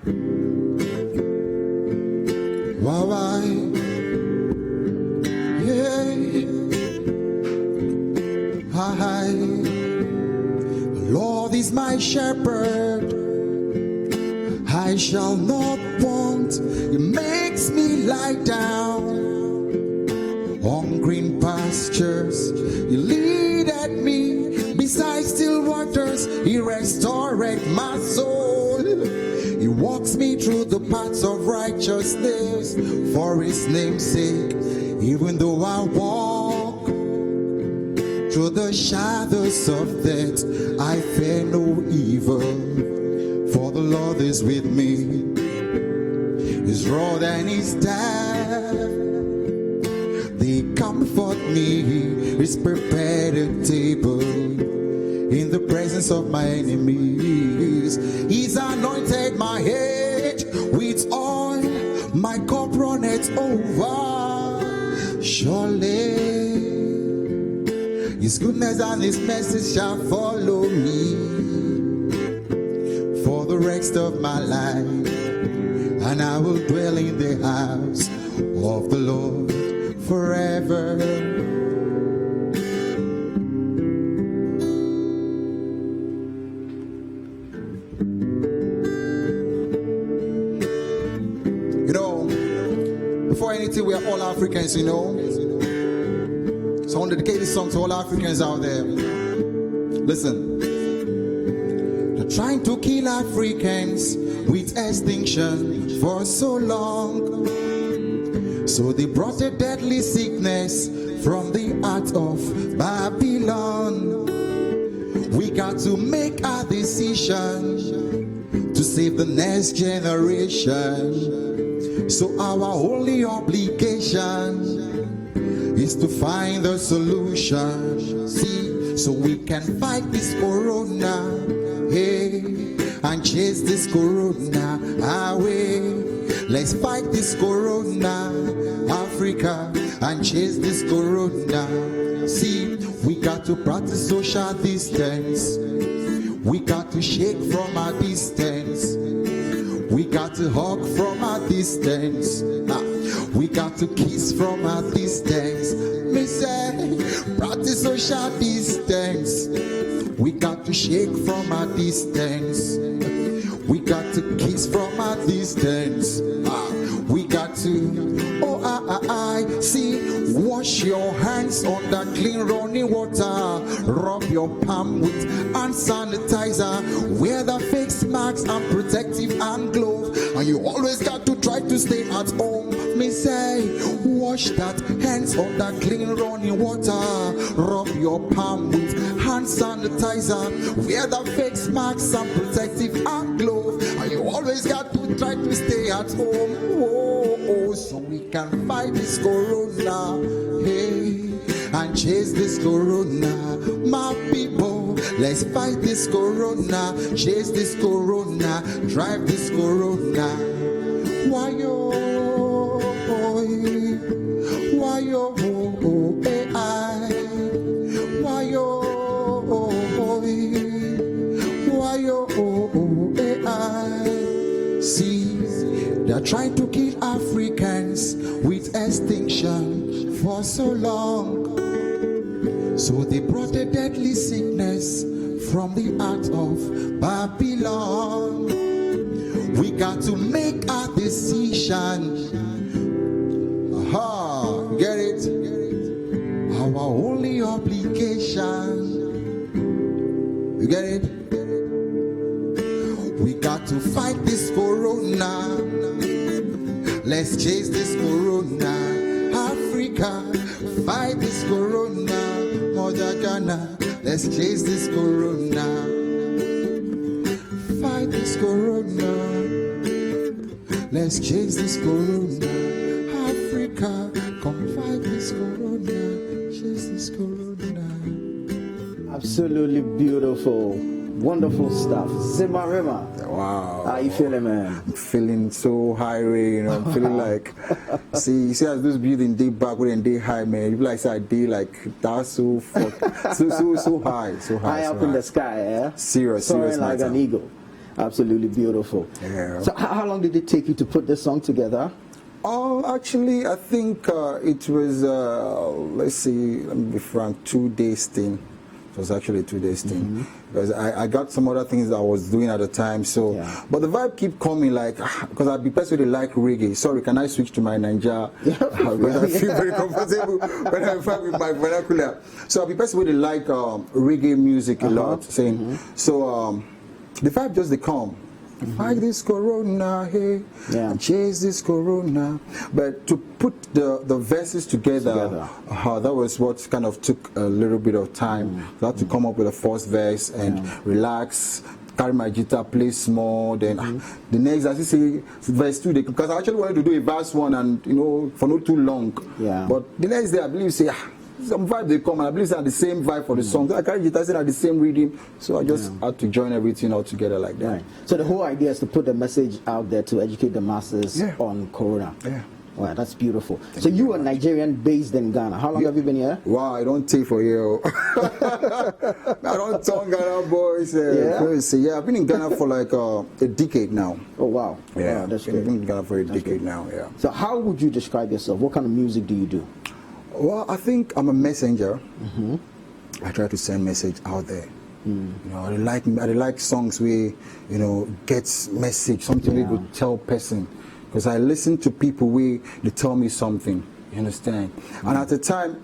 Why? Yeah. Hi. Lord is my shepherd, I shall not want. He makes me lie down on green pastures. He leadeth me beside still waters. He restored my soul. He walks me through the paths of righteousness for his name's sake. Even though I walk through the shadows of death, I fear no evil, for the Lord is with me. His rod and his staff, they comfort me. He's prepared a table in the presence of my enemies. He's anointed my head with oil, my cup runneth over. Surely his goodness and his mercy shall follow me for the rest of my life, and I will dwell in the house of the Lord forever. You know, before anything, we are all Africans, you know. So I want to dedicate this song to all Africans out there. Listen. They're trying to kill Africans with extinction for so long. So they brought a deadly sickness from the heart of Babylon. We got to make a decision to save the next generation. So our only obligation is to find the solution. See, so we can fight this corona, hey, and chase this corona away. Let's fight this corona, Africa, and chase this corona. See, we got to practice social distance. We got to shake from a distance. We got to hug from a distance. We got to kiss from a distance. Me say, practice social distance. We got to shake from a distance. We got to kiss from a distance. We got to, see, wash your hands under clean running water. Rub your palm with hand sanitizer. Wear the face masks and protective hand gloves. And you always got to try to stay at home. Me say, wash that hands under clean running water. Rub your palm with hand sanitizer. Wear the face masks and protective hand gloves. And you always got to try to stay at home. So we can fight this corona, hey, and chase this corona. My people, let's fight this corona, chase this corona, drive this corona. Why yo, why yo, AI, why yo, why yo, AI. See, they're trying to kill Africans with extinction for so long. So they brought a deadly sickness from the heart of Babylon. We got to make a decision. Aha, get it? Our only obligation. You get it? We got to fight this corona. Let's chase this corona. Africa, fight this corona. Mother Ghana, let's chase this corona. Fight this corona. Let's chase this corona. Africa, come fight this corona. Chase this corona. Absolutely beautiful. Wonderful stuff. Zimarima. Wow. How you feeling, man? I'm feeling so high, Ray. You know, I'm feeling like, see as those building day back when they high, man. You like say I did like that's so high, so high. High up in the sky, yeah. Serious Soaring like matter. an eagle. Absolutely beautiful. Yeah. So how long did it take you to put this song together? Actually, I think it was, let's see, let me be frank, 2 days thing. It was actually a 2 days thing. Because I got some other things that I was doing at the time. So, but the vibe keep coming, like, because I'd be personally like reggae. Sorry, can I switch to my Ninja? Because I feel very comfortable when I find with my vernacular. So I'd be personally like reggae music a lot. Saying, so the vibe just they come. Fight this corona, hey, and chase this corona. But to put the verses together, that was what kind of took a little bit of time. I had to come up with a first verse and relax, carry my guitar, play small. Then the next, as you say, verse 2, because I actually wanted to do a verse 1 and, you know, for not too long. But the next day, I believe, say, some vibe they come, and I believe they are the same vibe for the song. So I carry guitar, they are the same rhythm. So I just had to join everything all together like that. So the whole idea is to put the message out there to educate the masses on Corona. Wow, that's beautiful. So you are Nigerian based in Ghana. How long have you been here? Wow, I don't take for you. I don't talk Ghana boys. I've been in Ghana for like a decade now. Oh wow. Yeah, that's I've been in Ghana for a decade now. Yeah. So how would you describe yourself? What kind of music do you do? Well, I think I'm a messenger. I try to send message out there. You know, I like songs where, you know, gets message, something we could tell person. Because I listen to people where they tell me something. You understand? And at the time,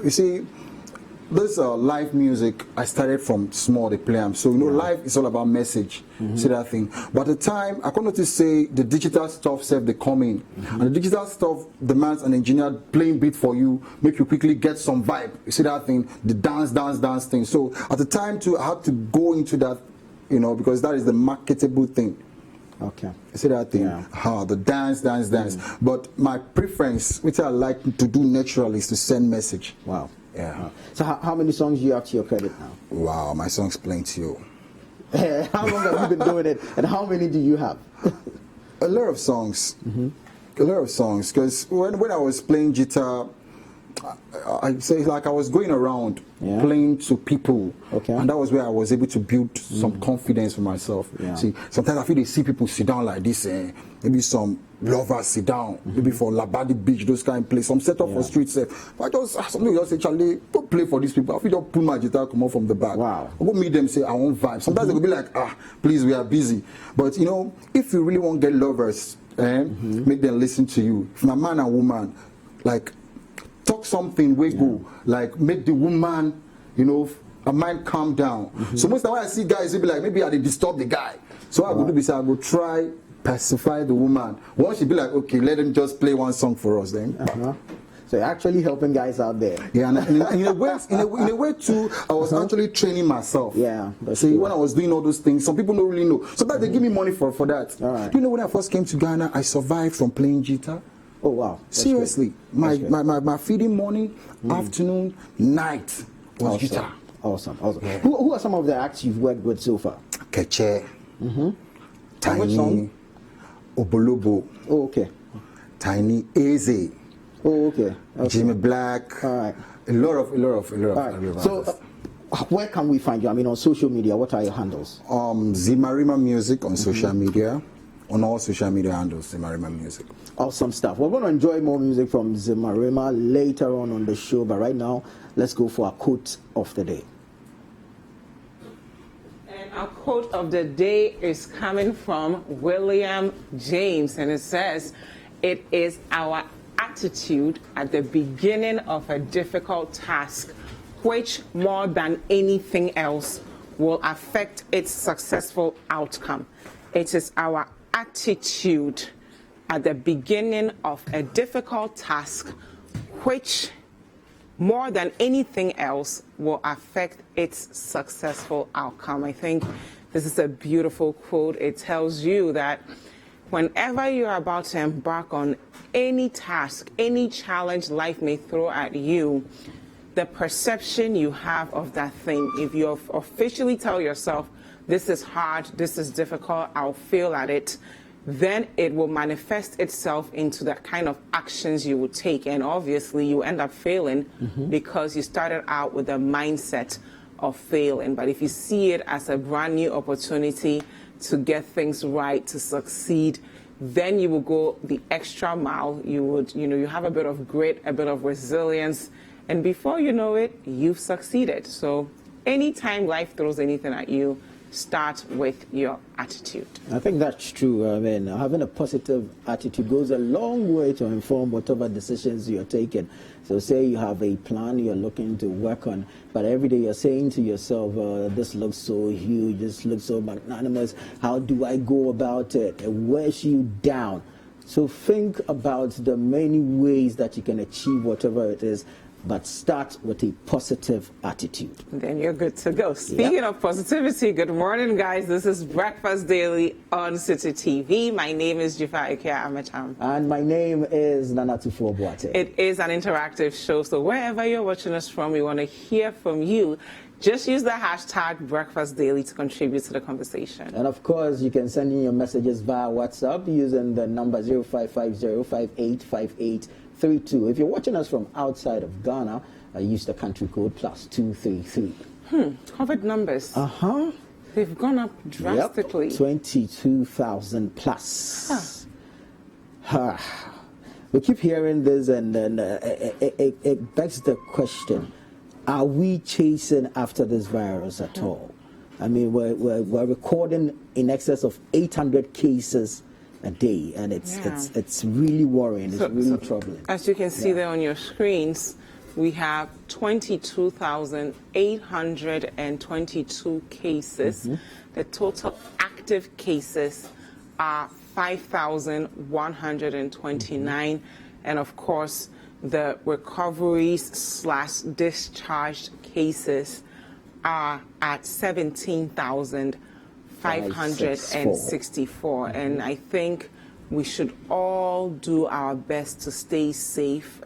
you see, this live music, I started from small, they play them. So, you know, live is all about message. See that thing? But at the time, I couldn't just say the digital stuff said they come in. And the digital stuff demands an engineer playing beat for you, make you quickly get some vibe. You see that thing? The dance thing. So at the time too, I had to go into that, you know, because that is the marketable thing. Okay. You see that thing? The dance. But my preference, which I like to do naturally, is to send message. Wow. Yeah. So how many songs do you have to your credit now? Wow, my song's plenty. How long have you been doing it, and how many do you have? A lot of songs. A lot of songs. Because when I was playing guitar, I say like I was going around playing to people, and that was where I was able to build some confidence for myself. See, sometimes I feel they see people sit down like this, maybe some lovers sit down, maybe for Labadi Beach, those kind of places, some set up for street stuff. I just something just say, Charlie, go play for these people. I feel just pull my guitar, come out from the back. I go meet them, say I want vibe. Sometimes they will be like, please, we are busy. But you know, if you really want to get lovers, make them listen to you. If my man and woman, like, talk something we go, like make the woman, you know, her mind calm down. So most of the time when I see guys, they be like, maybe I did disturb the guy. So I go do this, I go try pacify the woman. Once she be like, okay, let them just play one song for us then. So you're actually helping guys out there. Yeah, and in a way too, I was actually training myself. See, when I was doing all those things, some people don't really know. Sometimes they give me money for that. You know, when I first came to Ghana, I survived from playing guitar. Oh wow! Seriously, my feeding morning, afternoon, night was guitar. Awesome. Who are some of the acts you've worked with so far? Keche, Tiny, Obolobo. Oh okay. Tiny, Eze. Oh okay. Jimmy Black. All right. A lot of. So, where can we find you? I mean, on social media, what are your handles? Zimarima Music on social media. On all social media handles, Zimarima Music. Awesome stuff. We're going to enjoy more music from Zimarima later on the show, but right now, let's go for our quote of the day. And our quote of the day is coming from William James, and it says, "It is our attitude at the beginning of a difficult task, which more than anything else will affect its successful outcome." It is our attitude at the beginning of a difficult task, which more than anything else will affect its successful outcome. I think this is a beautiful quote. It tells you that whenever you're about to embark on any task, any challenge life may throw at you, the perception you have of that thing, if you officially tell yourself, this is hard, this is difficult, I'll fail at it, then it will manifest itself into the kind of actions you will take. And obviously you end up failing because you started out with a mindset of failing. But if you see it as a brand new opportunity to get things right, to succeed, then you will go the extra mile. You would, you have a bit of grit, a bit of resilience, and before you know it, you've succeeded. So anytime life throws anything at you, start with your attitude. I think that's true. I mean, having a positive attitude goes a long way to inform whatever decisions you're taking. So say you have a plan you're looking to work on, but every day you're saying to yourself, this looks so huge, this looks so magnanimous, how do I go about it? It wears you down. So think about the many ways that you can achieve whatever it is, but start with a positive attitude. Then you're good to go. Speaking of positivity, good morning, guys. This is Breakfast Daily on City TV. My name is Dzifa, Ametam. And my name is Tuffour Boateng. It is an interactive show, so wherever you're watching us from, we want to hear from you. Just use the hashtag Breakfast Daily to contribute to the conversation. And of course, you can send in your messages via WhatsApp using the number 0550585832. If you're watching us from outside of Ghana, use the country code +233. COVID numbers. They've gone up drastically. Yep, 22,000 plus. We keep hearing this, and then it begs the question: are we chasing after this virus at all? I mean, we're recording in excess of 800 cases a day, and it's really worrying. It's really troubling. As you can see there on your screens, we have 22,822 cases. The total active cases are 5,129, and of course, the recoveries/discharged cases are at 17,564, and I think we should all do our best to stay safe.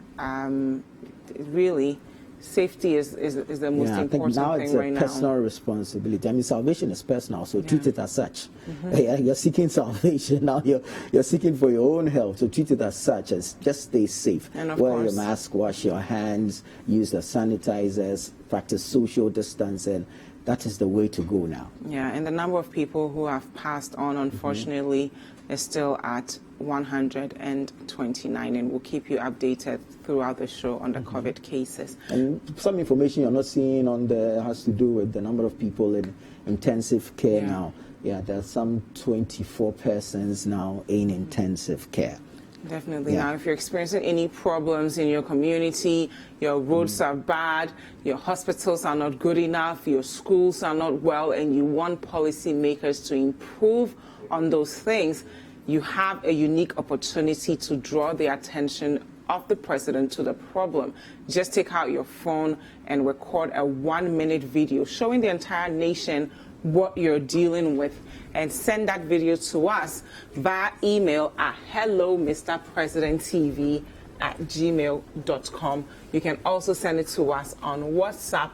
Really, safety is the most important thing right now. It's a personal responsibility. I mean, salvation is personal, so treat it as such. You're seeking salvation now. You're seeking for your own health, so treat it as such. As just stay safe. And of Wear course, your mask, wash your hands, use the sanitizers, practice social distancing. That is the way to go now. Yeah, and the number of people who have passed on, unfortunately, is still at 129, and we'll keep you updated throughout the show on the COVID cases. And some information you're not seeing on there has to do with the number of people in intensive care now. Yeah, there are some 24 persons now in intensive care. Definitely. Now, if you're experiencing any problems in your community, your roads are bad, your hospitals are not good enough, your schools are not well, and you want policymakers to improve on those things, you have a unique opportunity to draw the attention of the president to the problem. Just take out your phone and record a 1-minute video showing the entire nation what you're dealing with, and send that video to us via email at hellomrpresidenttv@gmail.com. You can also send it to us on WhatsApp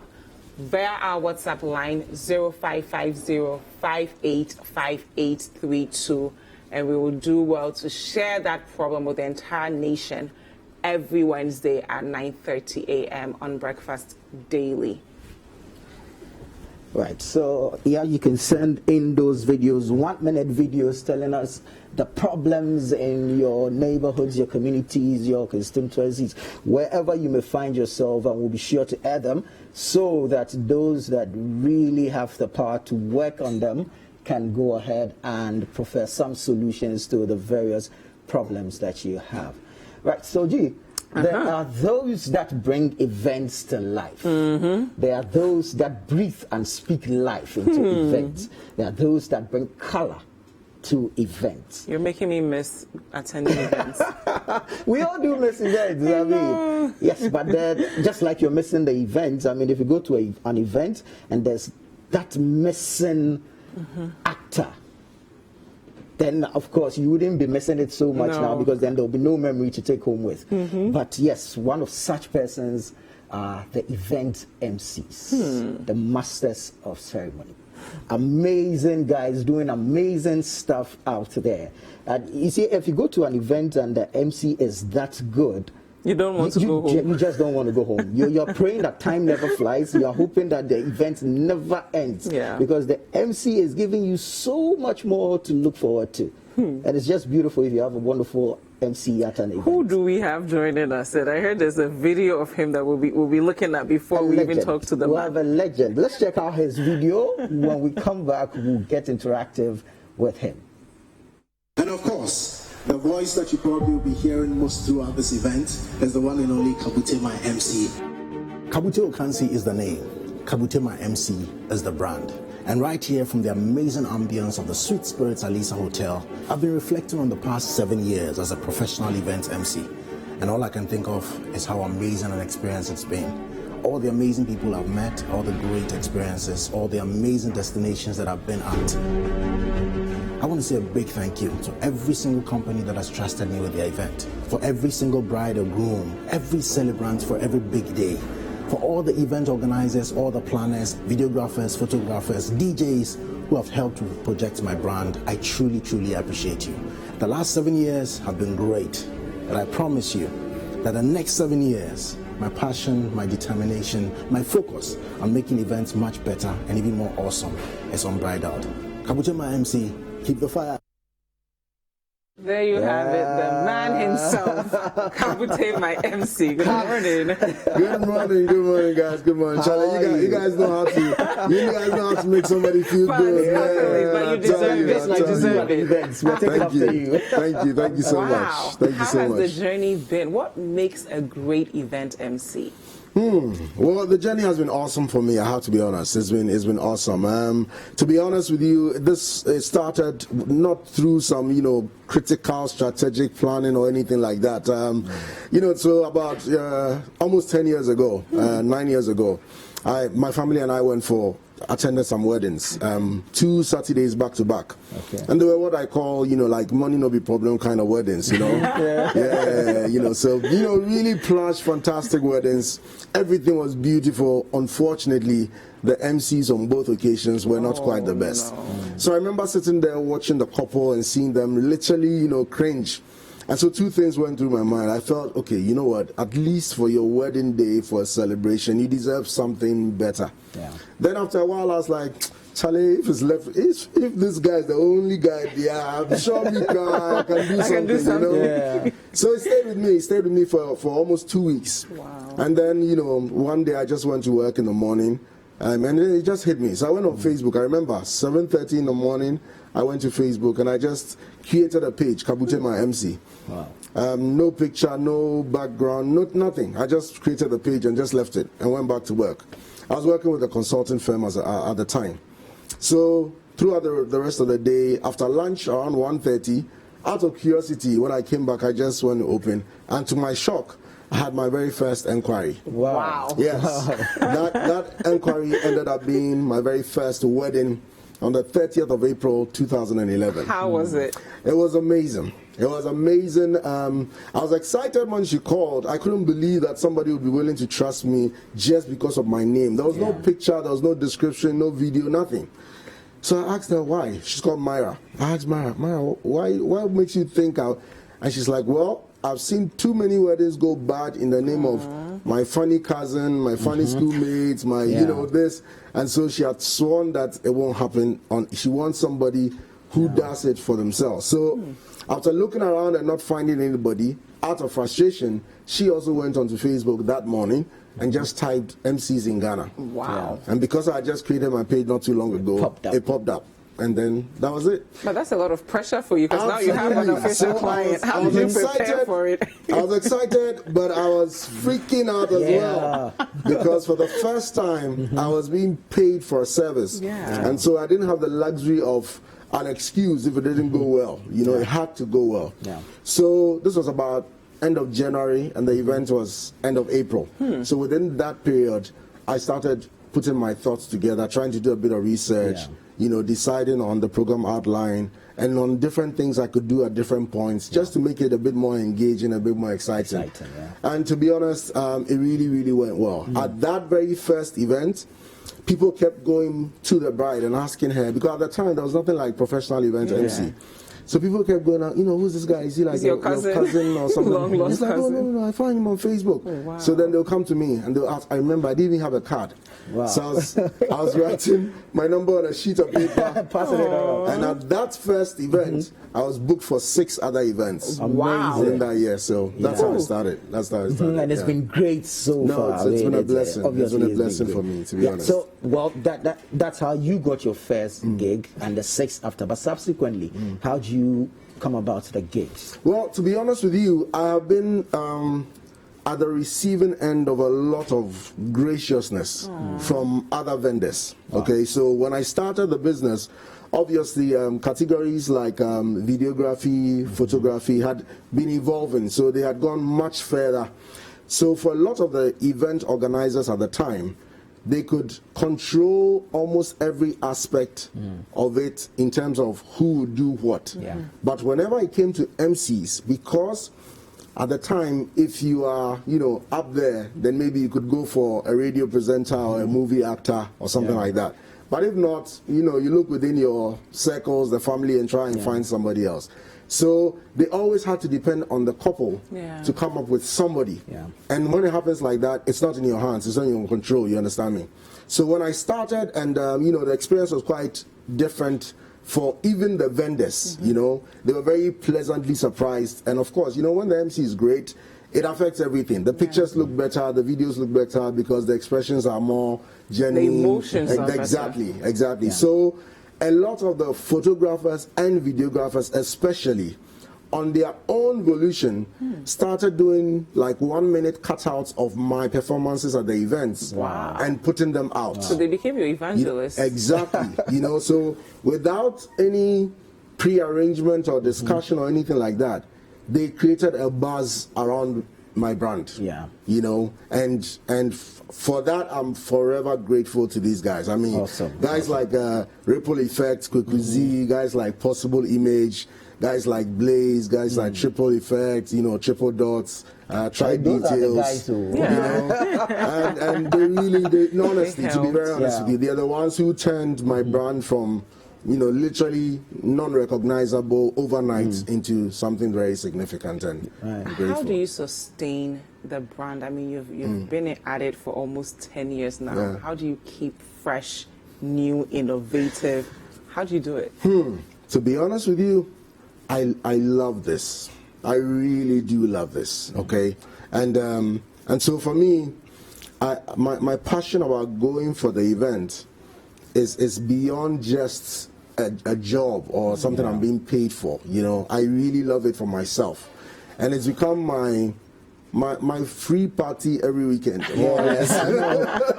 via our WhatsApp line 0550585832, and we will do well to share that problem with the entire nation every Wednesday at 9:30 a.m. on Breakfast Daily. Right, so you can send in those videos, 1-minute videos telling us the problems in your neighborhoods, your communities, your constituencies, wherever you may find yourself, and we'll be sure to add them so that those that really have the power to work on them can go ahead and profess some solutions to the various problems that you have. Right, so there are those that bring events to life. There are those that breathe and speak life into events. There are those that bring color to events. You're making me miss attending events. We all do miss events. I mean, yes, but then just like you're missing the events, I mean, if you go to an event and there's that missing actor, then of course you wouldn't be missing it so much now, because then there'll be no memory to take home with. But yes, one of such persons are the event MCs, the masters of ceremony. Amazing guys doing amazing stuff out there. And you see, if you go to an event and the MC is that good, You don't want to go home. You just don't want to go home. You're praying that time never flies. You're hoping that the event never ends. Yeah. Because the MC is giving you so much more to look forward to. And it's just beautiful if you have a wonderful MC at an event. Who do we have joining us? And I heard there's a video of him that we'll be looking at before we even talk to the We'll man. have a legend. Let's check out his video. When we come back, we'll get interactive with him. And of course, the voice that you probably will be hearing most throughout this event is the one and only Kabute My MC. Kabute Okansi is the name. Kabute My MC is the brand. And right here from the amazing ambience of the Sweet Spirits Alisa Hotel, I've been reflecting on the past 7 years as a professional event MC. And all I can think of is how amazing an experience it's been. All the amazing people I've met, all the great experiences, all the amazing destinations that I've been at. I want to say a big thank you to every single company that has trusted me with their event, for every single bride or groom, every celebrant for every big day, for all the event organizers, all the planners, videographers, photographers, DJs who have helped to project my brand. I truly, truly appreciate you. The last 7 years have been great, but I promise you that the next 7 years, my passion, my determination, my focus on making events much better and even more awesome is unbridled. Kabute My MC, keep the fire. There you have it, the man himself, Kabute My MC. Good morning. Good morning, guys. Good morning, Charlie. You guys know how to make somebody feel good, But you deserve it. You deserve it. Thank you so much. Thank you so How much. has the journey been? What makes a great event MC? Well, the journey has been awesome for me. I have to be honest. It's been awesome. To be honest with you, it started not through some critical strategic planning or anything like that. So about almost 10 years ago, 9 years ago, my family and I attended some weddings, 2 Saturdays back to back. Okay. And they were what I call, like money no be problem kind of weddings, so, really plush, fantastic weddings. Everything was beautiful. Unfortunately, the MCs on both occasions were not quite the best. No. So I remember sitting there watching the couple and seeing them literally, cringe. And so 2 things went through my mind. I felt, okay, you know what? At least for your wedding day, for a celebration, you deserve something better. Yeah. Then after a while, I was like, Charlie, if this guy is the only guy there, I'm sure I can do something. Yeah. So it stayed with me for almost 2 weeks. Wow. And then, one day I just went to work in the morning, and then it just hit me. So I went on Facebook. I remember 7:30 in the morning, I went to Facebook and I just created a page, Kabute My MC. Wow. No picture, no background, nothing. I just created the page and just left it and went back to work. I was working with a consulting firm at the time. So throughout the rest of the day, after lunch around 1:30, out of curiosity, when I came back, I just went to open. And to my shock, I had my very first inquiry. Wow. Yes. That inquiry ended up being my very first wedding on the 30th of April, 2011. How was it? It was amazing. It was amazing. I was excited when she called. I couldn't believe that somebody would be willing to trust me just because of my name. There was no picture, there was no description, no video, nothing. So I asked her why. She's called Myra. I asked Myra, why makes you think and she's like, well, I've seen too many weddings go bad in the name of my funny cousin, my funny schoolmates, my this. And so she had sworn that it won't happen. She wants somebody who does it for themselves. So after looking around and not finding anybody, out of frustration, she also went onto Facebook that morning and just typed MCs in Ghana. Wow. And because I just created my page not too long ago, it popped up. And then that was it. But that's a lot of pressure for you because now you have an official client. How did you prepare for it? I was excited, but I was freaking out as well. Because for the first time, I was being paid for a service. Yeah. And so I didn't have the luxury of an excuse if it didn't go well. It had to go well. Yeah. So this was about end of January, and the event was end of April. So within that period, I started putting my thoughts together, trying to do a bit of research, deciding on the program outline and on different things I could do at different points, just to make it a bit more engaging, a bit more exciting. And to be honest, it really, really went well. At that very first event, people kept going to the bride and asking her, because at the time there was nothing like professional event MC. So people kept going out, who's this guy? Is he like Is your cousin? or something? Long lost He's like, cousin. oh, no, I found him on Facebook. Oh, wow. So then they'll come to me and they'll ask, I remember I didn't even have a card. Wow. So I was writing my number on a sheet of paper. Passing it around. And at that first event, I was booked for 6 other events. Wow. In that year. So that's how it started. That's how it started. And it's been great so far. It's been a blessing. It's Obviously, been a blessing for me, to be honest. So, well, that's how you got your first gig and the 6 after. But subsequently, how do you come about the gigs? Well, to be honest with you, I have been at the receiving end of a lot of graciousness from other vendors. Okay, so when I started the business, obviously categories like videography, photography had been evolving, so they had gone much further. So for a lot of the event organizers at the time, they could control almost every aspect of it in terms of who would do what. Yeah. But whenever it came to MCs, because at the time, if you are, up there, then maybe you could go for a radio presenter or a movie actor or something like that. But if not, you look within your circles, the family, and try and find somebody else. So they always had to depend on the couple to come up with somebody. Yeah. And when it happens like that, it's not in your hands, it's not in your control, you understand me? So when I started, and the experience was quite different for even the vendors, they were very pleasantly surprised. And of course, when the MC is great, it affects everything. The pictures look better, the videos look better because the expressions are more genuine. The emotions are better. Exactly. So a lot of the photographers and videographers especially, on their own volition, started doing like 1-minute cutouts of my performances at the events and putting them out. So they became your evangelists. Exactly. So without any pre-arrangement or discussion or anything like that, they created a buzz around my brand. Yeah. And for that, I'm forever grateful to these guys. I mean, guys like Ripple Effect, Kwekuzi, guys like Possible Image, guys like Blaze, guys like Triple Effect, Triple Dots, Try Those are the Details, guys who- and they really, honestly, to be very honest with you, they're the ones who turned my brand from, literally non-recognizable overnight into something very significant and grateful. How do you sustain the brand? I mean, you've been at it for almost 10 years now. Yeah. How do you keep fresh, new, innovative? How do you do it? To be honest with you, I love this. I really do love this. Okay, and so for me, my passion about going for the event is beyond just a job or something I'm being paid for. I really love it for myself, and it's become my free party every weekend, more or less.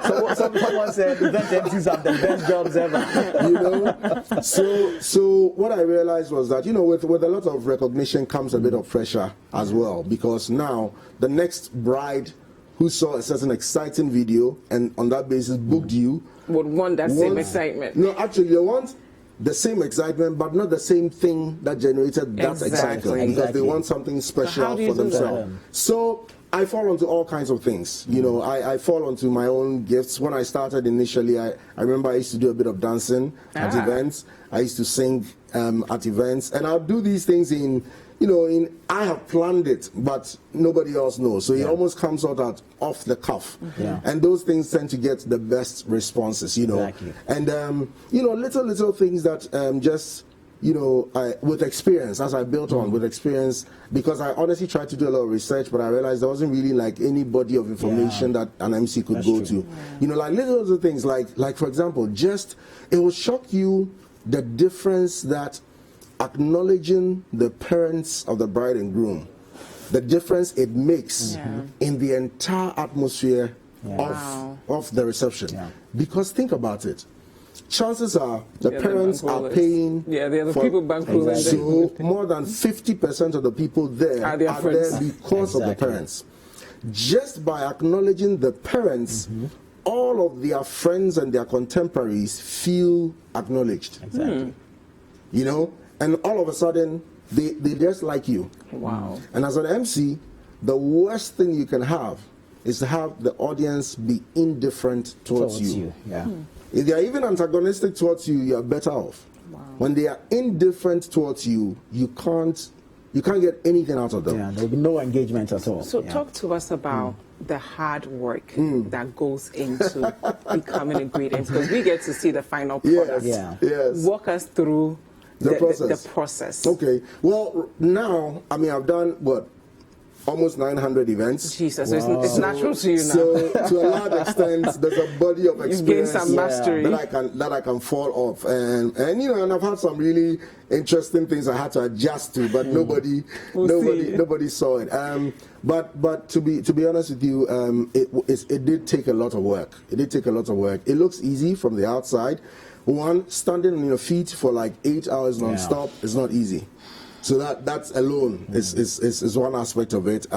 So someone said event MCs have the best jobs ever. So what I realized was that, with a lot of recognition comes a bit of pressure as well, because now the next bride who saw a certain exciting video and on that basis booked you Would want that same excitement. No, actually, they want the same excitement, but not the same thing that generated that excitement, because they want something special for themselves. So I fall into all kinds of things. I fall into my own gifts. When I started initially, I remember I used to do a bit of dancing at events. I used to sing at events, and I'll do these things I have planned it, but nobody else knows. So it almost comes out off the cuff. And those things tend to get the best responses, Exactly. And, little things that with experience, as I built on with experience, because I honestly tried to do a lot of research, but I realized there wasn't really like any body of information that an MC could go to. Like little things like for example, it will shock you the difference that acknowledging the parents of the bride and groom, the difference it makes in the entire atmosphere of the reception. Because think about it. Chances are the parents are paying. Yeah, they're the people bankrolling. So more than 50% of the people there are there because of the parents. Just by acknowledging the parents, all of their friends and their contemporaries feel acknowledged. Exactly. And all of a sudden, they just like you. Wow. And as an MC, the worst thing you can have is to have the audience be indifferent towards you. Yeah. If they are even antagonistic towards you, you are better off. When they are indifferent towards you, you can't get anything out of them. Yeah, there'll be no engagement at all. So talk to us about the hard work that goes into becoming ingredients, because we get to see the final product. Yes. Walk us through the process. Okay. Well, now, I mean, I've done almost 900 events. Jesus, it's natural to you now. So to a large extent, there's a body of experience You've gained some mastery that I can fall off, and I've had some really interesting things I had to adjust to, but nobody saw it. But to be honest with you, it did take a lot of work. It looks easy from the outside. One, standing on your feet for like 8 hours non-stop is not easy. So that's alone is one aspect of it.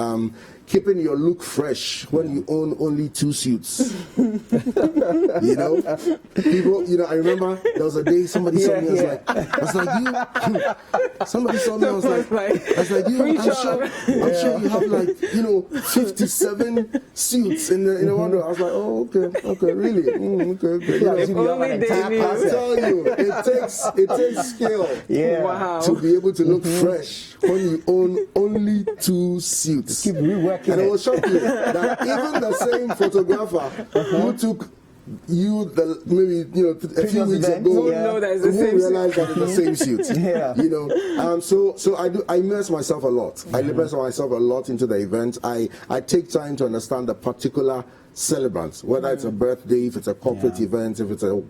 Keeping your look fresh when you own only 2 suits. People, I remember there was a day somebody saw me, I was like, you, somebody saw me, I was like, you, I'm sure you have like, 57 suits in the wardrobe. I was like, oh, okay, really? Okay. If only they knew. I tell you, it takes skill to be able to look fresh when you own only 2 suits. Keep reworking. And it will shock you that even the same photographer who took you a few weeks ago who realized that it's the same suit. So I immerse myself a lot. I immerse myself a lot into the event. I take time to understand the particular celebrants, whether it's a birthday, if it's a corporate event, if it's a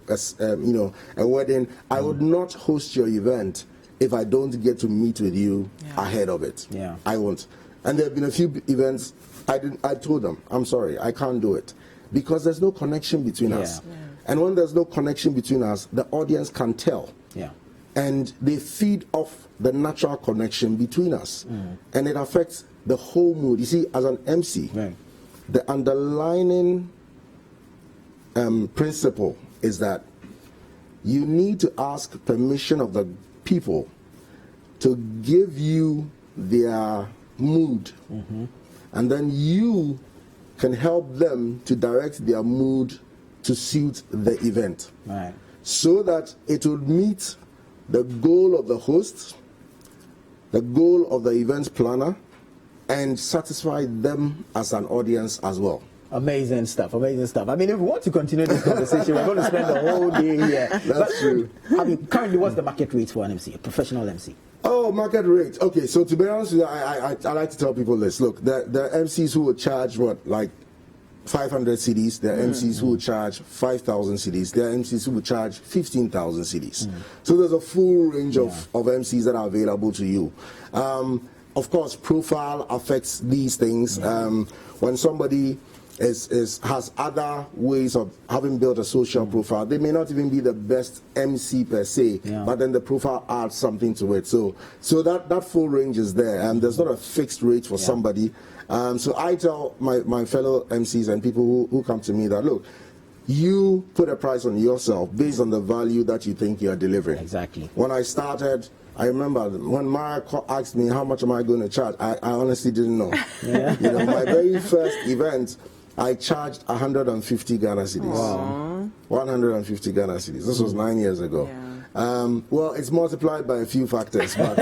wedding. I would not host your event if I don't get to meet with you ahead of it. I won't. And there have been a few events I told them, I'm sorry, I can't do it, because there's no connection between us. And when there's no connection between us, the audience can tell. And they feed off the natural connection between us. And it affects the whole mood. You see, as an MC, the underlying principle is that you need to ask permission of the people to give you their mood, and then you can help them to direct their mood to suit the event, so that it will meet the goal of the host, the goal of the event planner, and satisfy them as an audience as well. Amazing stuff. I mean, if we want to continue this conversation, we're going to spend the whole day here. That's true. I mean, currently, what's the market rate for an MC, a professional MC? Oh, market rate. Okay, so to be honest with you, I like to tell people this. Look, there are MCs who would charge, 500 CDs. There are MCs who would charge 5,000 CDs. There are MCs who would charge 15,000 CDs. So there's a full range of MCs that are available to you. Of course, profile affects these things. When somebody has other ways of having built a social profile, they may not even be the best MC per se, but then the profile adds something to it. So that full range is there, and there's not a fixed rate for somebody. So I tell my fellow MCs and people who come to me that, look, you put a price on yourself based on the value that you think you are delivering. Exactly. When I started, I remember when Mara asked me how much am I going to charge, I honestly didn't know. My very first event, I charged 150 Ghana cedis. Wow. 150 Ghana cedis. This was 9 years ago. Well, it's multiplied by a few factors, but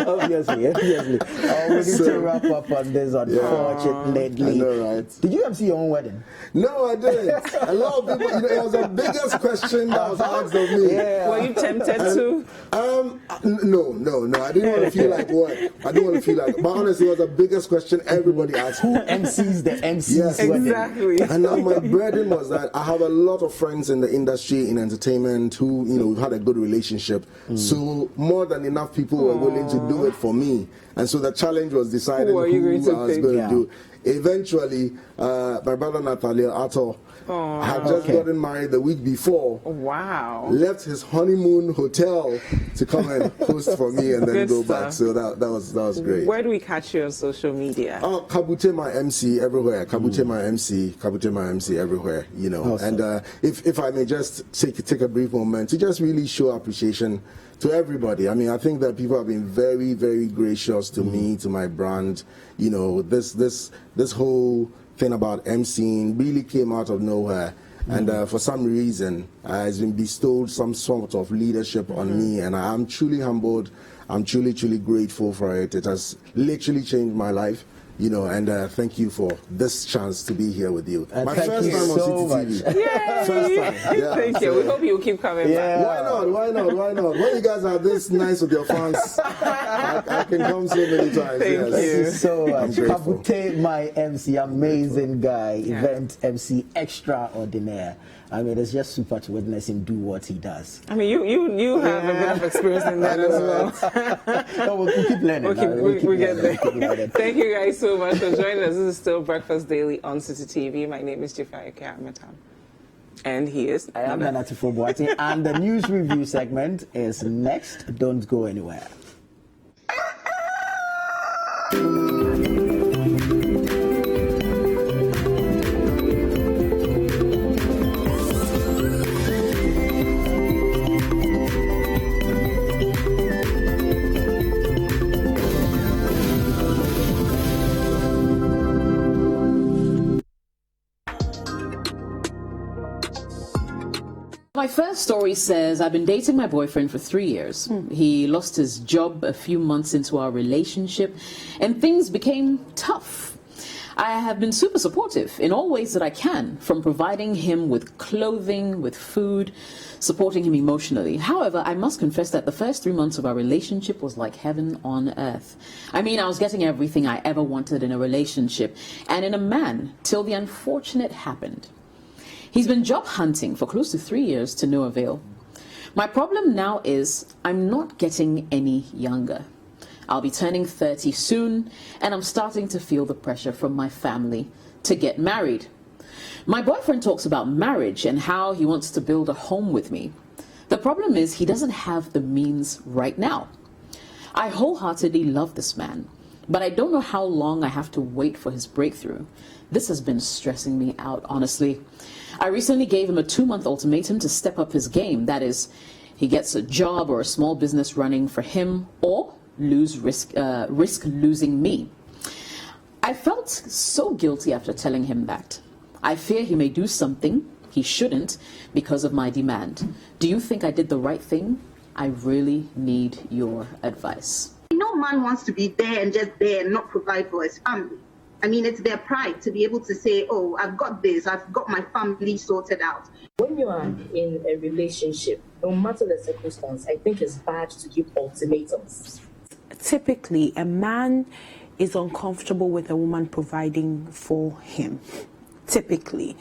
obviously. We need to wrap up on this, unfortunately. I know, right? Did you MC your own wedding? No, I didn't. A lot of people, it was the biggest question that was asked of me. Were you tempted to? No. I didn't want to feel like what? But honestly, it was the biggest question everybody asked. Who MCs the MC's wedding? Exactly. And now my burden was that I have a lot of friends in the industry, in entertainment, who, we've had a good relationship. So more than enough people were willing to do it for me. And so the challenge was deciding who I was going to do. Eventually, my brother Natalia Ato had just gotten married the week before. Wow. Left his honeymoon hotel to come and host for me and then go back. So that was great. Where do we catch you on social media? Oh, Kabute my MC everywhere. Kabute my MC everywhere. Awesome. And if I may just take a brief moment to just really show appreciation to everybody. I mean, I think that people have been very, very gracious to me, to my brand. This whole thing about MCing really came out of nowhere. And for some reason, has been bestowed some sort of leadership on me, and I'm truly humbled. I'm truly, truly grateful for it. It has literally changed my life. You know, and thank you for this chance to be here with you. And My thank first you time so on CTV. much. Yay! First time. Yeah, Thank you. We hope you keep coming back. Why not? Why not? Why not? When you guys are this nice with your fans, I can come so many times. Thank you. Thank you so much. I'm grateful. Kabute, my MC, amazing guy, Yeah. event MC extraordinaire. I mean, it's just super to witness him do what he does. I mean, you have a bit of experience in that as well. No, we'll keep learning. We get there. Keep learning. Thank you guys so much for joining us. This is still Breakfast Daily on City TV. My name is Dzifa Ametam. And he is. I am Tuffour Boateng, and the news review segment is next. Don't go anywhere. My first story says I've been dating my boyfriend for 3 years. He lost his job a few months into our relationship and things became tough. I have been super supportive in all ways that I can, from providing him with clothing, with food, supporting him emotionally. However, I must confess that the first 3 months of our relationship was like heaven on earth. I mean, I was getting everything I ever wanted in a relationship and in a man till the unfortunate happened. He's been job hunting for close to 3 years to no avail. My problem now is I'm not getting any younger. I'll be turning 30 soon, and I'm starting to feel the pressure from my family to get married. My boyfriend talks about marriage and how he wants to build a home with me. The problem is he doesn't have the means right now. I wholeheartedly love this man, but I don't know how long I have to wait for his breakthrough. This has been stressing me out, honestly. I recently gave him a 2-month ultimatum to step up his game. That is, he gets a job or a small business running for him, or risk losing me. I felt so guilty after telling him that. I fear he may do something he shouldn't because of my demand. Do you think I did the right thing? I really need your advice. No man wants to be there and just there and not provide for his family. I mean, it's their pride to be able to say, oh, I've got this, I've got my family sorted out. When you are in a relationship, no matter the circumstance, I think it's bad to give ultimatums. Typically, a man is uncomfortable with a woman providing for him. Typically.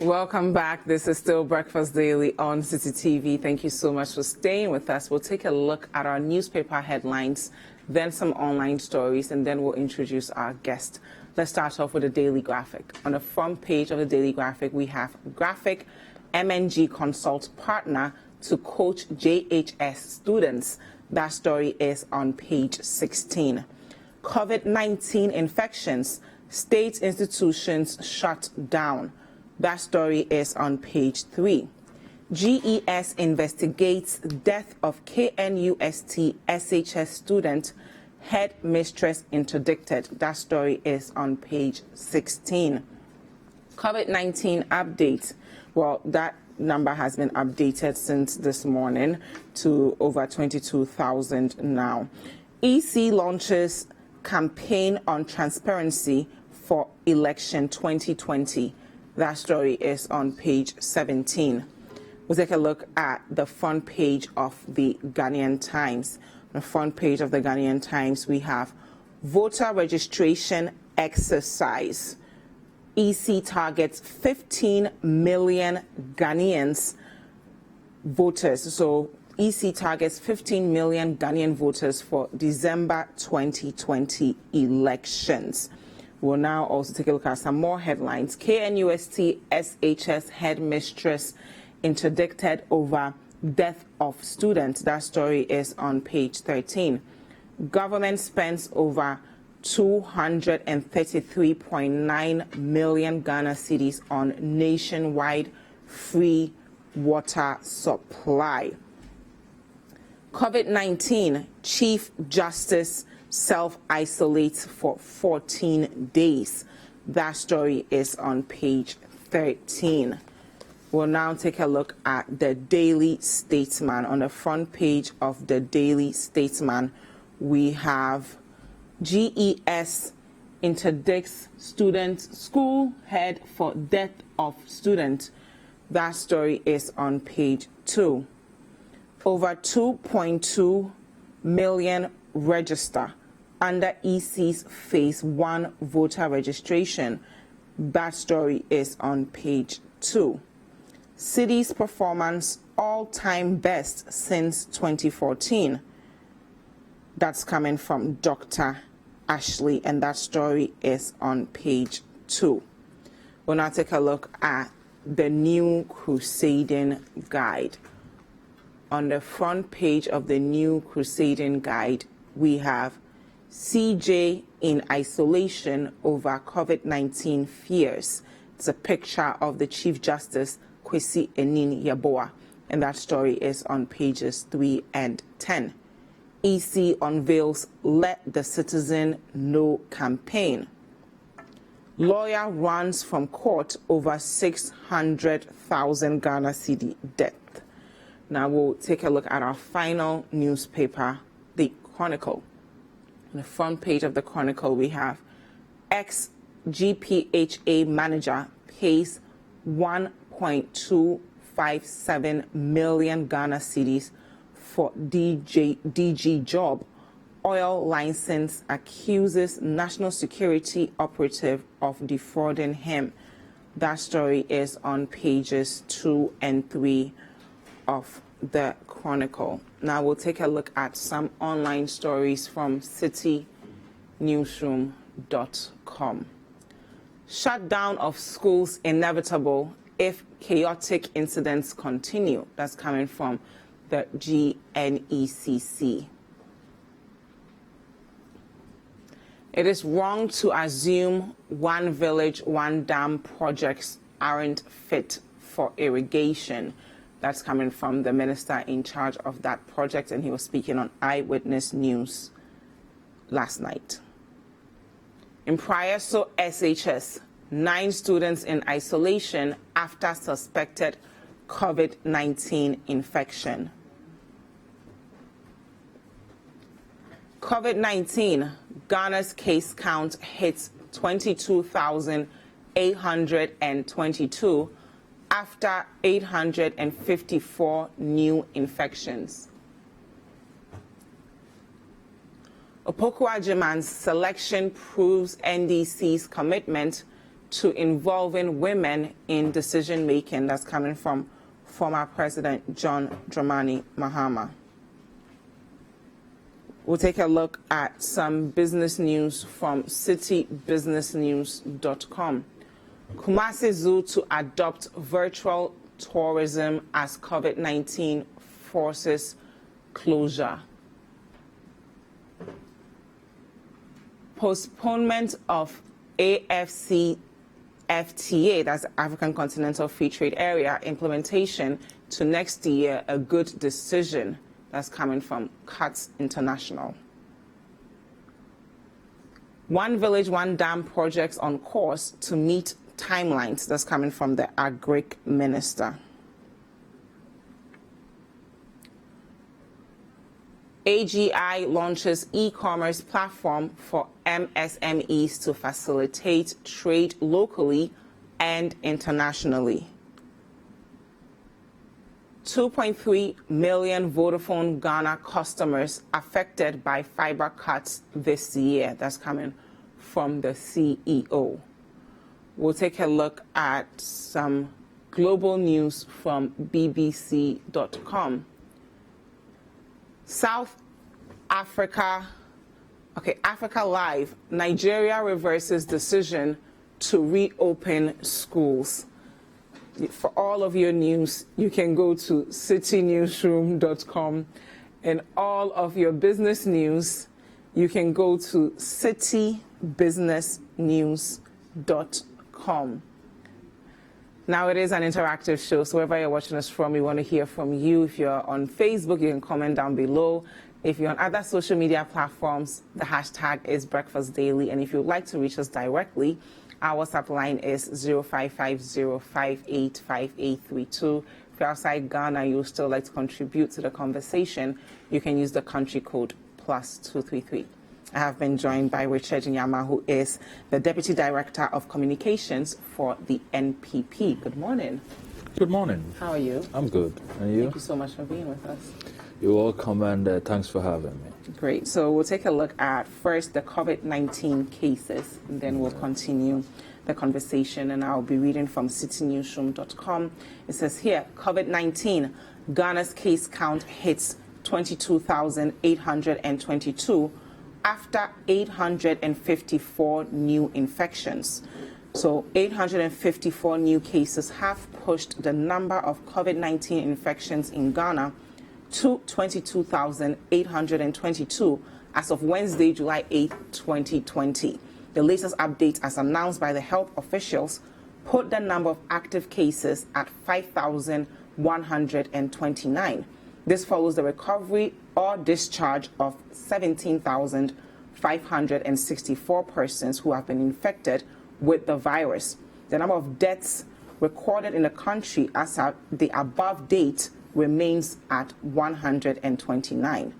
Welcome back. This is still Breakfast Daily on City TV. Thank you so much for staying with us. We'll take a look at our newspaper headlines, then some online stories, and then we'll introduce our guest. Let's start off with the Daily Graphic. On the front page of the Daily Graphic, we have graphic MNG consult partner to coach JHS students. That story is on page 16. COVID-19 infections, state institutions shut down. That story is on page 3. GES investigates death of KNUST SHS student, head mistress interdicted. That story is on page 16. COVID-19 update. Well, that number has been updated since this morning to over 22,000 now. EC launches campaign on transparency for election 2020. That story is on page 17. We'll take a look at the front page of the Ghanaian Times. On the front page of the Ghanaian Times, we have voter registration exercise. EC targets 15 million Ghanaians voters. So EC targets 15 million Ghanaian voters for December 2020 elections. We'll now also take a look at some more headlines. KNUST SHS headmistress interdicted over death of student. That story is on page 13. Government spends over 233.9 million Ghana cedis on nationwide free water supply. COVID-19, Chief Justice self-isolates for 14 days. That story is on page 13. We'll now take a look at the Daily Statesman. On the front page of the Daily Statesman, we have GES interdicts student school head for death of student. That story is on page 2. Over 2.2 million register under EC's phase 1 voter registration. That story is on page 2. City's performance all-time best since 2014. That's coming from Dr. Ashley, and that story is on page 2. We'll now take a look at the New Crusading Guide. On the front page of the New Crusading Guide, we have CJ in isolation over COVID-19 fears. It's a picture of the Chief Justice, Kwesi Enin Yaboa, and that story is on pages 3 and 10. EC unveils Let the Citizen Know campaign. Lawyer runs from court over 600,000 Ghana cedi debt. Now we'll take a look at our final newspaper, the Chronicle. On the front page of the Chronicle, we have ex-GPHA manager pays 1.257 million Ghana cedis for DG job. Oil license accuses national security operative of defrauding him. That story is on pages 2 and 3 of the Chronicle. Now we'll take a look at some online stories from citynewsroom.com. Shutdown of schools inevitable if chaotic incidents continue. That's coming from the GNECC. It is wrong to assume one village, one dam projects aren't fit for irrigation. That's coming from the minister in charge of that project, and he was speaking on Eyewitness News last night. In Prioso SHS, 9 students in isolation after suspected COVID-19 infection. COVID-19, Ghana's case count hits 22,822 after 854 new infections. Opoku Agyeman's selection proves NDC's commitment to involving women in decision-making. That's coming from former President John Dramani Mahama. We'll take a look at some business news from citybusinessnews.com. Kumasi Zoo to adopt virtual tourism as COVID-19 forces closure. Postponement of AFCFTA, that's African Continental Free Trade Area, implementation to next year, a good decision. That's coming from CUTS International. One village, one dam projects on course to meet timelines. That's coming from the Agric Minister. AGI launches e-commerce platform for MSMEs to facilitate trade locally and internationally. 2.3 million Vodafone Ghana customers affected by fiber cuts this year. That's coming from the CEO. We'll take a look at some global news from BBC.com. South Africa Okay, Africa Live. Nigeria reverses decision to reopen schools. For all of your news, you can go to citynewsroom.com, and all of your business news, you can go to citybusinessnews.com. Now it is an interactive show, so wherever you're watching us from, we want to hear from you. If you're on Facebook, you can comment down below. If you're on other social media platforms, the hashtag is Breakfast Daily. And if you'd like to reach us directly, our WhatsApp line is 0550585832. If you're outside Ghana, you still like to contribute to the conversation, you can use the country code +233. I have been joined by Richard Nyama, who is the Deputy Director of Communications for the NPP. Good morning. Good morning. How are you? I'm good. And you? Thank you so much for being with us. You're welcome, and thanks for having me. Great. So we'll take a look at first the COVID-19 cases, and then we'll continue the conversation. And I'll be reading from citynewsroom.com. It says here, COVID-19, Ghana's case count hits 22,822 after 854 new infections. So 854 new cases have pushed the number of COVID-19 infections in Ghana to 22,822 as of Wednesday, July 8, 2020. The latest update, as announced by the health officials, put the number of active cases at 5,129. This follows the recovery or discharge of 17,564 persons who have been infected with the virus. The number of deaths recorded in the country as of the above date remains at 129.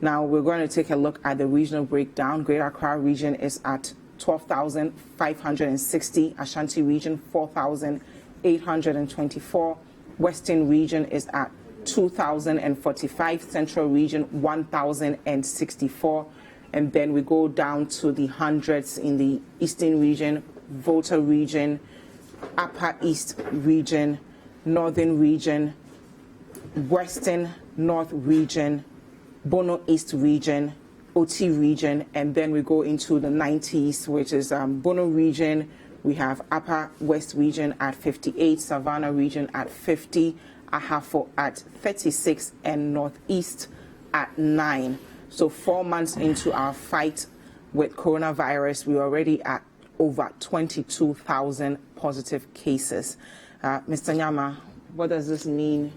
Now we're going to take a look at the regional breakdown. Greater Accra region is at 12,560, Ashanti region 4,824, Western region is at 2,045, Central region 1,064, and then we go down to the hundreds in the Eastern region, Volta region, Upper East region, Northern region, Western North region, Bono East region, Oti region, and then we go into the 90s, which is Bono region. We have Upper West region at 58, Savannah region at 50, Ahafo at 36, and Northeast at 9. So 4 months into our fight with coronavirus, we're already at over 22,000 positive cases. Mr. Nyama, what does this mean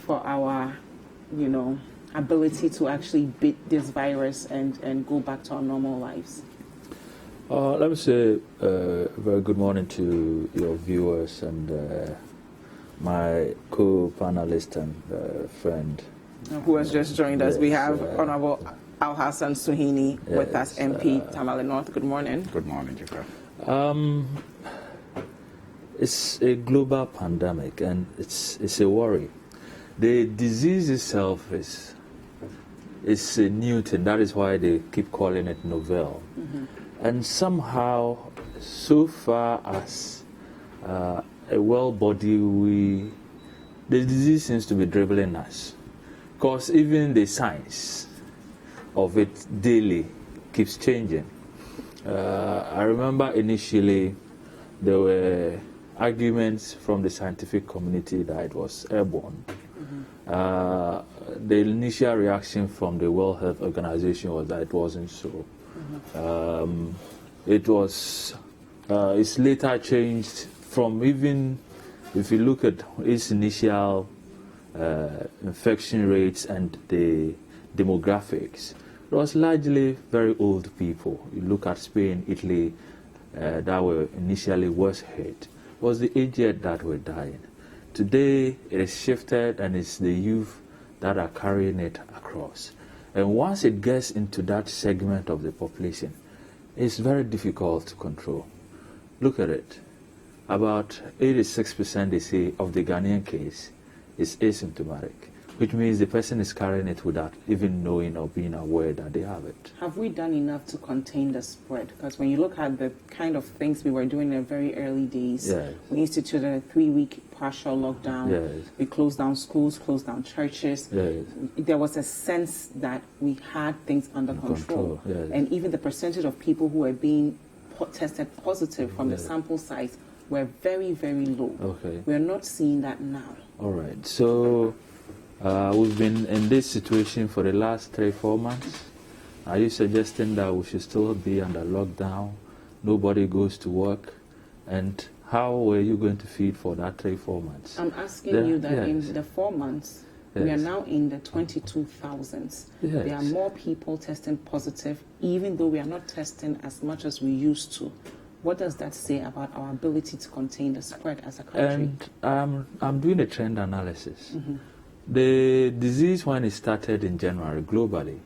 for our, ability to actually beat this virus and go back to our normal lives? Let me say a very good morning to your viewers and my co-panelist and friend. Who has just joined us. We have Honorable Al-Hassan Suhini with us, MP, Tamale North. Good morning. Good morning, Dzifa. It's a global pandemic, and it's a worry. The disease itself is a new thing. That is why they keep calling it novel. Mm-hmm. And somehow, so far as a well body, the disease seems to be dribbling us. Because even the science of it daily keeps changing. I remember initially there were arguments from the scientific community that it was airborne. Mm-hmm. The initial reaction from the World Health Organization was that it wasn't so. Mm-hmm. It's later changed from, even if you look at its initial infection rates and the demographics, it was largely very old people. You look at Spain, Italy, that were initially worse hit. It was the aged that were dying. Today, it is shifted, and it's the youth that are carrying it across. And once it gets into that segment of the population, it's very difficult to control. Look at it. About 86%, they say, of the Ghanaian case is asymptomatic. which means the person is carrying it without even knowing or being aware that they have it. Have we done enough to contain the spread? Because when you look at the kind of things we were doing in the very early days, Yes. we instituted a 3-week partial lockdown. Yes. We closed down schools, closed down churches. Yes. There was a sense that we had things under control. Yes. And even the percentage of people who were being tested positive from the sample size were very, very low. Okay. We're not seeing that now. All right. So we've been in this situation for the last 3-4 months. Are you suggesting that we should still be under lockdown? Nobody goes to work? And how were you going to feed for that 3-4 months? I'm asking you that yes. in the 4 months, we are Yes. now in the 22,000s. Yes. There are more people testing positive, even though we are not testing as much as we used to. What does that say about our ability to contain the spread as a country? And I'm doing a trend analysis. Mm-hmm. The disease, when it started in January globally,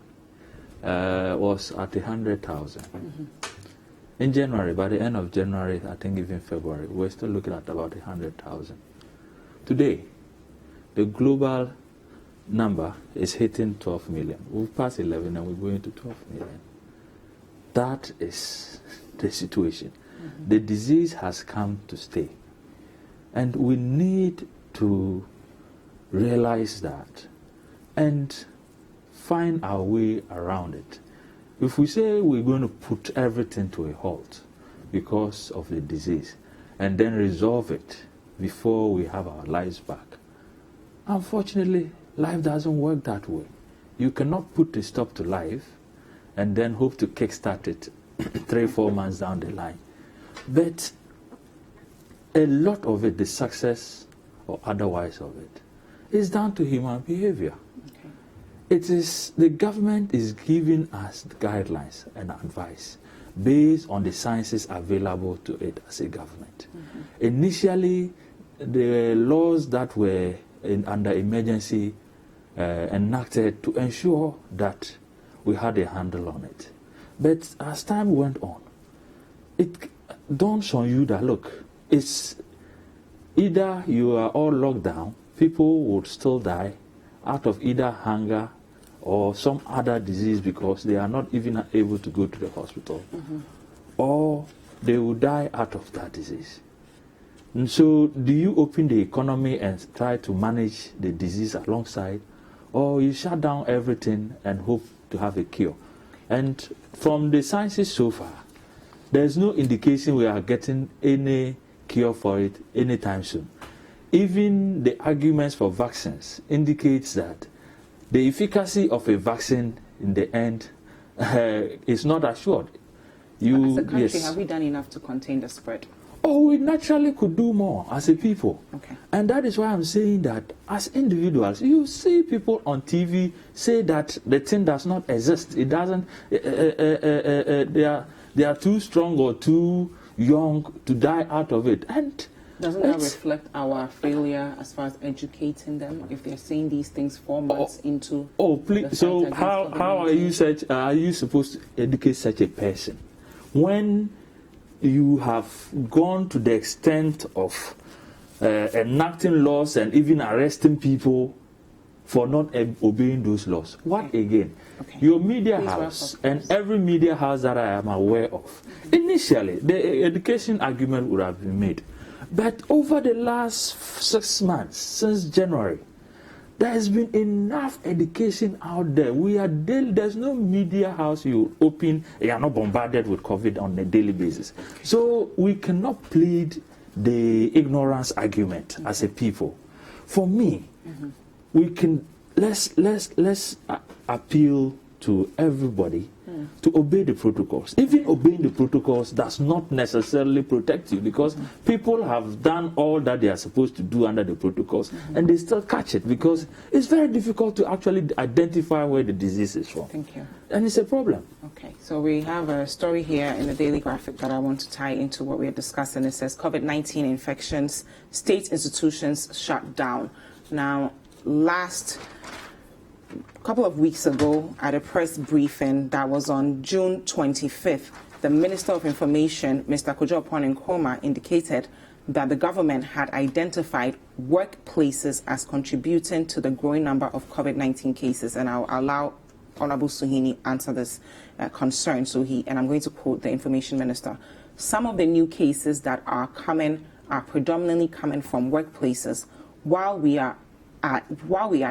was at 100,000. Mm-hmm. In January, by the end of January, I think even February, we're still looking at about 100,000. Today, the global number is hitting 12 million. We've passed 11 and we're going to 12 million. That is the situation. Mm-hmm. The disease has come to stay. And we need to realize that and find our way around it. If we say we're going to put everything to a halt because of the disease and then resolve it before we have our lives back, unfortunately, life doesn't work that way. You cannot put a stop to life and then hope to kickstart it 3-4 months down the line. But a lot of it, the success or otherwise of it, is down to human behavior. Okay. It is the government is giving us guidelines and advice based on the sciences available to it as a government. Mm-hmm. Initially, the laws that were under emergency enacted to ensure that we had a handle on it. But as time went on, it dawns on you that, look, it's either you are all locked down, people would still die out of either hunger or some other disease because they are not even able to go to the hospital, or they will die out of that disease. And so do you open the economy and try to manage the disease alongside, or you shut down everything and hope to have a cure? And from the sciences so far, there's no indication we are getting any cure for it anytime soon. Even the arguments for vaccines indicates that the efficacy of a vaccine in the end is not assured. As a country, have we done enough to contain the spread? Oh, we naturally could do more as a people. Okay. And that is why I'm saying that as individuals, you see people on TV say that the thing does not exist. It doesn't, they are too strong or too young to die out of it. And doesn't that reflect our failure as far as educating them if they're saying these things 4 months into? Oh, please. So how are you supposed to educate such a person when you have gone to the extent of enacting laws and even arresting people for not obeying those laws? What again? Okay. Your media house and every media house that I am aware of, initially the education argument would have been made. But over the last 6 months, since January, there has been enough education out there. There's no media house you open, you are not bombarded with COVID on a daily basis. So we cannot plead the ignorance argument as a people. For me, we can let's appeal to everybody to obey the protocols. Even obeying the protocols does not necessarily protect you, because people have done all that they are supposed to do under the protocols and they still catch it, because it's very difficult to actually identify where the disease is from. Thank you. And it's a problem. Okay, so we have a story here in the Daily Graphic that I want to tie into what we're discussing. It says COVID-19 infections, state institutions shut down. Now, last couple of weeks ago at a press briefing that was on June 25th, the Minister of Information, Mr. Kojo Nkrumah, indicated that the government had identified workplaces as contributing to the growing number of COVID-19 cases. And I'll allow Honorable Suhuyini answer this concern. And I'm going to quote the Information Minister. Some of the new cases that are coming are predominantly coming from workplaces, while we are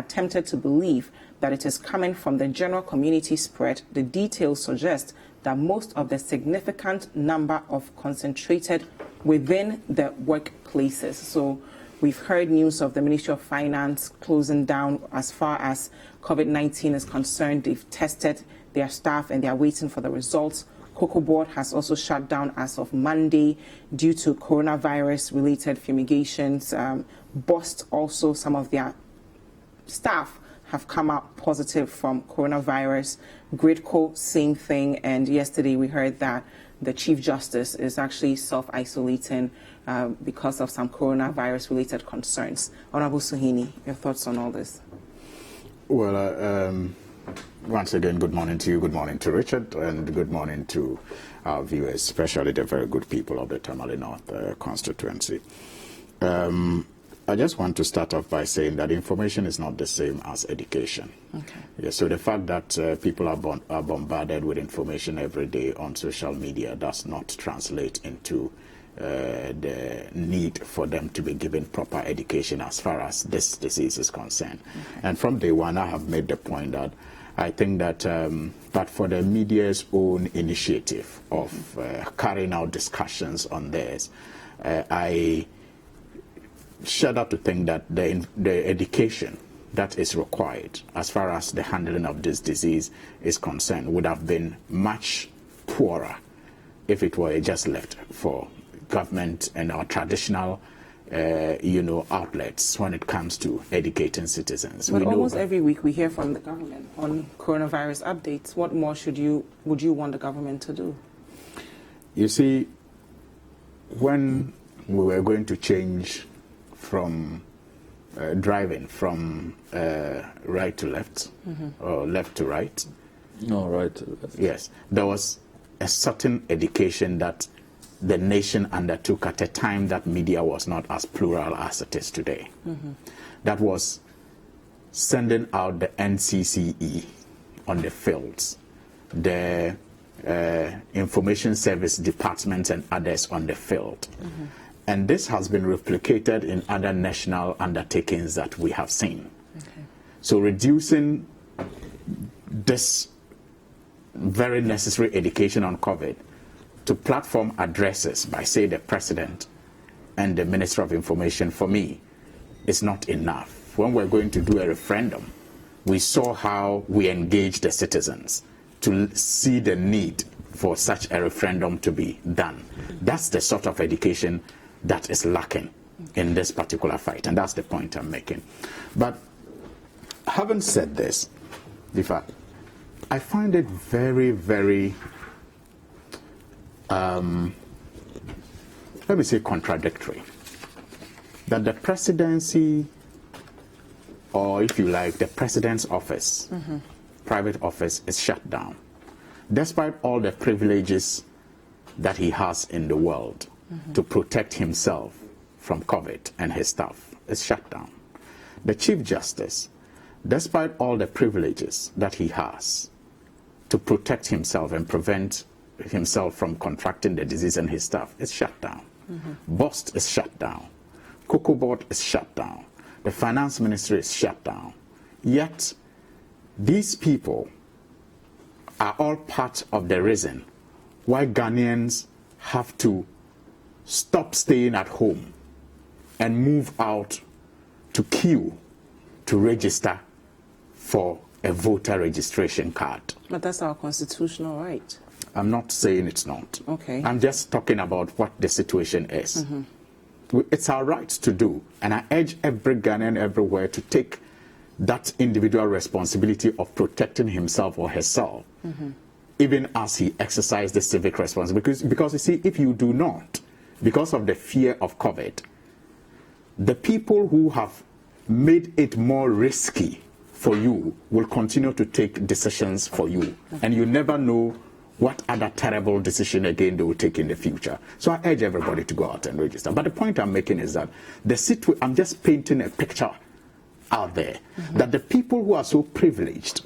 tempted to believe that it is coming from the general community spread. The details suggest that most of the significant number of concentrated within the workplaces. So we've heard news of the Ministry of Finance closing down as far as COVID-19 is concerned. They've tested their staff and they are waiting for the results. Cocoa Board has also shut down as of Monday due to coronavirus-related fumigations. BOST also, some of their staff have come out positive from coronavirus. Gridco, same thing. And yesterday we heard that the Chief Justice is actually self-isolating because of some coronavirus-related concerns. Honorable Suhuyini, your thoughts on all this? Well, once again, good morning to you, good morning to Richard, and good morning to our viewers, especially the very good people of the Tamale North constituency. I just want to start off by saying that information is not the same as education. Okay. Yeah, so the fact that people are bombarded with information every day on social media does not translate into the need for them to be given proper education as far as this disease is concerned. Okay. And from day one, I have made the point that I think that that for the media's own initiative of carrying out discussions on this, I shudder to think that the education that is required as far as the handling of this disease is concerned would have been much poorer if it were just left for government and our traditional outlets when it comes to educating citizens. But almost every week we hear from the government on coronavirus updates. What more would you want the government to do? You see, when we were going to change from driving from right to left, or left to right. No, right to left. Yes, there was a certain education that the nation undertook at a time that media was not as plural as it is today. That was sending out the NCCE on the fields, the information service departments and others on the field. And this has been replicated in other national undertakings that we have seen. Okay. So reducing this very necessary education on COVID to platform addresses by, say, the President and the Minister of Information, for me, is not enough. When we're going to do a referendum, we saw how we engaged the citizens to see the need for such a referendum to be done. That's the sort of education that is lacking in this particular fight, and that's the point I'm making. But having said this, Dzifa, I find it very, very, let me say, contradictory that the presidency, or if you like, the president's office, private office, is shut down, despite all the privileges that he has in the world to protect himself from COVID and his staff, is shut down. The Chief Justice, despite all the privileges that he has to protect himself and prevent himself from contracting the disease and his staff, is shut down. BOST is shut down. Cocoa Board is shut down. The Finance Ministry is shut down. Yet, these people are all part of the reason why Ghanaians have to stop staying at home and move out to queue to register for a voter registration card. But that's our constitutional right. I'm not saying it's not. Okay. I'm just talking about what the situation is. It's our right to do, and I urge every Ghanaian everywhere to take that individual responsibility of protecting himself or herself, even as he exercises the civic responsibility. Because you see, if you do not, because of the fear of COVID, the people who have made it more risky for you will continue to take decisions for you. And you never know what other terrible decision again they will take in the future. So I urge everybody to go out and register. But the point I'm making is that I'm just painting a picture out there that the people who are so privileged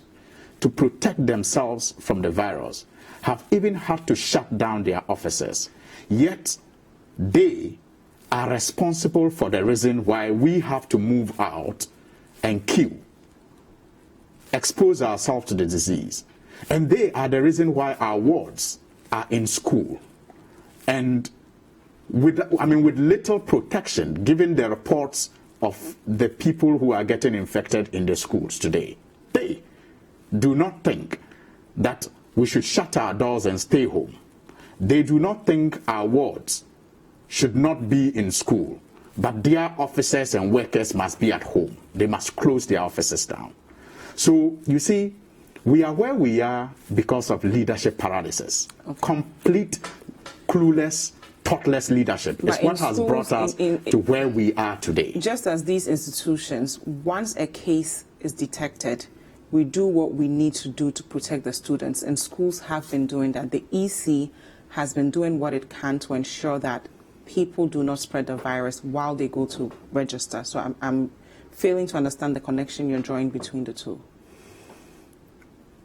to protect themselves from the virus have even had to shut down their offices. Yet they are responsible for the reason why we have to move out and queue, expose ourselves to the disease. And they are the reason why our wards are in school. And with little protection, given the reports of the people who are getting infected in the schools today. They do not think that we should shut our doors and stay home. They do not think our wards should not be in school, but their officers and workers must be at home. They must close their offices down. So, you see, we are where we are because of leadership paralysis. Okay. Complete, clueless, thoughtless leadership is what has brought us to where we are today. Just as these institutions, once a case is detected, we do what we need to do to protect the students, and schools have been doing that. The EC has been doing what it can to ensure that people do not spread the virus while they go to register. So I'm failing to understand the connection you're drawing between the two.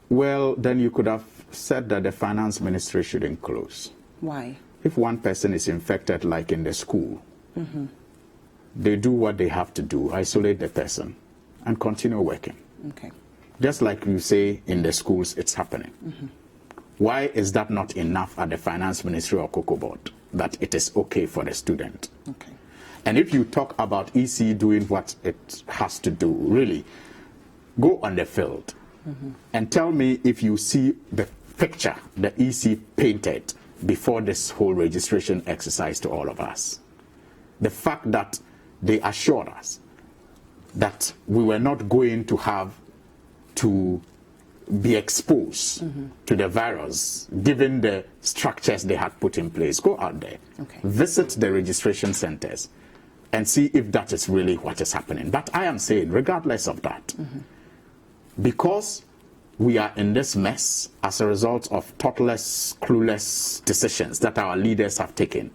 Well, then you could have said that the finance ministry shouldn't close. Why? If one person is infected, like in the school, they do what they have to do, isolate the person, and continue working. Okay. Just like you say in the schools, it's happening. Why is that not enough at the finance ministry or Cocoa Board, that it is okay for the student? Okay. And if you talk about EC doing what it has to do, really, go on the field and tell me if you see the picture the EC painted before this whole registration exercise to all of us. The fact that they assured us that we were not going to have to be exposed to the virus, given the structures they had put in place. Go out there, visit the registration centers, and see if that is really what is happening. But I am saying, regardless of that, because we are in this mess as a result of thoughtless, clueless decisions that our leaders have taken,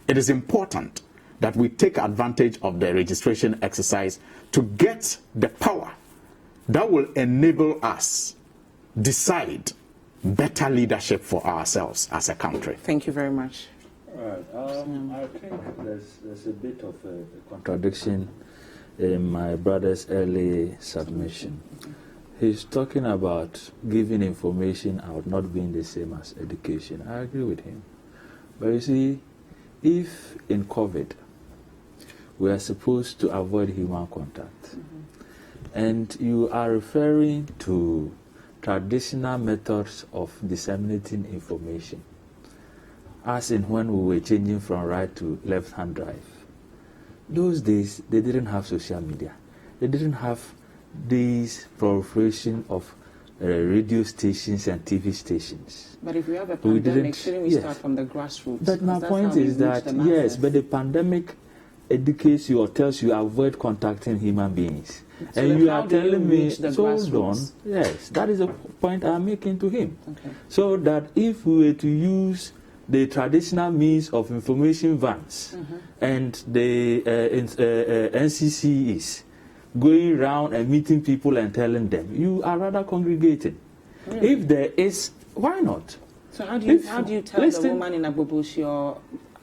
it is important that we take advantage of the registration exercise to get the power that will enable us decide better leadership for ourselves as a country. Thank you very much. All right. I think there's a bit of a contradiction in my brother's early submission. He's talking about giving information out not being the same as education. I agree with him. But you see, if in COVID we are supposed to avoid human contact, and you are referring to traditional methods of disseminating information, as in when we were changing from right to left-hand drive. Those days, they didn't have social media. They didn't have this proliferation of radio stations and TV stations. But if we have a pandemic, shouldn't we start from the grassroots? But my point is that, yes, but the pandemic educates you or tells you avoid contacting human beings. So and you are telling me, hold on, yes, that is a point I'm making to him. So that if we were to use the traditional means of information vans and the NCCEs going around and meeting people and telling them, you are rather congregating. If there is, why not? So how do you tell the woman in Agbobushi or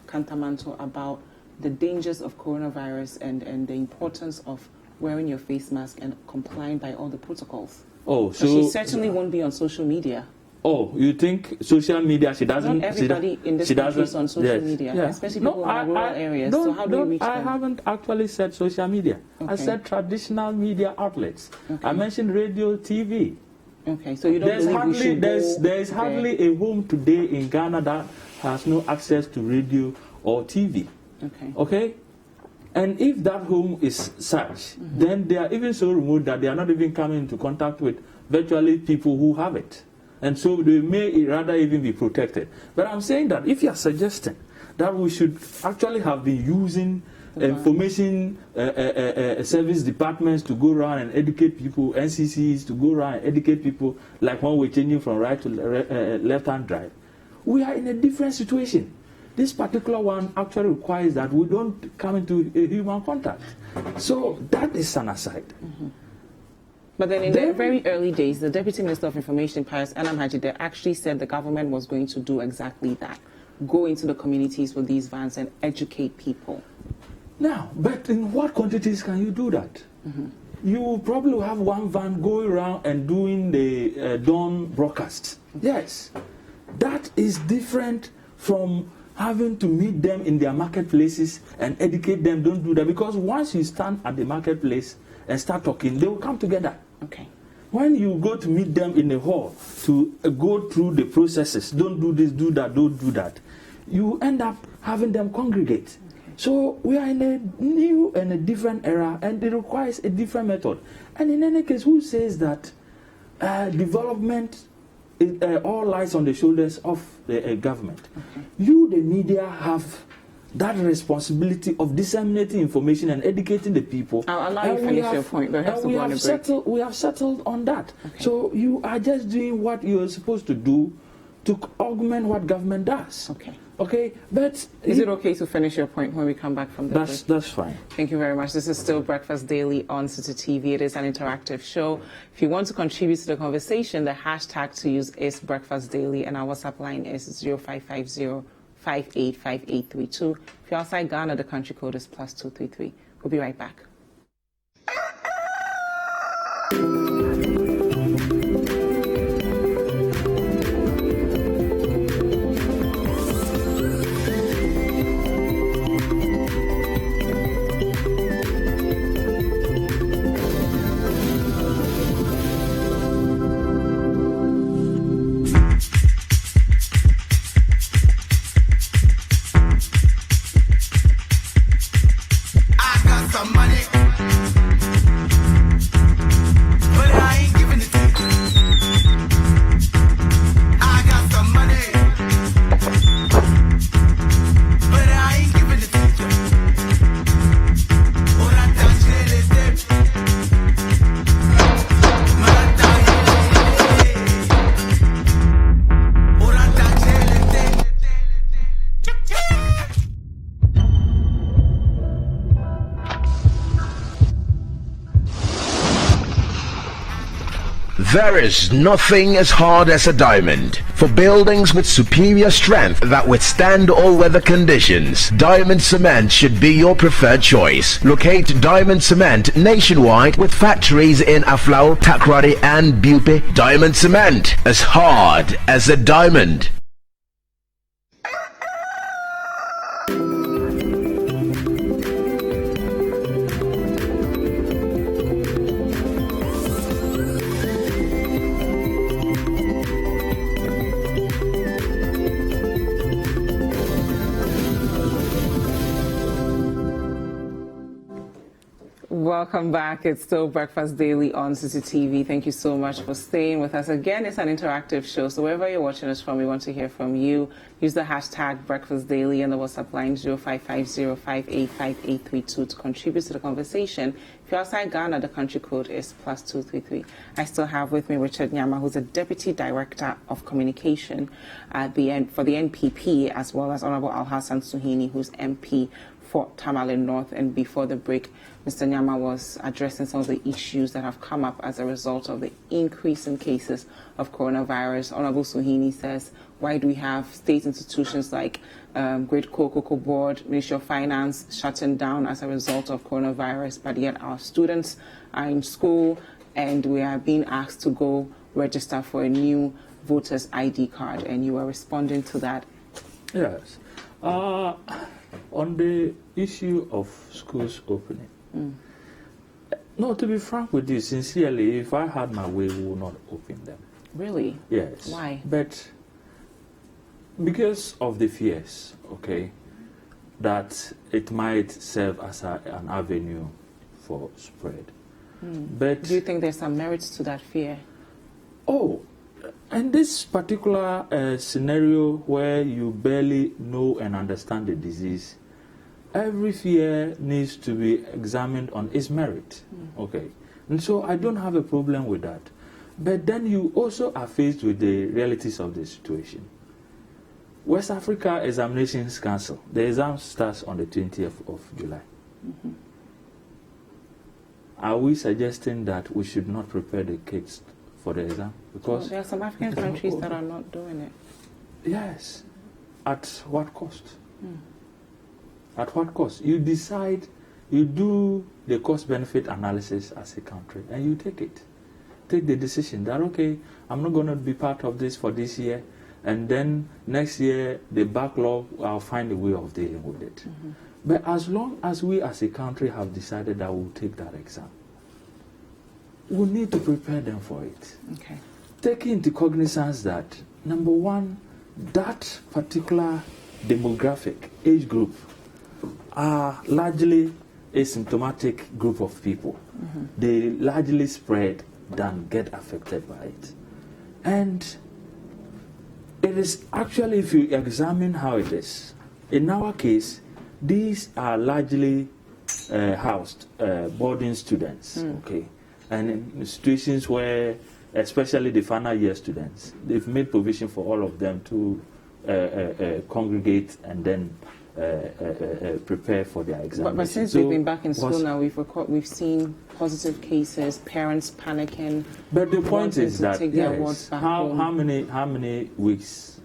Kantamanto about the dangers of coronavirus and the importance of wearing your face mask and complying by all the protocols? Oh, so she certainly won't be on social media. Oh, you think social media, she doesn't... Not everybody in this country is on social media, especially people in rural areas. So how do you reach them? I haven't actually said social media. I said traditional media outlets. I mentioned radio, TV. Okay, so you don't believe we should There's hardly a home today in Ghana that has no access to radio or TV. Okay? And if that home is such, then they are even so remote that they are not even coming into contact with virtually people who have it. And so they may rather even be protected. But I'm saying that if you are suggesting that we should actually have been using information service departments to go around and educate people, NCCs to go around and educate people, like when we're changing from right to left-hand drive. We are in a different situation. This particular one actually requires that we don't come into a human contact. So that is an aside. But then in the very early days, the Deputy Minister of Information, Paris Anamhajide, actually said the government was going to do exactly that. Go into the communities with these vans and educate people. Now, but in what quantities can you do that? You probably have one van going around and doing the dawn broadcast. Yes. That is different from having to meet them in their marketplaces and educate them. Don't do that, because once you stand at the marketplace and start talking, they will come together. Okay. When you go to meet them in a hall to go through the processes, don't do this, do that, don't do that, you end up having them congregate. Okay. So we are in a new and a different era, and it requires a different method. And in any case, who says that development all lies on the shoulders of the government? Okay. You, the media, have that responsibility of disseminating information and educating the people. I'll allow you to finish your point, but we have settled on that. Okay. So you are just doing what you are supposed to do to augment what government does. Okay. Okay, but is it okay to finish your point when we come back from the break? That's fine. Thank you very much. This is still Breakfast Daily on City TV. It is an interactive show. If you want to contribute to the conversation, the hashtag to use is Breakfast Daily, and our WhatsApp line is 0550-585832. If you're outside Ghana, the country code is +233. We'll be right back. There is nothing as hard as a diamond. For buildings with superior strength that withstand all weather conditions, Diamond Cement should be your preferred choice. Locate Diamond Cement nationwide with factories in Aflao, Takrady and Bupe. Diamond Cement, as hard as a diamond. Welcome back. It's still Breakfast Daily on CCTV. Thank you so much for staying with us. Again, it's an interactive show, so wherever you're watching us from, we want to hear from you. Use the hashtag Breakfast Daily and the WhatsApp line 0550-585832 to contribute to the conversation. If you're outside Ghana, the country code is +233. I still have with me Richard Nyama, who's a Deputy Director of Communication for the NPP, as well as Honorable Alhassan Suhini, who's MP for Tamale North. And before the break, Mr. Nyama was addressing some of the issues that have come up as a result of the increase in cases of coronavirus. Honorable Suhini says, why do we have state institutions like Great Cocoa Board, Ministry of Finance shutting down as a result of coronavirus, but yet our students are in school and we are being asked to go register for a new voter's ID card, and you are responding to that? Yes. On the issue of schools opening, no, to be frank with you, sincerely, if I had my way, we would not open them. Really? Yes. Why? But because of the fears, okay, that it might serve as an avenue for spread. But do you think there's some merits to that fear? Oh, in this particular scenario where you barely know and understand the disease, every fear needs to be examined on its merit. Okay. And so I don't have a problem with that. But then you also are faced with the realities of the situation. West Africa Examinations Council, the exam starts on the 20th of July. Are we suggesting that we should not prepare the kids for the exam? Because there are some African countries that are not doing it. Yes. At what cost? At what cost? You decide, you do the cost-benefit analysis as a country, and you take it. Take the decision that, okay, I'm not going to be part of this for this year, and then next year, the backlog, I'll find a way of dealing with it. But as long as we as a country have decided that we'll take that exam, we need to prepare them for it. Okay. Taking into cognizance that, number one, that particular demographic age group are largely a symptomatic group of people. They largely spread than get affected by it. And it is actually, if you examine how it is, in our case, these are largely housed boarding students, okay? And in situations where, especially the final year students, they've made provision for all of them to congregate and then prepare for their examination. But since we've been back in school now, we've seen positive cases, parents panicking. But the point is that, yes, how many weeks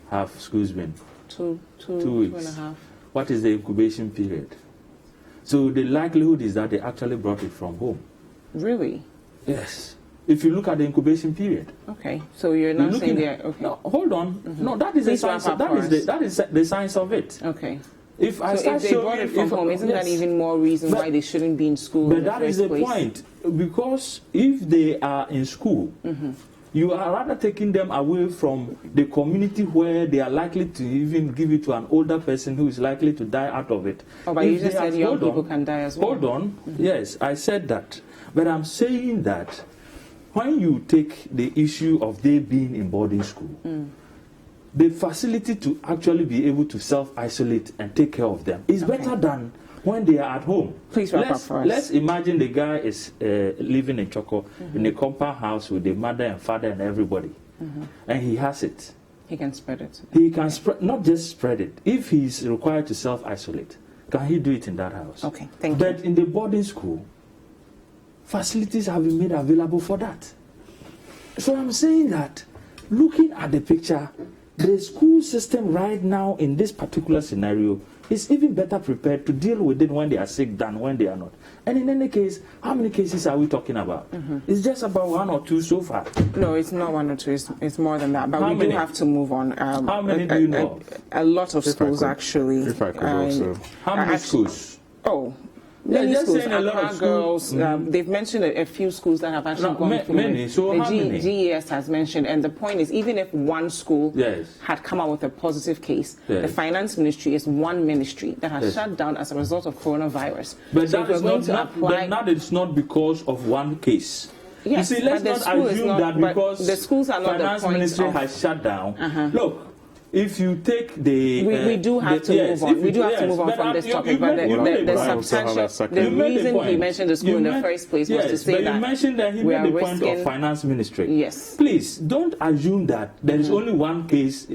have schools been? 2 weeks. 2.5. What is the incubation period? So the likelihood is that they actually brought it from home. Really? Yes. If you look at the incubation period. Okay. So you're not saying they're okay. No, hold on. No, that is the science. That is the science of it. Okay. If they brought it from home, isn't that even more reason why they shouldn't be in school? But that is the point, because if they are in school, you are rather taking them away from the community where they are likely to even give it to an older person who is likely to die out of it. Oh, but you just said young people can die as well. Hold on. Yes, I said that. But I'm saying that when you take the issue of they being in boarding school, the facility to actually be able to self-isolate and take care of them is better than when they are at home. Please wrap up for us. Let's imagine the guy is living in Choco in a compound house with the mother and father and everybody, and he has it. He can spread it. He can spread, not just spread it. If he's required to self-isolate, can he do it in that house? Okay, thank you. But in the boarding school, facilities have been made available for that. So I'm saying that, looking at the picture, the school system right now in this particular scenario is even better prepared to deal with it when they are sick than when they are not. And in any case, how many cases are we talking about? It's just about 1 or 2 so far. No, it's not 1 or 2. It's more than that. But How we many? do have to move on. How many do you know? A lot of schools, actually. If I could also. How many schools? Oh. Yeah, Many just schools, saying a lot of Akua girls, they've mentioned a few schools that have actually gone through many. it. So the how many? GES has mentioned, and the point is, even if one school Yes. had come out with a positive case, Yes. the finance ministry is one ministry that has Yes. shut down as a result of coronavirus. But so that if we're is going not, to not, apply, that is not because of one case. Yes, you see, let's but the not school is assume not- that but because the schools are not the finance point ministry of- has shut down. Look, if you take the... we do have to move on. We do have to move on from this topic. But the reason he mentioned the school in the first place was to say that you mentioned that he we made are the point risking... of finance ministry. Yes. Please, don't assume that there is only one case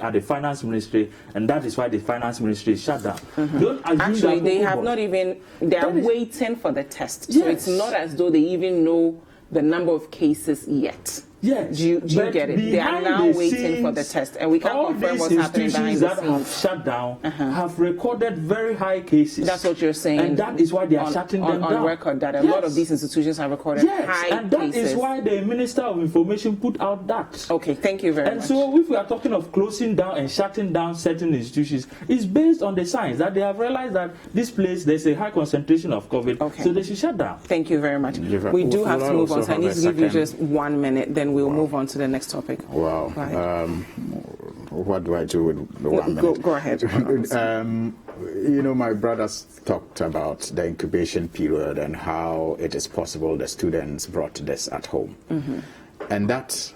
at the finance ministry and that is why the finance ministry is shut down. Don't assume Actually, that they have not even... They are waiting for the test. So it's not as though they even know the number of cases yet. Yes. Do you get it? They are now waiting for the test, and we can't confirm what's happening behind the scenes. All these institutions that have shut down have recorded very high cases. That's what you're saying. And that is why they are shutting them down. On record, that a lot of these institutions have recorded high cases. And that is why the Minister of Information put out that. Okay, thank you very much. And so if we are talking of closing down and shutting down certain institutions, it's based on the science that they have realized that this place, there's a high concentration of COVID, so they should shut down. Thank you very much. We do have to move on, so I need to give you just 1 minute, then we'll move on to the next topic. Wow. What do I do with the 1 minute? Go ahead. You know, my brothers talked about the incubation period and how it is possible the students brought this at home. And that,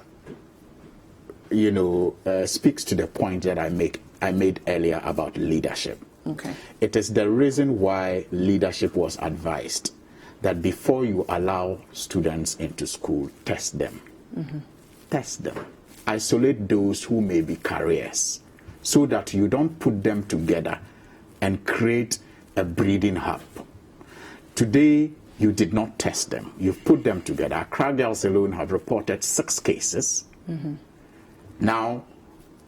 you know, speaks to the point that I made earlier about leadership. Okay. It is the reason why leadership was advised that before you allow students into school, test them. Test them. Isolate those who may be carriers so that you don't put them together and create a breeding hub. Today, you did not test them. You've put them together. Accra Girls alone have reported 6 cases. Now,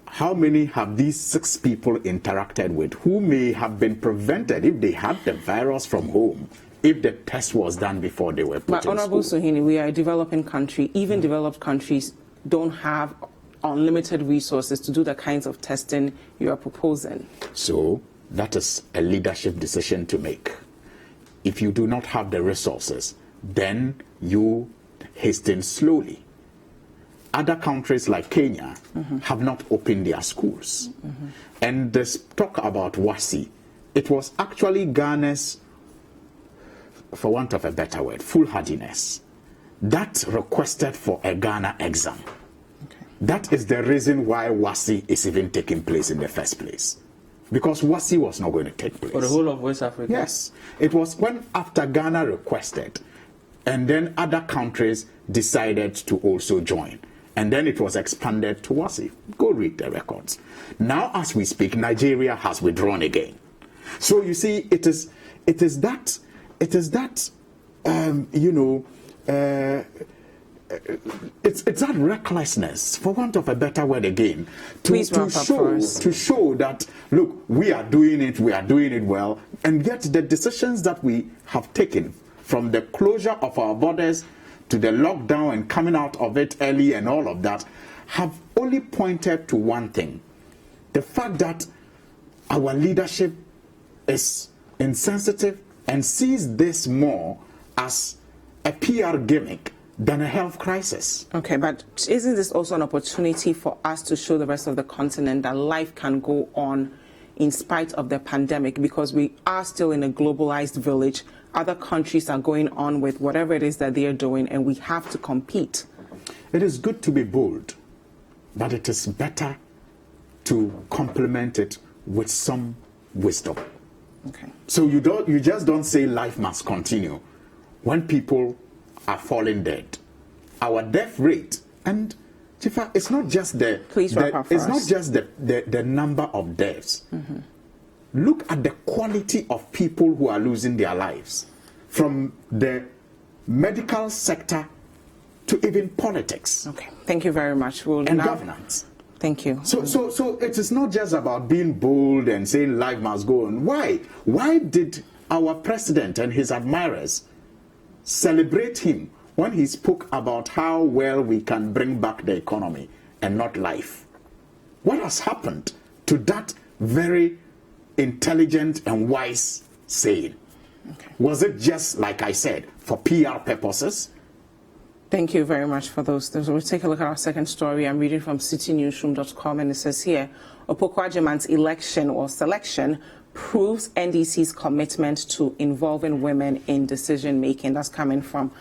how many have these 6 people interacted with who may have been prevented if they had the virus from home, if the test was done before they were put But in Honorable school? Suhini, we are a developing country. Even developed countries don't have unlimited resources to do the kinds of testing you are proposing. So that is a leadership decision to make. If you do not have the resources, then you hasten slowly. Other countries like Kenya have not opened their schools. And this talk about WASI, it was actually Ghana's, for want of a better word, foolhardiness that requested for a Ghana exam. That is the reason why WASI is even taking place in the first place. Because WASI was not going to take place. For the whole of West Africa? Yes. It was when after Ghana requested, and then other countries decided to also join. And then it was expanded to WASI. Go read the records. Now, as we speak, Nigeria has withdrawn again. So you see, it is that it's that recklessness, for want of a better word again, to show that, look, we are doing it well, and yet the decisions that we have taken, from the closure of our borders to the lockdown and coming out of it early and all of that, have only pointed to one thing: the fact that our leadership is insensitive and sees this more as a PR gimmick than a health crisis. Okay, but isn't this also an opportunity for us to show the rest of the continent that life can go on in spite of the pandemic? Because we are still in a globalized village. Other countries are going on with whatever it is that they are doing, and we have to compete. It is good to be bold, but it is better to complement it with some wisdom. Okay. So you just don't say life must continue when people are falling dead. Our death rate, and Dzifa, it's not just the number of deaths. Look at the quality of people who are losing their lives, from the medical sector to even politics. Okay, thank you very much. And governance. Thank you. So it is not just about being bold and saying life must go on. Why? Why did our president and his admirers celebrate him when he spoke about how well we can bring back the economy and not life? What has happened to that very intelligent and wise saying? Okay. Was it just, like I said, for PR purposes? Thank you very much for those. We'll take a look at our second story. I'm reading from citynewsroom.com, and it says here, Opoku-Agyeman's election or selection proves NDC's commitment to involving women in decision-making. That's coming from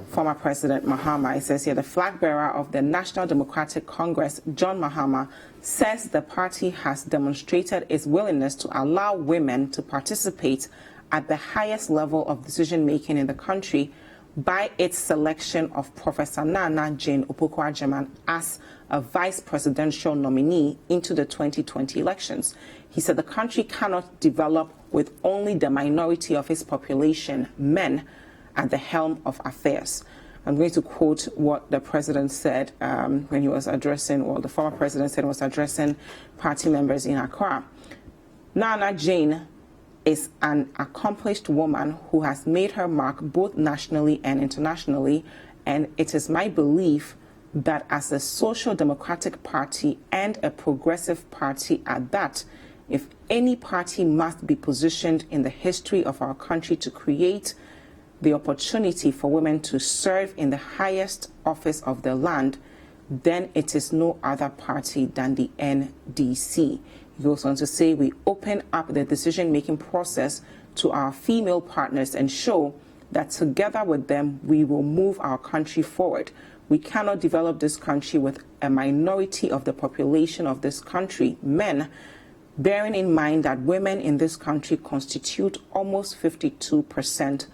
former President Mahama. It says here, the flag bearer of the National Democratic Congress, John Mahama, says the party has demonstrated its willingness to allow women to participate at the highest level of decision-making in the country by its selection of Professor Nana Jane Opoku-Agyeman as a vice presidential nominee into the 2020 elections. He said the country cannot develop with only the minority of its population, men, at the helm of affairs. I'm going to quote what the president said when he was addressing, or the former president said, was addressing party members in Accra. Nana Jane is an accomplished woman who has made her mark both nationally and internationally, and it is my belief that as a social democratic party and a progressive party at that, if any party must be positioned in the history of our country to create the opportunity for women to serve in the highest office of the land, then it is no other party than the NDC. He goes on to say, we open up the decision-making process to our female partners and show that together with them, we will move our country forward. We cannot develop this country with a minority of the population of this country, men, bearing in mind that women in this country constitute almost 52%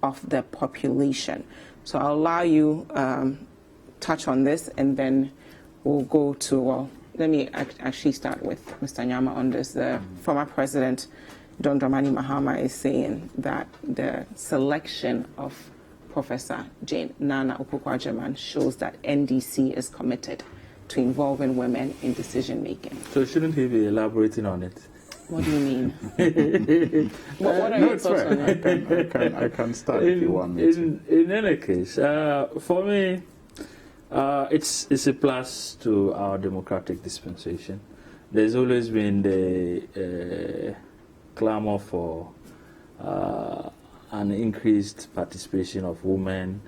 of the population. So I'll allow you touch on this, and then we'll go to, well, let me actually start with Mr. Nyama on this. The former president, John Dramani Mahama, is saying that the selection of Professor Jane Nana Opoku-Agyeman shows that NDC is committed to involving women in decision making. So shouldn't he be elaborating on it? What do you mean? what are your thoughts on it? I can start if you want me to. In any case, for me, it's a plus to our democratic dispensation. There's always been the clamor for an increased participation of women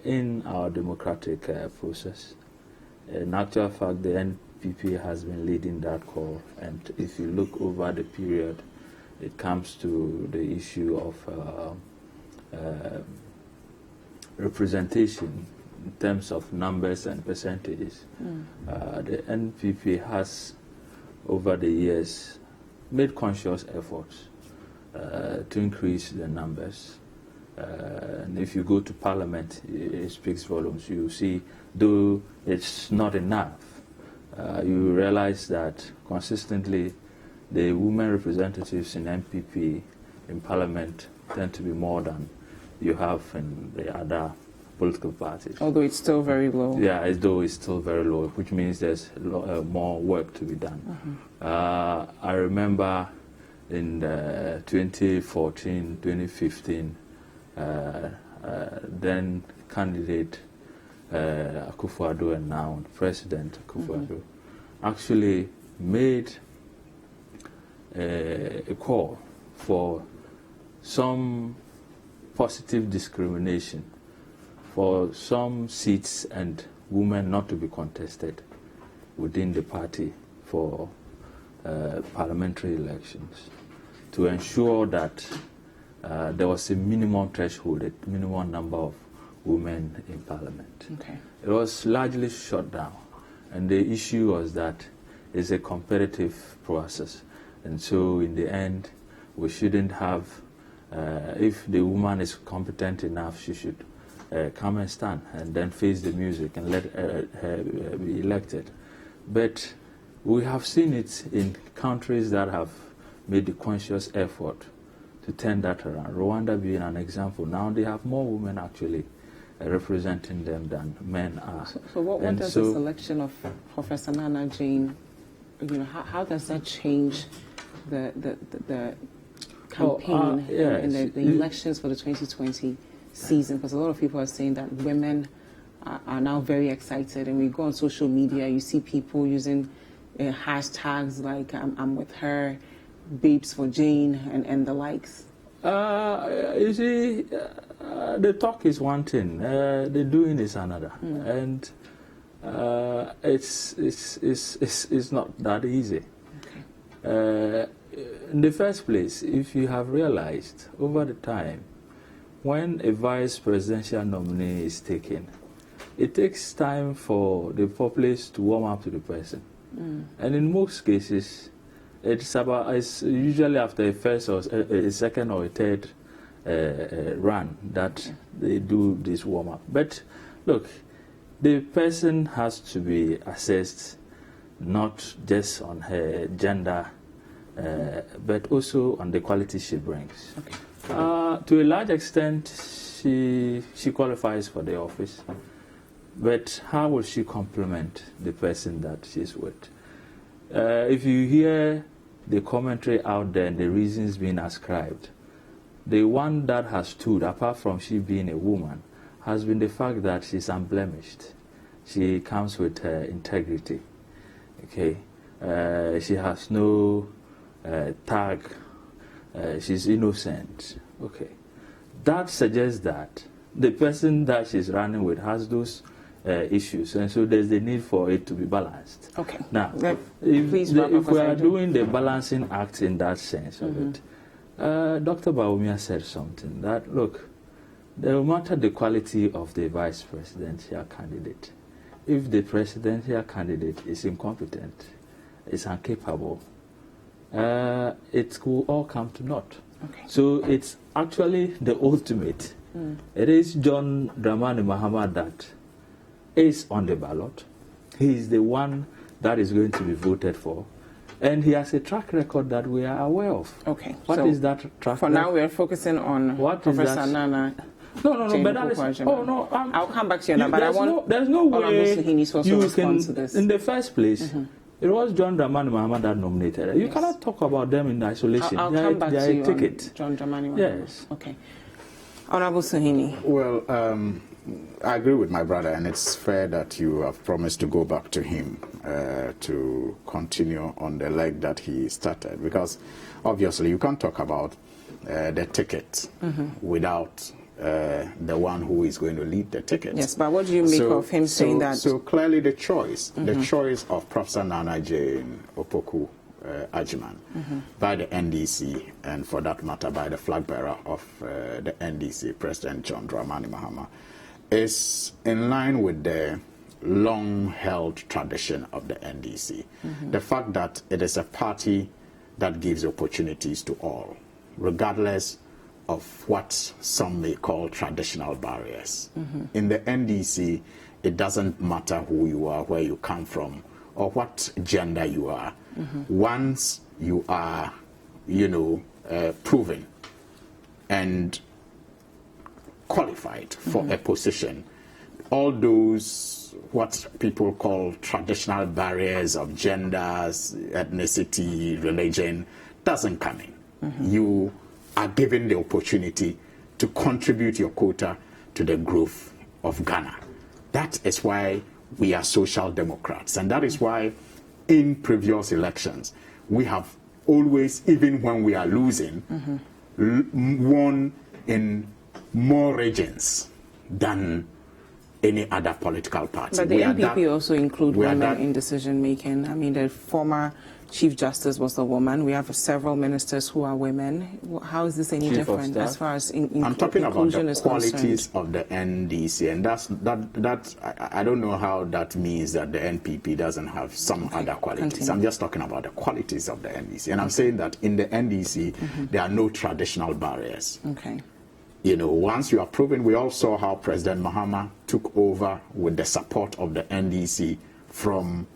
in our democratic process. In actual fact, the NPP has been leading that call, and if you look over the period, it comes to the issue of representation in terms of numbers and percentages. The NPP has, over the years, made conscious efforts to increase the numbers. And if you go to Parliament, it speaks volumes. You see, though it's not enough, you realize that consistently the women representatives in NPP in Parliament tend to be more than you have in the other political parties. Although it's still very low. Yeah, though it's still very low, which means there's more work to be done. I remember in 2014, 2015, then candidate Akua and now President Akua actually made a call for some positive discrimination for some seats and women not to be contested within the party for parliamentary elections, to ensure that there was a minimum threshold, a minimum number of women in Parliament. Okay. It was largely shut down, and the issue was that it's a competitive process, and so in the end, we shouldn't have, if the woman is competent enough, she should come and stand and then face the music and let her be elected. But we have seen it in countries that have made the conscious effort to turn that around. Rwanda being an example. Now they have more women actually representing them than men are. So what does the selection of Professor Nana Jane, how does that change the campaign in the elections for the 2020 season? Because a lot of people are saying that women are now very excited, and we go on social media, you see people using hashtags like I'm with her, babes for Jane, and the likes. You see, the talk is one thing, the doing is another, and it's not that easy. Okay. In the first place, if you have realized over the time, when a vice presidential nominee is taken, it takes time for the populace to warm up to the person. And in most cases, it's usually after a first or a second or a third run that they do this warm up. But look, the person has to be assessed not just on her gender, but also on the quality she brings. Okay. To a large extent, she qualifies for the office, but how will she complement the person that she's with? If you hear the commentary out there and the reasons being ascribed, the one that has stood, apart from she being a woman, has been the fact that she's unblemished. She comes with integrity. Okay, she has no tag. She's innocent. Okay, that suggests that the person that she's running with has those issues, and so there's the need for it to be balanced. Okay. Now, if we are doing the balancing act in that sense of it, Dr. Bawumia said something that, look, no matter the quality of the vice presidential candidate, if the presidential candidate is incompetent, is incapable, it will all come to naught. Okay. So it's actually the ultimate. It is John Dramani Mahama that is on the ballot. He is the one that is going to be voted for. And he has a track record that we are aware of. Okay. What is that track record? For now, we are focusing on Professor Nana. No, but that is... Oh, no. I'll come back to you now, but I want... There's no way you can... To this. In the first place, it was John Dramani Mahama that nominated. You cannot talk about them in isolation. I'll come back to you ticket. On John Dramani Mahama. Yes. Okay. Honorable Suhini. Well, I agree with my brother, and it's fair that you have promised to go back to him to continue on the leg that he started, because obviously you can't talk about the ticket without the one who is going to lead the ticket. Yes, but what do you make of him saying that? So clearly the choice of Professor Nana Jane Opoku Agyemang by the NDC, and for that matter by the flag bearer of the NDC, President John Dramani Mahama, is in line with the long-held tradition of the NDC. The fact that it is a party that gives opportunities to all, regardless of what some may call traditional barriers. In the NDC, it doesn't matter who you are, where you come from, or what gender you are. Once you are, proven and qualified for a position, all those what people call traditional barriers of genders, ethnicity, religion, doesn't come in. You are given the opportunity to contribute your quota to the growth of Ghana. That is why we are social democrats, and that is why in previous elections we have always, even when we are losing, won in more regions than any other political party. But the MPP also include women in decision making. I mean, the former Chief Justice was a woman. We have several ministers who are women. How is this any different as far as I'm talking about the qualities concerned? of the NDC, and that I don't know how that means that the NPP doesn't have some other qualities. Continue. I'm just talking about the qualities of the NDC, and I'm saying that in the NDC there are no traditional barriers. Okay. Once you are proven, we all saw how President Mahama took over with the support of the NDC from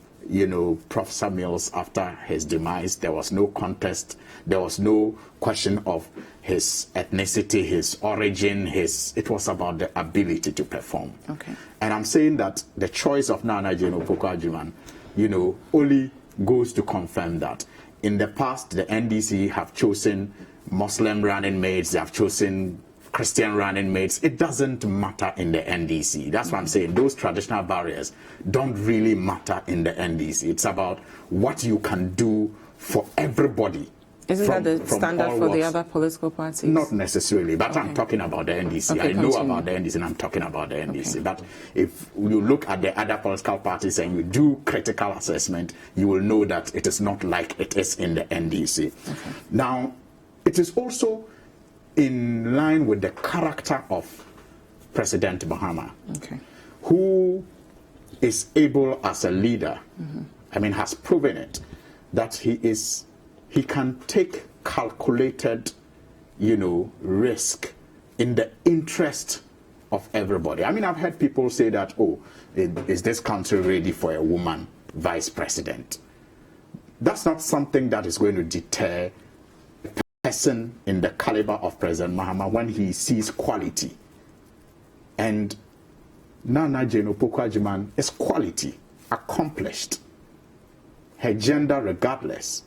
Professor Mills after his demise. There was no contest. There was no question of his ethnicity, his origin, it was about the ability to perform. Okay. And I'm saying that the choice of Nana Jane Opoku Agyemang, only goes to confirm that. In the past, the NDC have chosen Muslim running mates, they have chosen Christian running mates. It doesn't matter in the NDC. That's what I'm saying. Those traditional barriers don't really matter in the NDC. It's about what you can do for everybody. Isn't that the standard for the other political parties? Not necessarily, but I'm talking about the NDC. Okay, I know about the NDC and I'm talking about the NDC. Okay. But if you look at the other political parties and you do critical assessment, you will know that it is not like it is in the NDC. Okay. Now, it is also in line with the character of President Mahama, who is able as a leader, has proven it, that he can take calculated, risk in the interest of everybody. I've heard people say that, is this country ready for a woman vice president? That's not something that is going to deter person in the caliber of President Mahama when he sees quality. And Nana Jane Opoku Agyemang is quality, accomplished. Her gender regardless.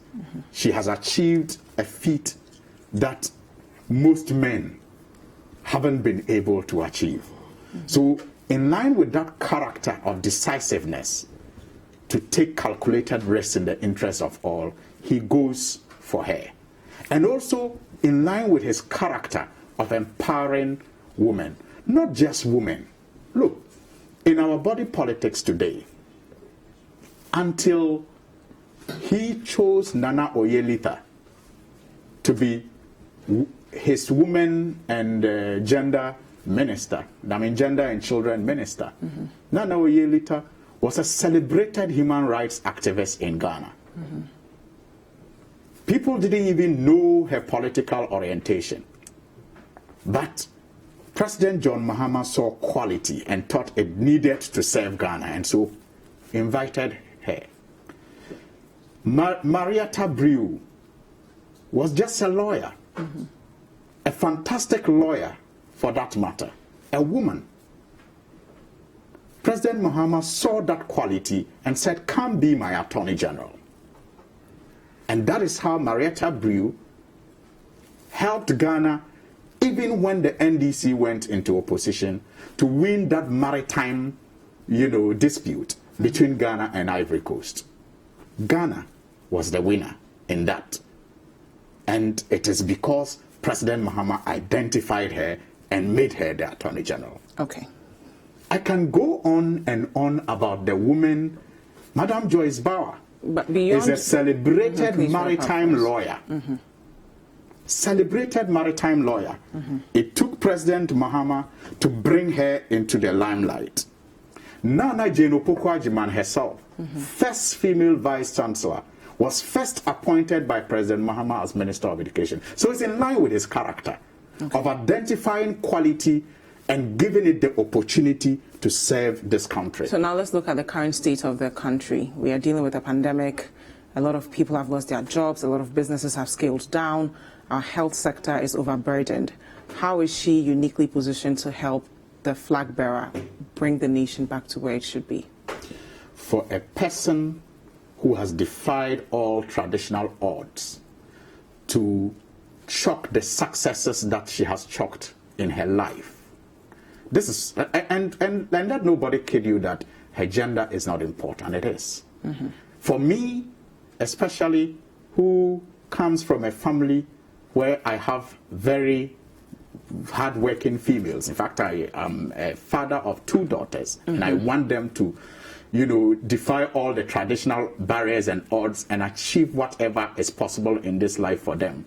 She has achieved a feat that most men haven't been able to achieve. So in line with that character of decisiveness, to take calculated risks in the interest of all, he goes for her. And also in line with his character of empowering women, not just women. Look, in our body politics today, until he chose Nana Oyelita to be his women and gender minister, gender and children minister, Nana Oyelita was a celebrated human rights activist in Ghana. People didn't even know her political orientation. But President John Mahama saw quality and thought it needed to serve Ghana, and so invited her. Marietta Brew was just a lawyer, a fantastic lawyer for that matter, a woman. President Mahama saw that quality and said, "Come be my Attorney General." And that is how Marietta Brew helped Ghana, even when the NDC went into opposition, to win that maritime, dispute between Ghana and Ivory Coast. Ghana was the winner in that. And it is because President Mahama identified her and made her the Attorney General. Okay. I can go on and on about the woman. Madam Joyce Bauer is a celebrated maritime lawyer. Celebrated maritime lawyer. It took President Mahama to bring her into the limelight. Nana Jane Opoku-Agyeman herself, first female vice chancellor, was first appointed by President Mahama as Minister of Education. So it's in line with his character of identifying quality and giving it the opportunity to serve this country. So now let's look at the current state of the country. We are dealing with a pandemic. A lot of people have lost their jobs. A lot of businesses have scaled down. Our health sector is overburdened. How is she uniquely positioned to help the flag bearer bring the nation back to where it should be? For a person who has defied all traditional odds to chalk the successes that she has chalked in her life, this is, and let nobody kid you that her gender is not important. It is. For me, especially, who comes from a family where I have very hard-working females. In fact, I am a father of 2 daughters, and I want them to, defy all the traditional barriers and odds and achieve whatever is possible in this life for them.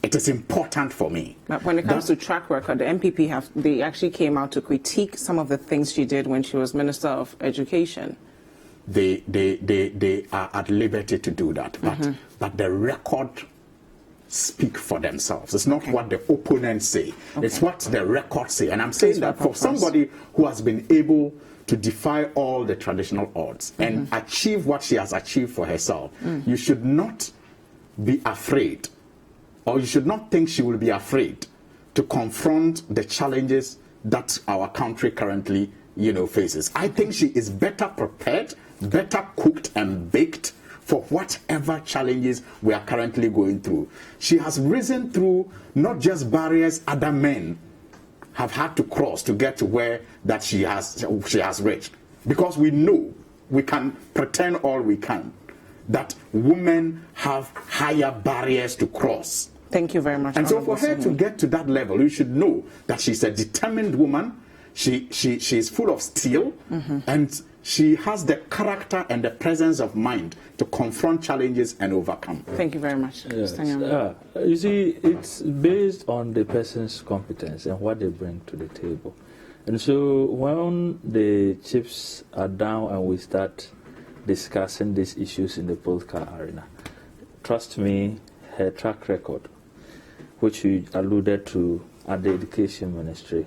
It is important for me. But when it comes to track record, the MPP they actually came out to critique some of the things she did when she was Minister of Education. They are at liberty to do that, but the record speak for themselves. It's not what the opponents say. It's what the records say. And I'm saying that for somebody who has been able to defy all the traditional odds and achieve what she has achieved for herself, you should not be afraid, or you should not think she will be afraid to confront the challenges that our country currently, faces. I think she is better prepared, better cooked and baked for whatever challenges we are currently going through. She has risen through not just barriers other men have had to cross to get to where that she has reached. Because we know, we can pretend all we can, that women have higher barriers to cross. Thank you very much. And so for her to get to that level, you should know that she's a determined woman. She is full of steel, and she has the character and the presence of mind to confront challenges and overcome. Thank you very much. Yes. You see, it's based on the person's competence and what they bring to the table. And so when the chips are down and we start discussing these issues in the political arena, trust me, her track record, which you alluded to at the Education Ministry,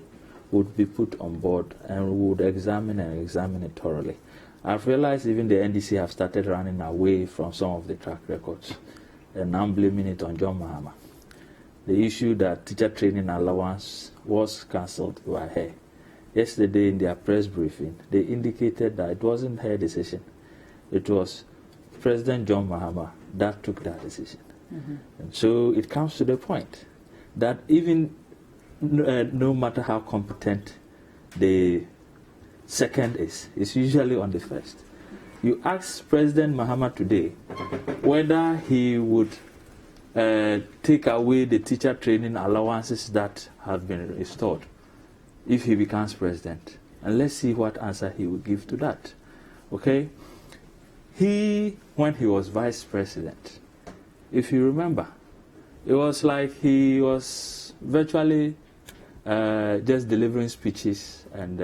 would be put on board and we would examine it thoroughly. I've realized even the NDC have started running away from some of the track records and I'm blaming it on John Mahama. The issue that teacher training allowance was cancelled by her. Yesterday in their press briefing, they indicated that it wasn't her decision. It was President John Mahama that took that decision. And so it comes to the point that even no matter how competent the second is, it's usually on the first. You ask President Mahama today whether he would take away the teacher training allowances that have been restored if he becomes president. And let's see what answer he will give to that. Okay? When he was vice president, if you remember, it was like he was virtually just delivering speeches and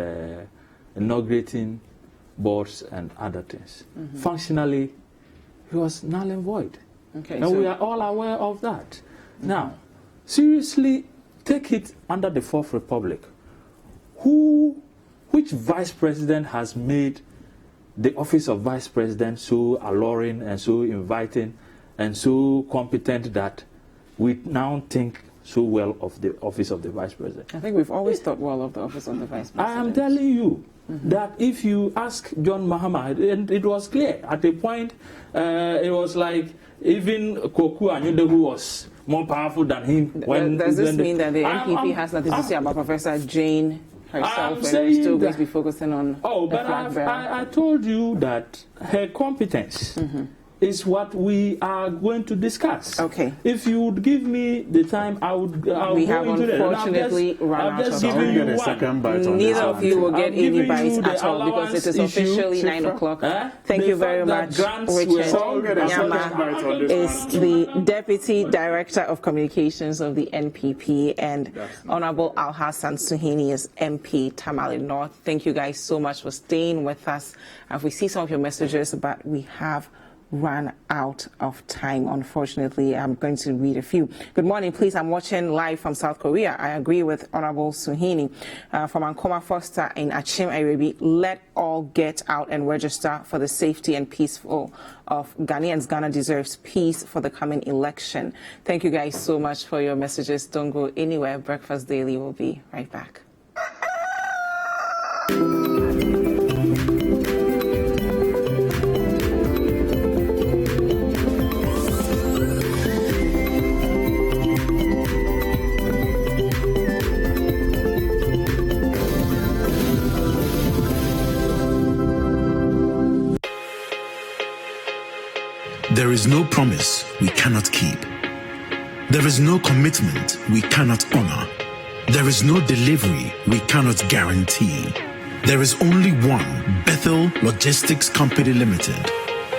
inaugurating boards and other things. Functionally, he was null and void. Okay, and we are all aware of that. Now, seriously, take it under the Fourth Republic. Which vice president has made the office of vice president so alluring and so inviting and so competent that we now think so well of the office of the vice president? I think we've always thought well of the office of the vice president. I am telling you that if you ask John Mahama, and it was clear at a point, it was like even Koku Anyude, who was more powerful than him. Does this mean that the NPP has nothing to say about Professor Jane herself, and we're still going to be focusing on the flag bearer? I told you that her competence is what we are going to discuss. Okay. If you would give me the time, I'll we go have into that. Unfortunately run out of time. Neither of you will get any bites at all because it is officially 9 o'clock. Thank you very much, Richard Nyama is the Deputy Director of Communications of the NPP, and Honorable Al-Hassan Suhini is MP Tamale North. Thank you guys so much for staying with us. We see some of your messages, but we have run out of time, unfortunately. I'm going to read a few. Good morning, please. I'm watching live from South Korea. I agree with Honorable Suhini from Ankoma Foster in Achim Arebi. Let all get out and register for the safety and peaceful of Ghanaians. Ghana deserves peace for the coming election. Thank you guys so much for your messages. Don't go anywhere. Breakfast Daily will be right back. There is no promise we cannot keep. There is no commitment we cannot honor. There is no delivery we cannot guarantee. There is only one Bethel Logistics Company Limited,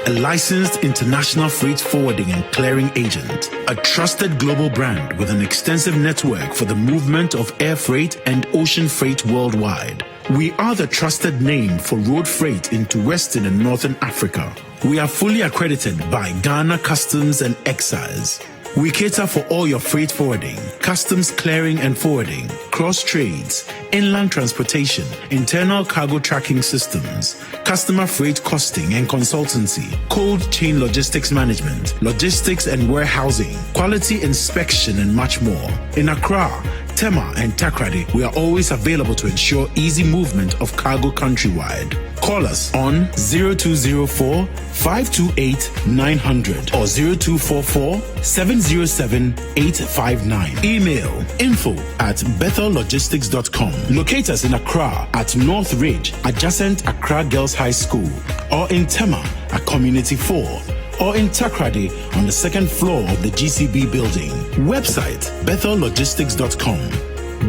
a licensed international freight forwarding and clearing agent, a trusted global brand with an extensive network for the movement of air freight and ocean freight worldwide. We are the trusted name for road freight into Western and Northern Africa. We are fully accredited by Ghana Customs and Excise. We cater for all your freight forwarding, customs clearing and forwarding, cross trades, inland transportation, internal cargo tracking systems, customer freight costing and consultancy, cold chain logistics management, logistics and warehousing, quality inspection, and much more. In Accra, Tema, and Takrady, we are always available to ensure easy movement of cargo countrywide. Call us on 0204 528 900 or 0244 707 859. Email info@bethellogistics.com. Locate us in Accra at North Ridge, adjacent Accra Girls High School, or in Tema at Community 4, or in Takrady on the second floor of the GCB building. Website bethellogistics.com.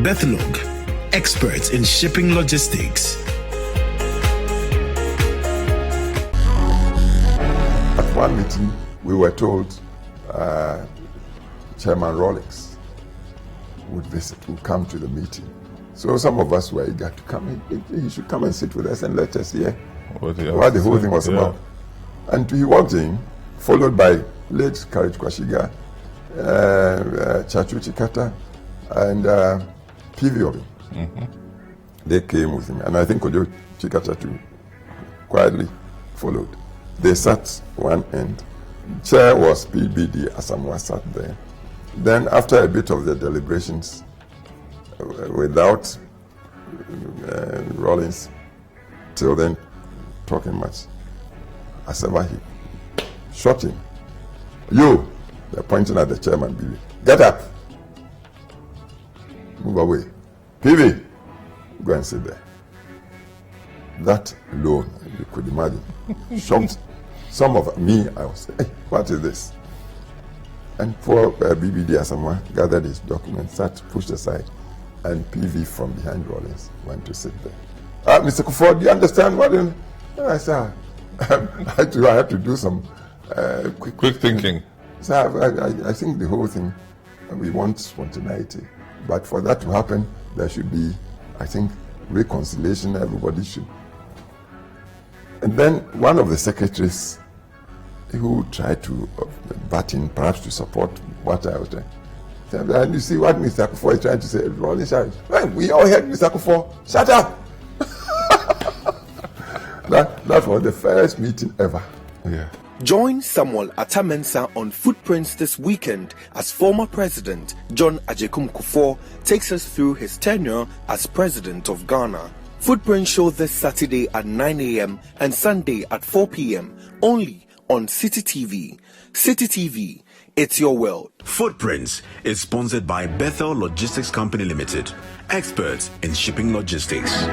Bethelog, experts in shipping logistics. At one meeting, we were told Chairman Rawlings would come to the meeting. So some of us were eager to come. He should come and sit with us and let us hear what the whole thing was about. And he walked in, followed by late Courage Kwashiga, Chachu Chikata, and PV Obi. They came with him, and I think Kojo Chikata too quietly followed. They sat one end. Chair was PBD Asamoah sat there. Then after a bit of the deliberations, without Rawlings till then talking much, Asamoah shot him. You, they're pointing at the chairman, PV. Get up. Move away. PV, go and sit there. That alone, you could imagine, shocked some of me. I was saying, hey, what is this? And poor BBD Asamoah gathered his documents, sat pushed aside, and PV from behind Rawlings went to sit there. Mr. Tuffour, do you understand what? I said, I have to do some quick thinking. So I think the whole thing, we want spontaneity, but for that to happen, there should be, I think, reconciliation. Everybody should. And then one of the secretaries who tried to butt in, perhaps to support what I was doing. And you see what Mr. Tuffour is trying to say. Well, we all heard Mr. Tuffour. Shut up! that was the first meeting ever. Yeah. Join Samuel Atamensa on Footprints this weekend as former President John Agyekum Kufuor takes us through his tenure as President of Ghana. Footprints show this Saturday at 9 a.m. and Sunday at 4 p.m. only on City TV. City TV, it's your world. Footprints is sponsored by Bethel Logistics Company Limited, experts in shipping logistics.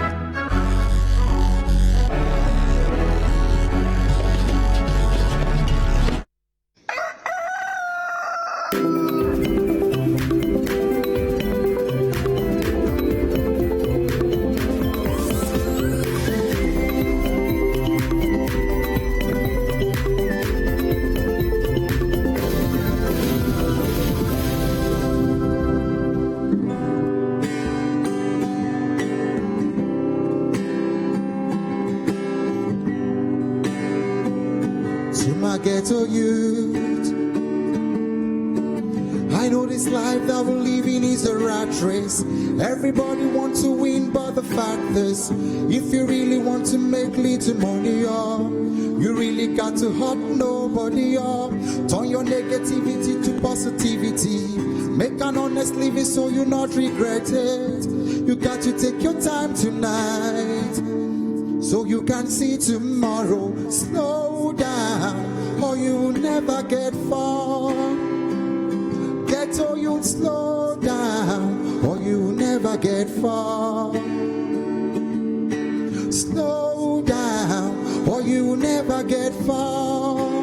Ghetto youth, I know this life that we're living is a rat race. Everybody wants to win, but the fact is, if you really want to make little money, you really got to hurt nobody up. Turn your negativity to positivity. Make an honest living so you not regret it. You got to take your time tonight so you can see tomorrow. Slow down or you will never get far. Ghetto youth, slow down or you will never get far. Slow down or you will never get far.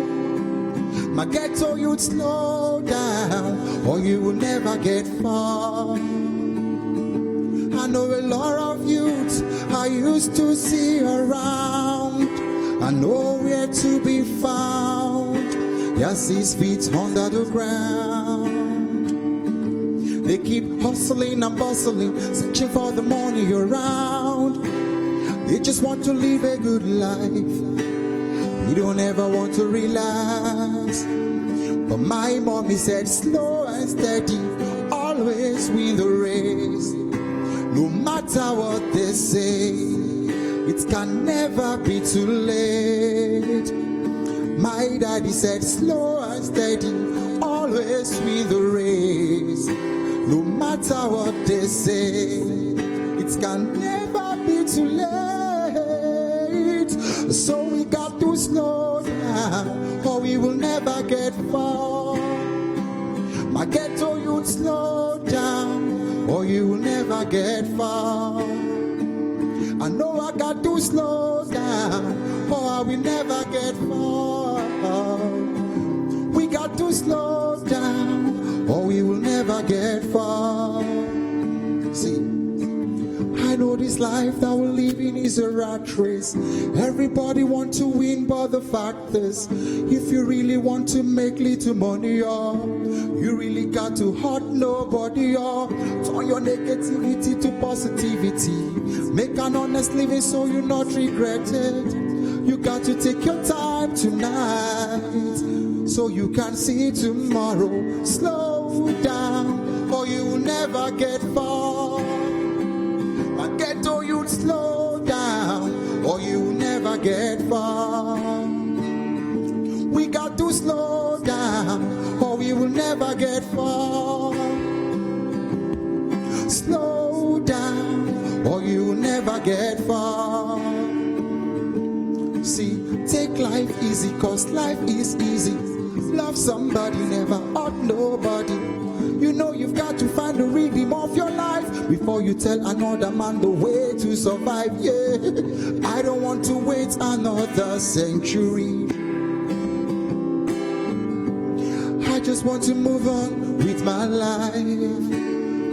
My ghetto youth, slow down or you will never get far. I know a lot of youth I used to see around, I know where to be found. Yes, 6 feet under the ground. They keep hustling and bustling, searching for the money around. They just want to live a good life. We don't ever want to relax. But my mommy said, slow and steady, always win the race. No matter what they say, it can never be too late. My daddy said, slow and steady, always win the race. No matter what they say, it can never be too late. So we got to slow down, or we will never get far. My ghetto youth, slow down, or you will never get far. I know I got to slow down, or I will never get far. We got to slow down, or we will never get far. See, I know this life that we're living is a rat race. Everybody want to win, but the fact is, if you really want to make little money, you really got to hurt nobody. Turn your negativity to positivity. Make an honest living so you not regret it. You got to take your time tonight so you can see tomorrow. Slow down or you will never get far. My ghetto youth, slow down or you will never get far. We got to slow down or we will never get far. Slow down or you will never get far. See, take life easy, cause life is easy. Love somebody, never hurt nobody. You know you've got to find the rhythm of your life before you tell another man the way to survive. Yeah, I don't want to wait another century. I just want to move on with my life.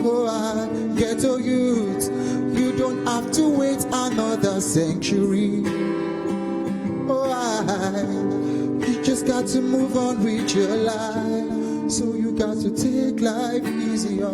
Oh, I ghetto youth, you don't have to wait another century. You just got to move on with your life. So you got to take life easier.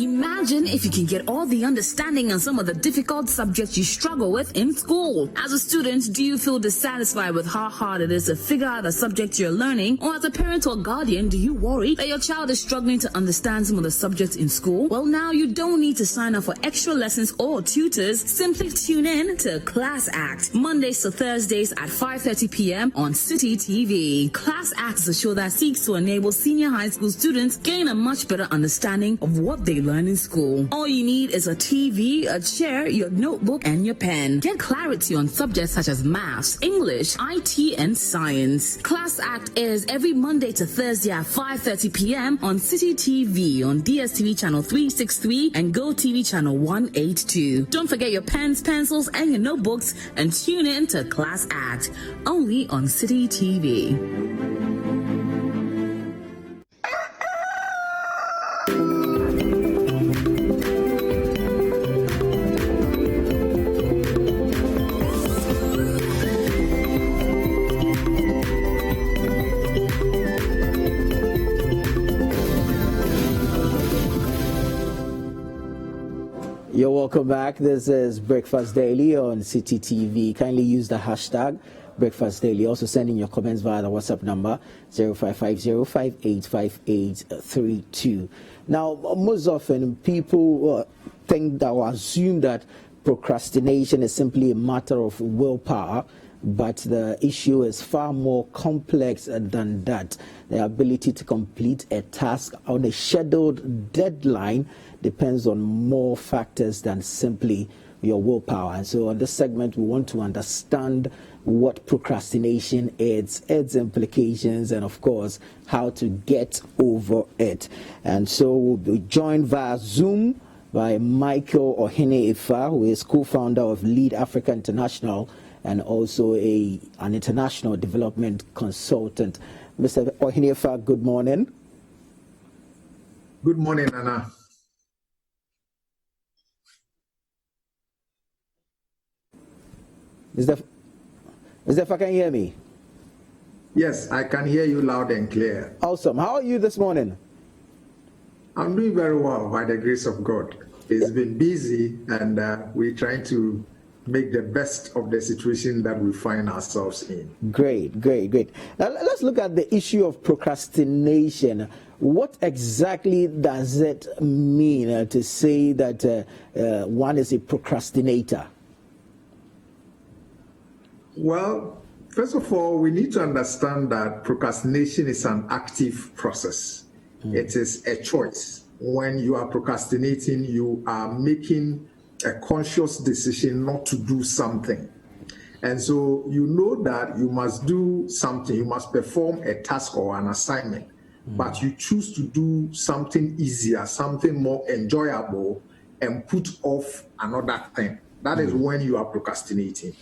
Imagine if you can get all the understanding on some of the difficult subjects you struggle with in school. As a student, do you feel dissatisfied with how hard it is to figure out a subject you're learning? Or as a parent or guardian, do you worry that your child is struggling to understand some of the subjects in school? Well, now you don't need to sign up for extra lessons or tutors. Simply tune in to Class Act, Mondays to Thursdays at 5:30 p.m. on City TV. Class Act is a show that seeks to enable senior high school students gain a much better understanding of what they learn in school. All you need is a TV, a chair, your notebook, and your pen. Get clarity on subjects such as maths, English, IT, and science. Class Act airs every Monday to Thursday at 5:30 p.m. on City TV on DSTV channel 363 and GoTV channel 182. Don't forget your pens, pencils, and your notebooks and tune in to Class Act, only on City TV. You're welcome back. This is Breakfast Daily on City TV. Kindly use the hashtag Breakfast Daily. Also send in your comments via the WhatsApp number 0550585832. Now, most often people think that or assume that procrastination is simply a matter of willpower, but the issue is far more complex than that. The ability to complete a task on a scheduled deadline depends on more factors than simply your willpower. And so on this segment, we want to understand what procrastination is, its implications, and of course, how to get over it. And so we'll be joined via Zoom by Michael Ohene-Ifa, who is co-founder of Lead Africa International and also an international development consultant. Mr. Ohene-Ifa, good morning. Good morning, Anna. Mr. Ifa, can you hear me? Yes, I can hear you loud and clear. Awesome. How are you this morning? I'm doing very well by the grace of God. It's been busy and we're trying to make the best of the situation that we find ourselves in. Great. Now let's look at the issue of procrastination. What exactly does it mean to say that one is a procrastinator? Well, first of all, we need to understand that procrastination is an active process. It is a choice. When you are procrastinating, you are making a conscious decision not to do something. And so you know that you must do something, you must perform a task or an assignment, but you choose to do something easier, something more enjoyable, and put off another thing. That is when you are procrastinating.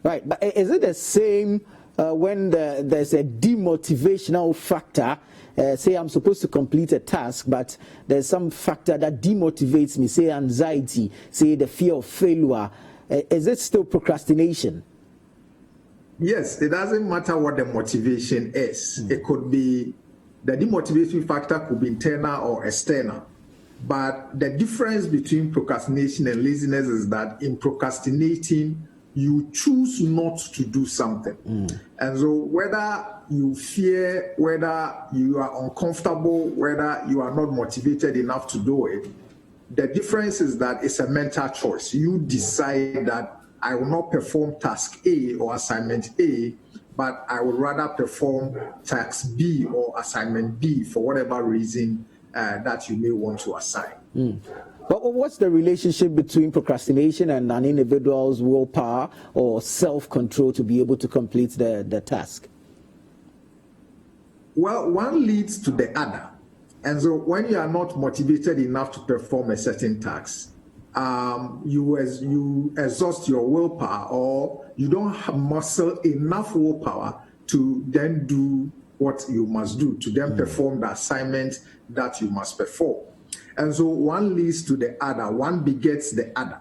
Right, but is it the same when there's a demotivational factor? Say I'm supposed to complete a task, but there's some factor that demotivates me, say anxiety, say the fear of failure. Is it still procrastination? Yes, it doesn't matter what the motivation is. It could be, the demotivation factor could be internal or external. But the difference between procrastination and laziness is that in procrastinating, you choose not to do something. And so whether you fear, whether you are uncomfortable, whether you are not motivated enough to do it, the difference is that it's a mental choice. You decide that I will not perform task A or assignment A, but I would rather perform task B or assignment B for whatever reason that you may want to assign. But what's the relationship between procrastination and an individual's willpower or self-control to be able to complete the task? Well, one leads to the other. And so when you are not motivated enough to perform a certain task, you exhaust your willpower, or you don't muscle enough willpower to then do what you must do, to then perform the assignment that you must perform. And so one leads to the other, one begets the other.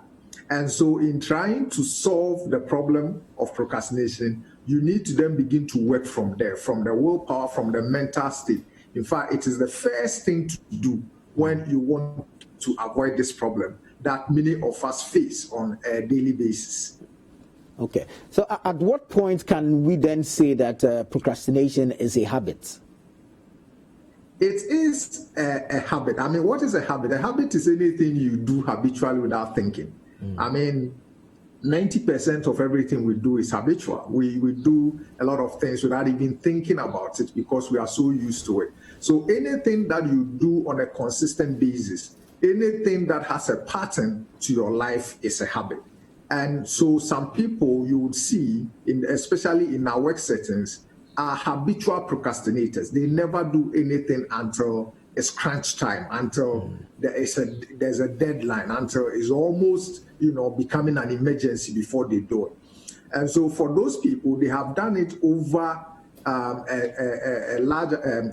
And so in trying to solve the problem of procrastination, you need to then begin to work from there, from the willpower, from the mental state. In fact, it is the first thing to do when you want to avoid this problem that many of us face on a daily basis. Okay. So at what point can we then say that procrastination is a habit? It is a habit. I mean, what is a habit? A habit is anything you do habitually without thinking. I mean, 90% of everything we do is habitual. We do a lot of things without even thinking about it because we are so used to it. So anything that you do on a consistent basis, anything that has a pattern to your life is a habit. And so some people you would see, especially in our work settings, are habitual procrastinators. They never do anything until it's crunch time, until there's a deadline, until it's almost becoming an emergency before they do it. And so for those people, they have done it over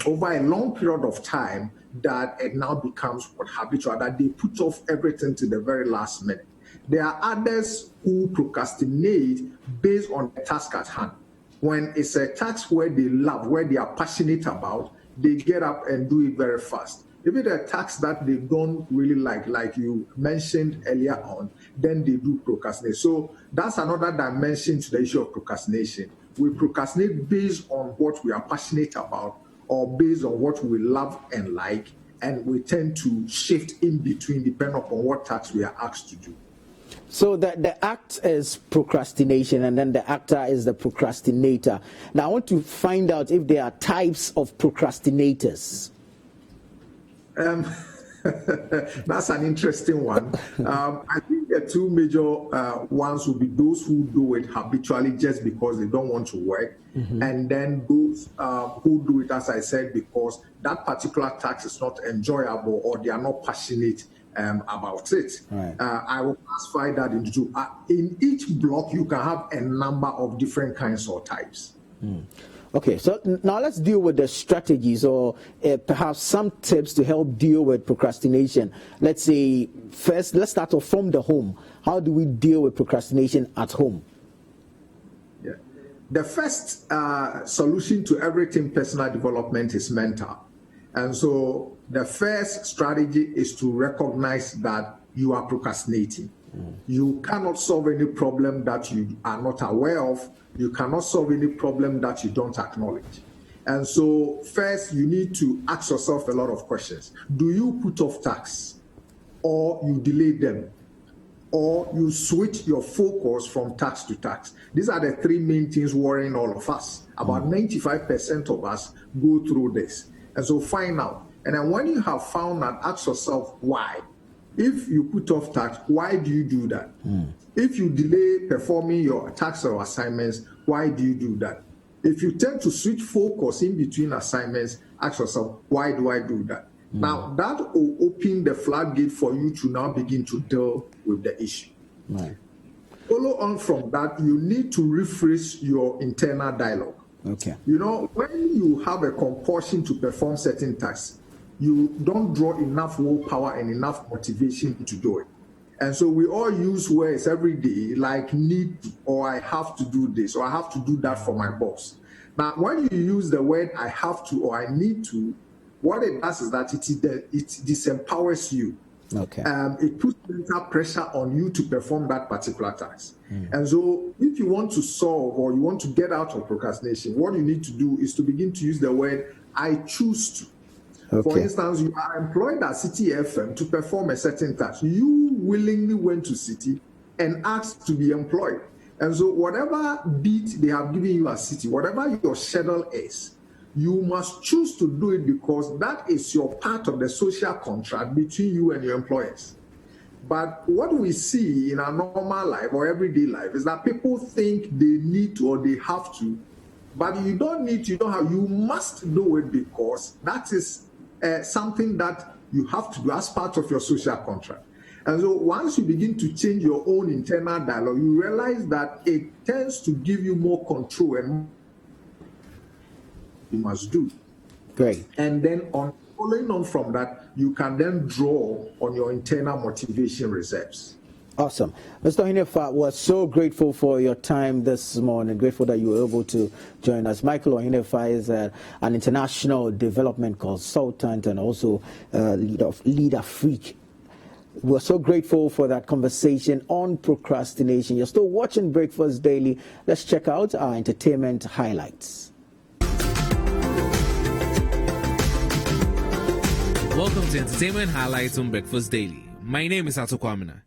over a long period of time that it now becomes habitual, that they put off everything to the very last minute. There are others who procrastinate based on the task at hand. When it's a task where they love, where they are passionate about, they get up and do it very fast. If it's a task that they don't really like you mentioned earlier on, then they do procrastinate. So that's another dimension to the issue of procrastination. We procrastinate based on what we are passionate about or based on what we love and like, and we tend to shift in between depending upon what task we are asked to do. So the act is procrastination, and then the actor is the procrastinator. Now I want to find out if there are types of procrastinators. That's an interesting one. I think the two major ones will be those who do it habitually just because they don't want to work, and then those who do it, as I said, because that particular task is not enjoyable or they are not passionate about it. Right. I will classify that into two. In each block, you can have a number of different kinds or types. Okay, so now let's deal with the strategies or perhaps some tips to help deal with procrastination. Let's say first, let's start off from the home. How do we deal with procrastination at home? Yeah. The first solution to everything personal development is mental. And so the first strategy is to recognize that you are procrastinating. You cannot solve any problem that you are not aware of. You cannot solve any problem that you don't acknowledge. And so first, you need to ask yourself a lot of questions. Do you put off tasks, or you delay them, or you switch your focus from task to task? These are the three main things worrying all of us. About 95% of us go through this. And so find out. And then when you have found out, ask yourself why. If you put off tasks, why do you do that? If you delay performing your tasks or assignments, why do you do that? If you tend to switch focus in between assignments, ask yourself, why do I do that? Now, that will open the floodgate for you to now begin to deal with the issue. Right. Follow on from that, you need to rephrase your internal dialogue. Okay. You know, when you have a compulsion to perform certain tasks, you don't draw enough willpower and enough motivation to do it. And so we all use words every day like need to, or I have to do this, or I have to do that for my boss. Now, when you use the word I have to or I need to, what it does is that it disempowers you. Okay. It puts mental pressure on you to perform that particular task. And so if you want to solve or you want to get out of procrastination, what you need to do is to begin to use the word I choose to. Okay. For instance, you are employed at City FM to perform a certain task. You willingly went to City and asked to be employed. And so whatever beat they have given you at City, whatever your schedule is, you must choose to do it because that is your part of the social contract between you and your employers. But what we see in our normal life or everyday life is that people think they need to or they have to, but you don't need to, you don't have, you must do it because that is something that you have to do as part of your social contract. And so once you begin to change your own internal dialogue, you realize that it tends to give you more control and you must do. Great. And then following on from that, you can then draw on your internal motivation reserves. Awesome. Mr. Ohinefa, we're so grateful for your time this morning, grateful that you were able to join us. Michael Ohinefa is an international development consultant and also leader freak. We're so grateful for that conversation on procrastination. You're still watching Breakfast Daily. Let's check out our entertainment highlights. Welcome to Entertainment Highlights on Breakfast Daily. My name is Akua.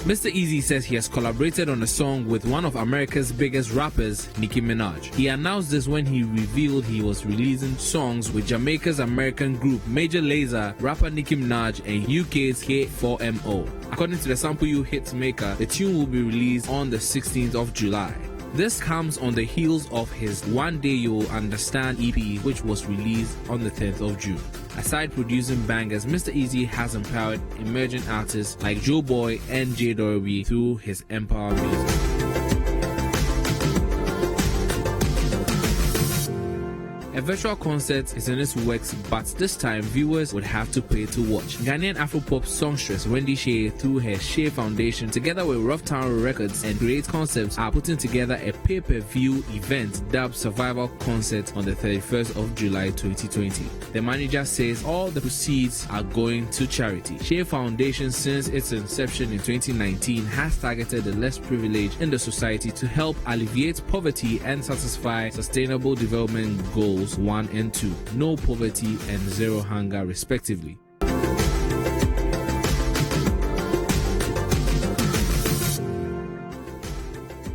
Mr. Easy says he has collaborated on a song with one of America's biggest rappers, Nicki Minaj. He announced this when he revealed he was releasing songs with Jamaica's American group Major Lazer, rapper Nicki Minaj, and UK's K4MO. According to the Sample You Hitmaker, the tune will be released on the 16th of July. This comes on the heels of his One Day You'll Understand EP, which was released on the 10th of June. Aside producing bangers, Mr. Easy has empowered emerging artists like Joe Boy and J. Dorby through his Empower Music. A virtual concert is in its works, but this time viewers would have to pay to watch. Ghanaian Afropop songstress Wendy Shea, through her Shea Foundation, together with Rough Town Records and Great Concepts, are putting together a pay-per-view event dubbed Survival Concert on the 31st of July 2020. The manager says all the proceeds are going to charity. Shea Foundation, since its inception in 2019, has targeted the less privileged in the society to help alleviate poverty and satisfy sustainable development goals 1 and 2, no poverty and zero hunger respectively.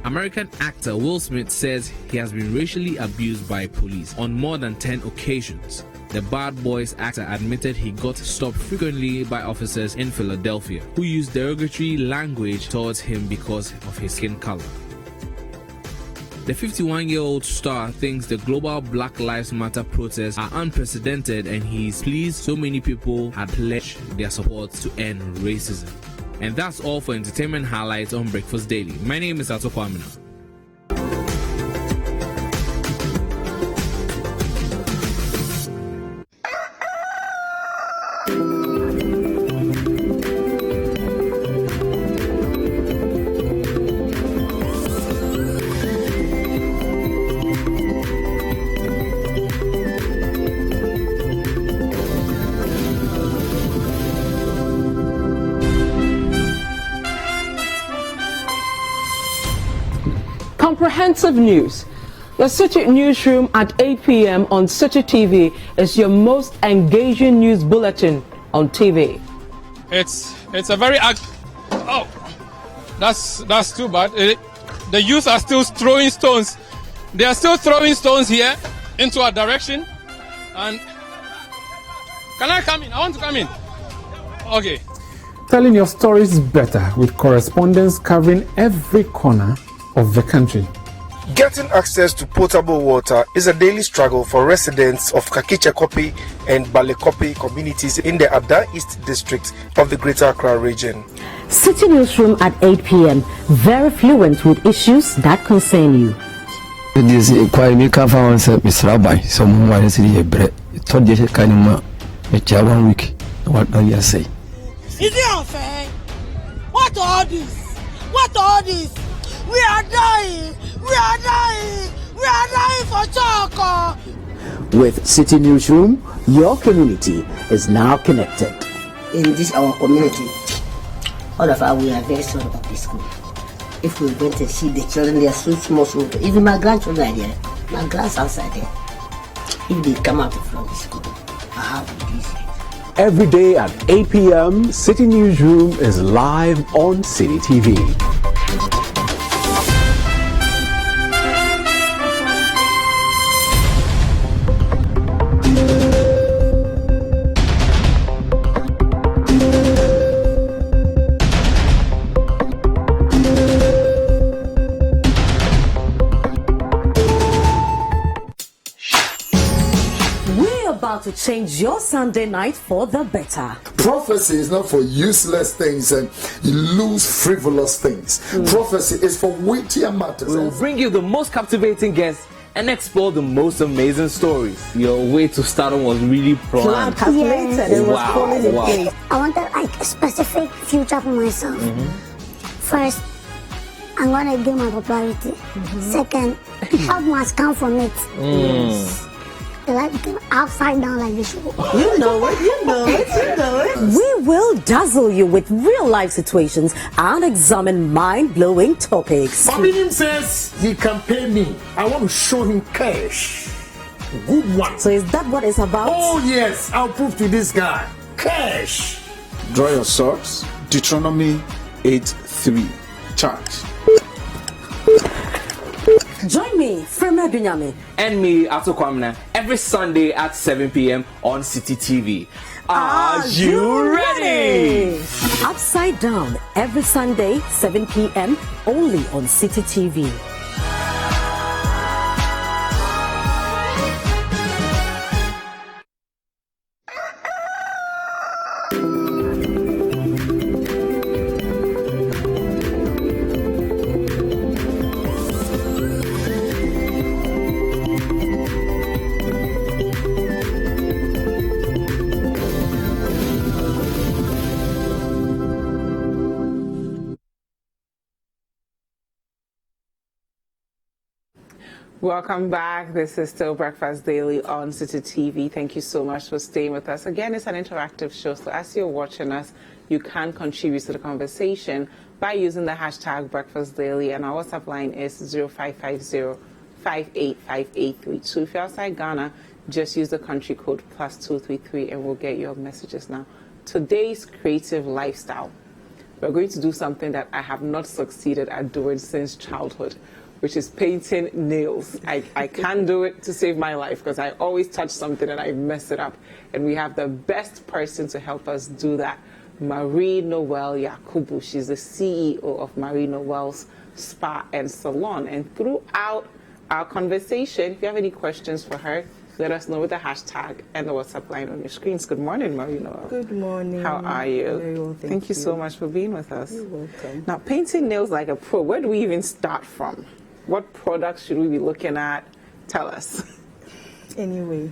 American actor Will Smith says he has been racially abused by police on more than 10 occasions. The Bad Boys actor admitted he got stopped frequently by officers in Philadelphia who used derogatory language towards him because of his skin color. The 51-year-old star thinks the global Black Lives Matter protests are unprecedented, and he is pleased so many people had pledged their support to end racism. And that's all for Entertainment Highlights on Breakfast Daily. My name is Akua. Comprehensive news. The City Newsroom at 8 p.m. on City TV is your most engaging news bulletin on TV. It's a very that's too bad. The youth are still throwing stones. They are still throwing stones here into our direction. And can I come in? I want to come in. Okay. Telling your stories better with correspondence covering every corner of the country. Getting access to potable water is a daily struggle for residents of Kakichekopi and Balekopi communities in the Ada East district of the Greater Accra region. City Newsroom at 8 p.m. Very fluent with issues that concern you. This is quite me come from Mr. Rabbi. Someone wants to see a bread. Told you kind of a 1 week. What do you say? Is it unfair? What all this? What all this? We are dying! We are dying! We are dying for Choco! With City Newsroom, your community is now connected. In this our community, all of us we are very sorry about this school. If we went to see the children, they are so small, even my grandchildren are there, my grandsons are there. If they come out from the school, I have to be Every day at 8 p.m., City Newsroom is live on City TV. To change your Sunday night for the better. Prophecy is not for useless things and loose, frivolous things. Prophecy is for weightier matters. We will bring you the most captivating guests and explore the most amazing stories. Your way to stardom was really planned. Calculated. It was fully in place. I wanted like a specific future for myself. First, I'm gonna gain my popularity. Second, help must come from it. Like upside down like this. You know it, you know it, you know it. We will dazzle you with real life situations and examine mind-blowing topics. Bobby says he can pay me. I want to show him cash. Good one. So is that what it's about? Oh yes, I'll prove to this guy. Cash. Draw your swords. Deuteronomy 8:3. Charge. Join me, Frema Dunyame, And me, Atokwamna, every Sunday at 7 p.m. on City TV. Are you ready? Upside Down, every Sunday, 7 p.m. only on City TV. Welcome back. This is still Breakfast Daily on City TV. Thank you so much for staying with us. Again, it's an interactive show, so as you're watching us, you can contribute to the conversation by using the hashtag Breakfast Daily, and our WhatsApp line is 0550-585832. If you're outside Ghana, just use the country code +233 and we'll get your messages now. Today's creative lifestyle. We're going to do something that I have not succeeded at doing since childhood, which is painting nails. I can't do it to save my life because I always touch something and I mess it up. And we have the best person to help us do that, Marie Noel Yakubu. She's the CEO of Marie Noel's Spa and Salon. And throughout our conversation, if you have any questions for her, let us know with the hashtag and the WhatsApp line on your screens. Good morning, Marie Noel. Good morning. How are you? Very well, thank you so much for being with us. You're welcome. Now, painting nails like a pro, where do we even start from? What products should we be looking at? Tell us. Anyway,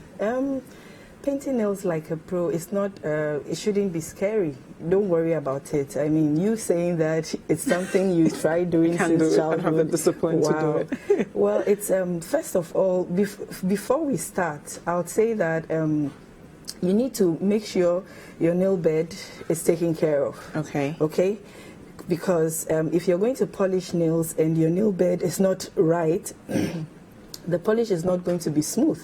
painting nails like a pro is not, it shouldn't be scary. Don't worry about it. I mean, you saying that it's something you tried doing since childhood. I have the discipline to do it. Well, it's, first of all, before we start, I would say that you need to make sure your nail bed is taken care of. Okay. Okay? Because if you're going to polish nails and your nail bed is not right, the polish is not going to be smooth.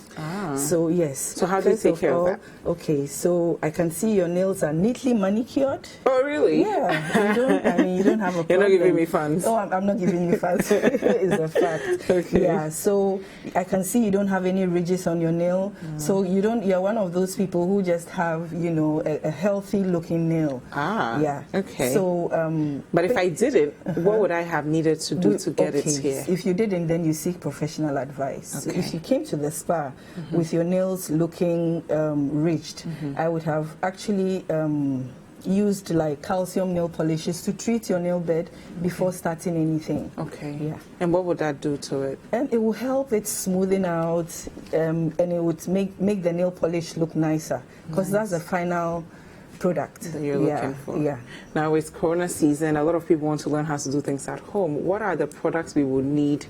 So yes. So how do you take care of that? Okay, so I can see your nails are neatly manicured. Oh really? Yeah. You don't have a problem. You're not giving me funds. No, I'm not giving you funds. It's a fact. Okay. Yeah. So I can see you don't have any ridges on your nail. So you're one of those people who just have, a healthy looking nail. Yeah. Okay. So but if I didn't, what would I have needed to do to get it here? If you didn't, then you seek professional advice. Okay. So if you came to the spa with your nails looking ridged, I would have actually used like calcium nail polishes to treat your nail bed before starting anything. Okay. Yeah. And what would that do to it? And it will help it smoothing out, and it would make the nail polish look nicer, because that's the final product that you're looking for. Yeah. Now it's Corona season. A lot of people want to learn how to do things at home. What are the products we would need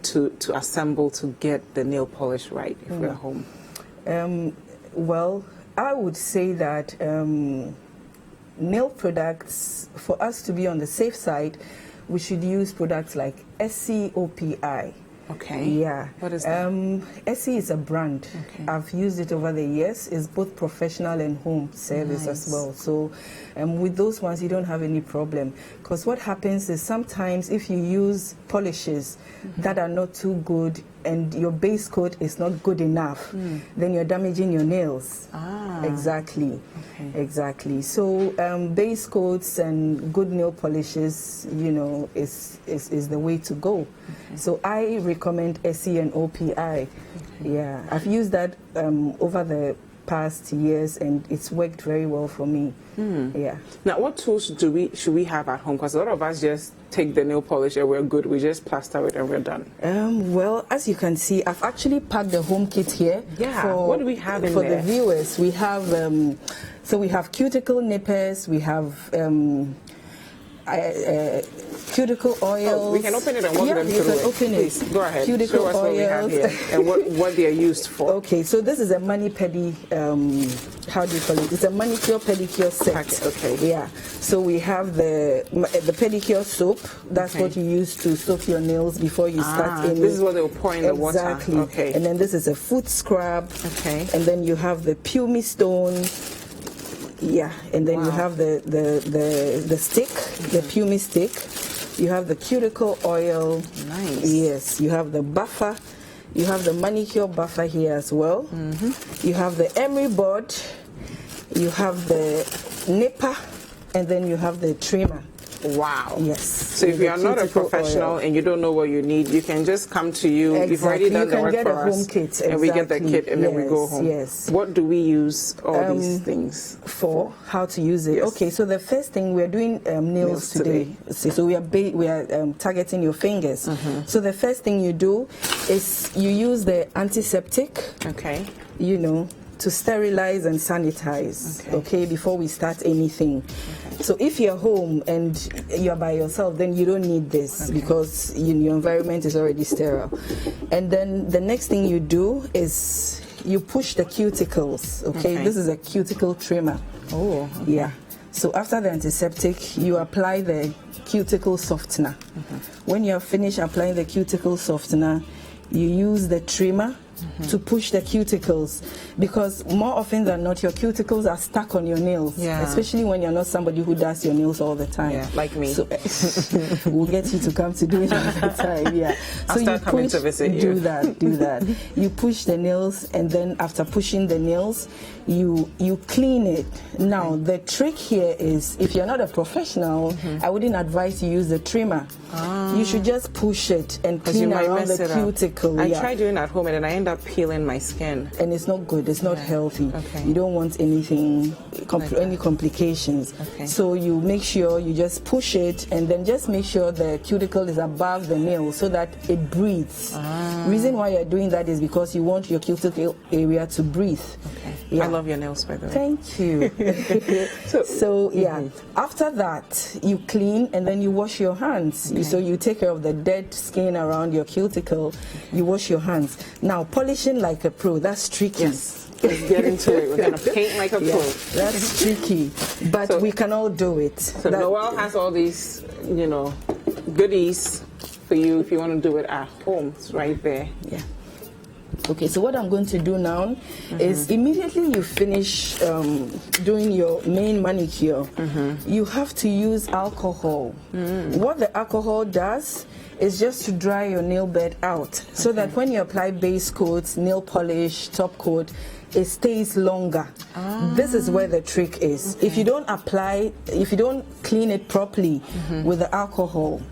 to assemble to get the nail polish right if we're at home? Well, I would say that nail products, for us to be on the safe side, we should use products like SCOPI. Okay. Yeah. What is that? SC is a brand. Okay. I've used it over the years. It's both professional and home service as well. So with those ones, you don't have any problem. Because what happens is sometimes if you use polishes that are not too good and your base coat is not good enough, then you're damaging your nails. Exactly. Okay. Exactly. So base coats and good nail polishes, is the way to go. Okay. So I recommend SC and OPI. Okay. Yeah, I've used that over the past years, and it's worked very well for me. Yeah. Now, what tools should we have at home? Because a lot of us just take the nail polish and we're good. We just plaster it and we're done. Well, as you can see, I've actually packed the home kit here. Yeah. What do we have in for there? the viewers? We have so we have cuticle nippers. We have cuticle oils. Oh, we can open it and walk them through you can it. open Please, it. go ahead. Cuticle Show us oils. what we have here and what they are used for. Okay, so this is a mani-pedi, how do you call it? It's a manicure pedicure set. Okay. Yeah. So we have the pedicure soap. That's what you use to soak your nails before you start any. This is what they'll pour in the water. Exactly. Okay. And then this is a foot scrub. Okay. And then you have the pumice stone. Yeah, and then you have the stick, the pumice stick. You have the cuticle oil. Nice. Yes, you have the buffer. You have the manicure buffer here as well. You have the emery board. You have the nipper, and then you have the trimmer. Wow. Yes. So if you are not a professional and you don't know what you need, you can just come to you. Exactly. You've already done the work get for a home us. kit. And we get the kit and then we go home. Yes. What do we use all these things for? How to use it? Yes. Okay, so the first thing we're doing nails today. So we are targeting your fingers. So the first thing you do is you use the antiseptic. Okay. You know, to sterilize and sanitize, okay, before we start anything. So if you're home and you're by yourself, then you don't need this because your environment is already sterile. And then the next thing you do is you push the cuticles, okay? This is a cuticle trimmer. Oh, yeah. So after the antiseptic, you apply the cuticle softener. When you're finished applying the cuticle softener, you use the trimmer to push the cuticles, because more often than not your cuticles are stuck on your nails, especially when you're not somebody who does your nails all the time, like me. So we'll get you to come to do it all the time. I'll start coming to visit you. Do that. You push the nails, and then after pushing the nails, you clean it. Now the trick here is, if you're not a professional, I wouldn't advise you use the trimmer. You should just push it and clean around the cuticle. I try doing it at home and then I end up peeling my skin. And it's not good, it's not healthy. You don't want anything, any complications. So you make sure you just push it, and then just make sure the cuticle is above the nail so that it breathes. Reason why you're doing that is because you want your cuticle area to breathe. I love your nails, by the way. Thank you. So after that, you clean and then you wash your hands. So you take care of the dead skin around your cuticle. You wash your hands. Now, polishing like a pro, that's tricky. Let's get into it. We're going to paint like a pro. That's tricky, but we can all do it. So Noel has all these, goodies for you if you want to do it at home. It's right there. Yeah. Okay, so what I'm going to do now is immediately you finish doing your main manicure, you have to use alcohol. What the alcohol does is just to dry your nail bed out, so that when you apply base coats, nail polish, top coat, it stays longer. This is where the trick is. If you don't clean it properly with the alcohol,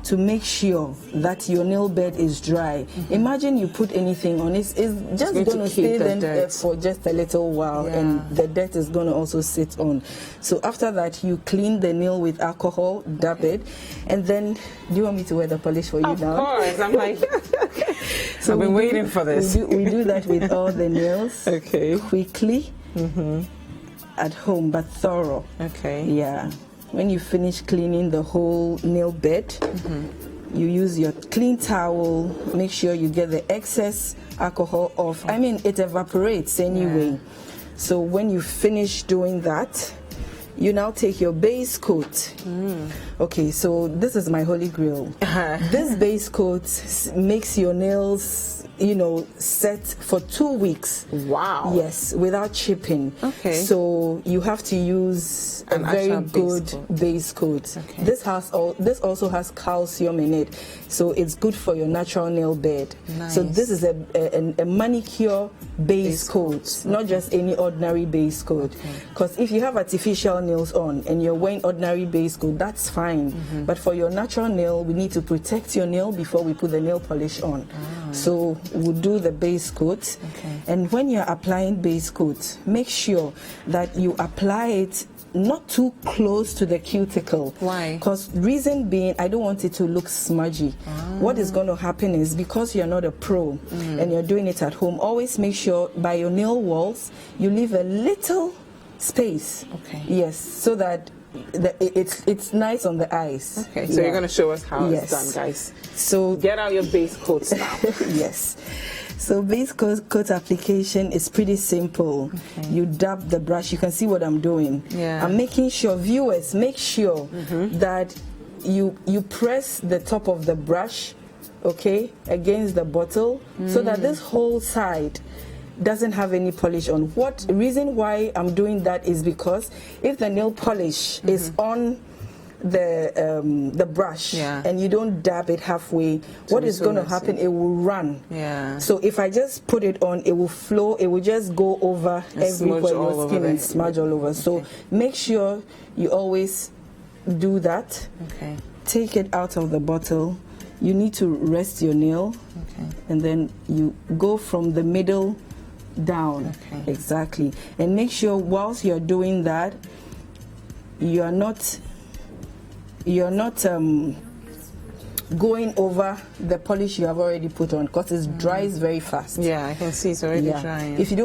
to make sure that your nail bed is dry. Imagine you put anything on it, it's just going to stay there for just a little while, and the dirt is going to also sit on. So after that, you clean the nail with alcohol, dab it, and then, do you want me to wear the polish for you now? Of course, I'm like, so I've been waiting for this. We do that with all the nails, quickly, at home, but thorough. Yeah. When you finish cleaning the whole nail bed, you use your clean towel, make sure you get the excess alcohol off. I mean, it evaporates anyway. So when you finish doing that, you now take your base coat. Okay, so this is my holy grail. This base coat makes your nails, set for 2 weeks. Wow. Yes, without chipping. So you have to use a very good base coat. This also has calcium in it, so it's good for your natural nail bed. So this is a manicure base coat, not just any ordinary base coat. Because if you have artificial nails on and you're wearing ordinary base coat, that's fine. But for your natural nail, we need to protect your nail before we put the nail polish on. So we'll do the base coat. Okay. And when you're applying base coat, make sure that you apply it not too close to the cuticle. Why? Because reason being, I don't want it to look smudgy. What is going to happen is, because you're not a pro and you're doing it at home, always make sure by your nail walls you leave a little space. Okay. Yes, so that it's nice on the eyes. Okay, so you're going to show us how it's done, guys. So get out your base coats now. Yes. So base coat application is pretty simple. Okay. You dab the brush. You can see what I'm doing. Yeah. I'm making sure, viewers, make sure that you press the top of the brush, okay, against the bottle, so that this whole side doesn't have any polish on. What reason why I'm doing that is because if the nail polish is on the brush and you don't dab it halfway, what is going to happen? It will run. Yeah. So if I just put it on, it will flow. It will just go over everywhere your skin and smudge all over. So make sure you always do that. Okay. Take it out of the bottle. You need to rest your nail, and then you go from the middle down. Exactly. And make sure whilst you're doing that, you're not going over the polish you have already put on, because it dries very fast. Yeah, I can see it's already drying. If you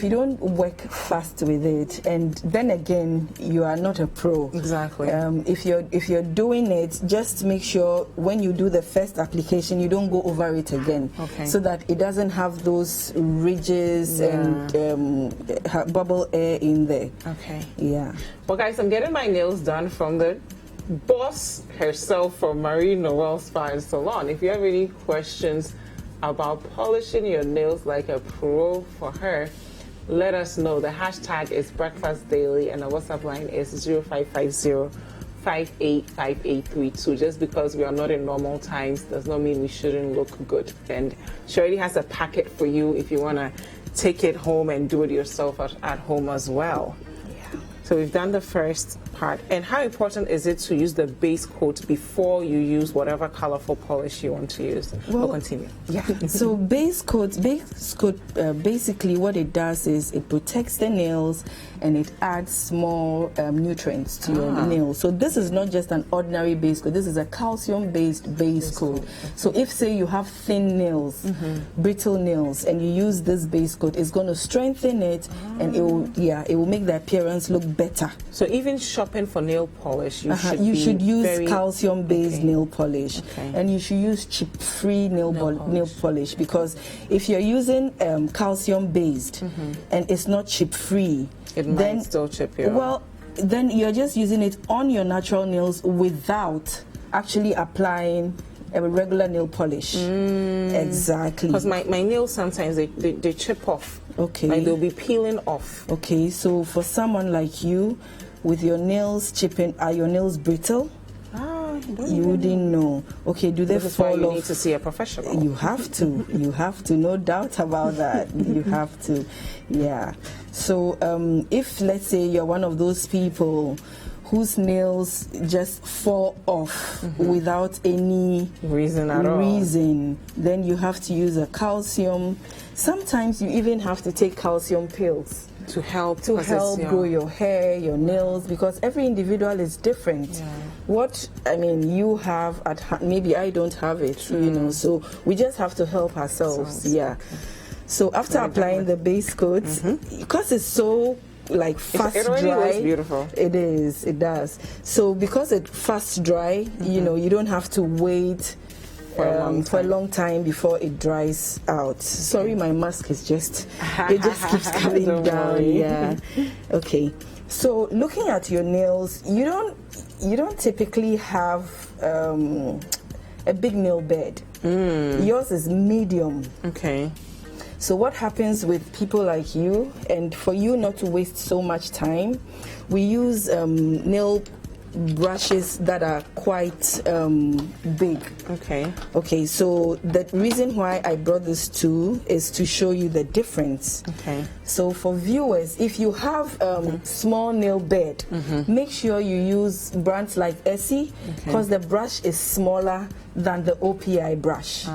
don't work fast with it, and then again you are not a pro. Exactly. If you're doing it, just make sure when you do the first application you don't go over it again, so that it doesn't have those ridges and bubble air in there. Okay. Yeah. Well, guys, I'm getting my nails done from the boss herself from Marie Noel Spa and Salon. If you have any questions about polishing your nails like a pro for her, let us know. The hashtag is Breakfast Daily and the WhatsApp line is 0550-585832. Just because we are not in normal times does not mean we shouldn't look good. And she already has a packet for you if you want to take it home and do it yourself at home as well. So we've done the first part. And how important is it to use the base coat before you use whatever colorful polish you want to use? We'll continue. Yeah. So base coat, basically what it does is it protects the nails and it adds more nutrients to your nails. So this is not just an ordinary base coat. This is a calcium-based base coat. So if, say, you have thin nails, brittle nails, and you use this base coat, it's going to strengthen it, and it will make the appearance look better. So even shopping for nail polish, you should use calcium-based nail polish, and you should use chip-free nail polish, because if you're using calcium-based and it's not chip-free, it might still chip you. Well, then you're just using it on your natural nails without actually applying a regular nail polish. Exactly. Because my nails sometimes they chip off. Okay. Like they'll be peeling off. Okay, so for someone like you, with your nails chipping, are your nails brittle? You wouldn't know. Okay, do they fall off? You need to see a professional. You have to. You have to. No doubt about that. You have to. Yeah. So if, let's say, you're one of those people whose nails just fall off without any reason at all, then you have to use a calcium. Sometimes you even have to take calcium pills to help grow your hair, your nails, because every individual is different. What you have at hand, maybe I don't have it, so we just have to help ourselves. So after applying the base coat, because it's so fast it already dry, looks beautiful. It is, it does. So because it's fast dry, you don't have to wait for a long time before it dries out. Sorry, my mask is just keeps coming down. Yeah. Okay. So looking at your nails, you don't typically have a big nail bed. Yours is medium. Okay. So what happens with people like you, and for you not to waste so much time, we use nail brushes that are quite big. Okay, so the reason why I brought this too is to show you the difference. So for viewers, if you have small nail bed, make sure you use brands like Essie, because the brush is smaller than the OPI brush.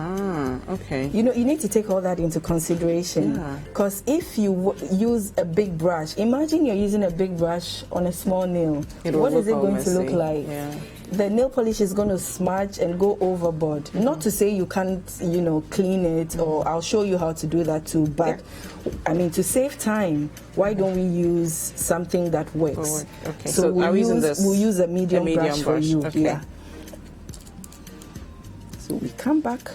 Okay. You know, you need to take all that into consideration, because if you use a big brush, imagine you're using a big brush on a small nail. What is it going to look like? The nail polish is going to smudge and go overboard. Not to say you can't, you know, clean it, or I'll show you how to do that too, but I mean, to save time, why don't we use something that works? Okay. So we'll use a medium brush for you. Okay. Yeah. So we come back.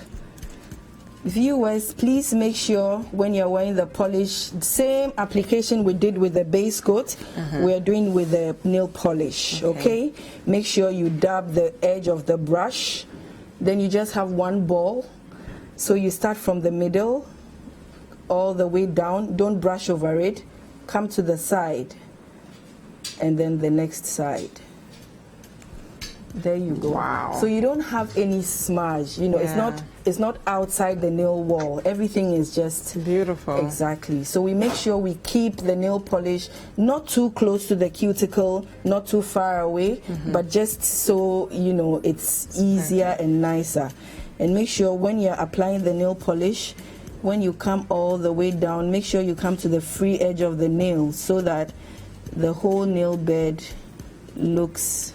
Viewers, please make sure when you're wearing the polish, same application we did with the base coat, we're doing with the nail polish, okay? Make sure you dab the edge of the brush, then you just have one ball. So you start from the middle, all the way down, don't brush over it, come to the side, and then the next side. There you go. Wow. So you don't have any smudge, you know, it's not outside the nail wall. Everything is just beautiful. Exactly. So we make sure we keep the nail polish not too close to the cuticle, not too far away, but just so, you know, it's easier and nicer. And make sure when you're applying the nail polish, when you come all the way down, make sure you come to the free edge of the nail so that the whole nail bed looks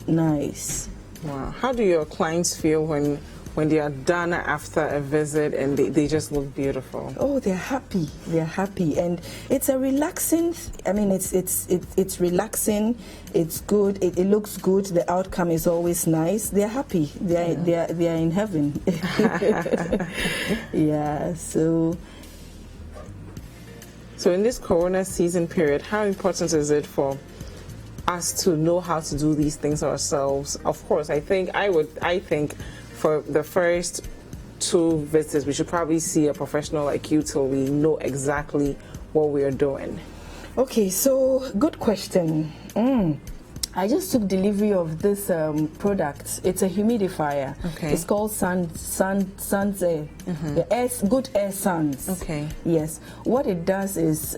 nice. Wow. How do your clients feel when they are done after a visit and they just look beautiful? Oh, they're happy. They're happy, and it's a relaxing. I mean, it's relaxing. It's good. It looks good. The outcome is always nice. They're happy. They are in heaven. Yeah. So in this Corona season period, how important is it for us to know how to do these things ourselves? Of course, I think for the first 2 visits, we should probably see a professional like you till we know exactly what we are doing. Okay, so good question. I just took delivery of this product. It's a humidifier. Okay. It's called Sans Air. Good Air Sans. Okay. Yes. What it does is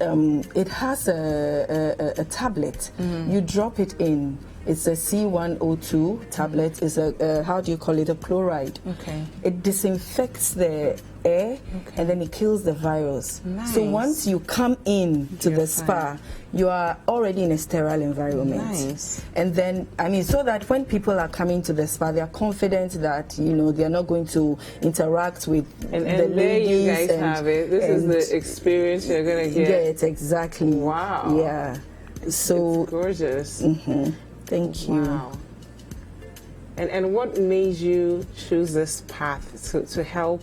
it has a tablet. You drop it in. It's a C102 tablet. It's a how do you call it? A chloride. Okay. It disinfects the air and then it kills the virus. Nice. So once you come in to the spa, you are already in a sterile environment. Nice. And then, I mean, so that when people are coming to the spa, they are confident that, you know, they are not going to interact with the ladies. There you guys have it. This is the experience you're going to get. Get, exactly. Wow. Yeah. So it's gorgeous. Thank you. Wow. And what made you choose this path to help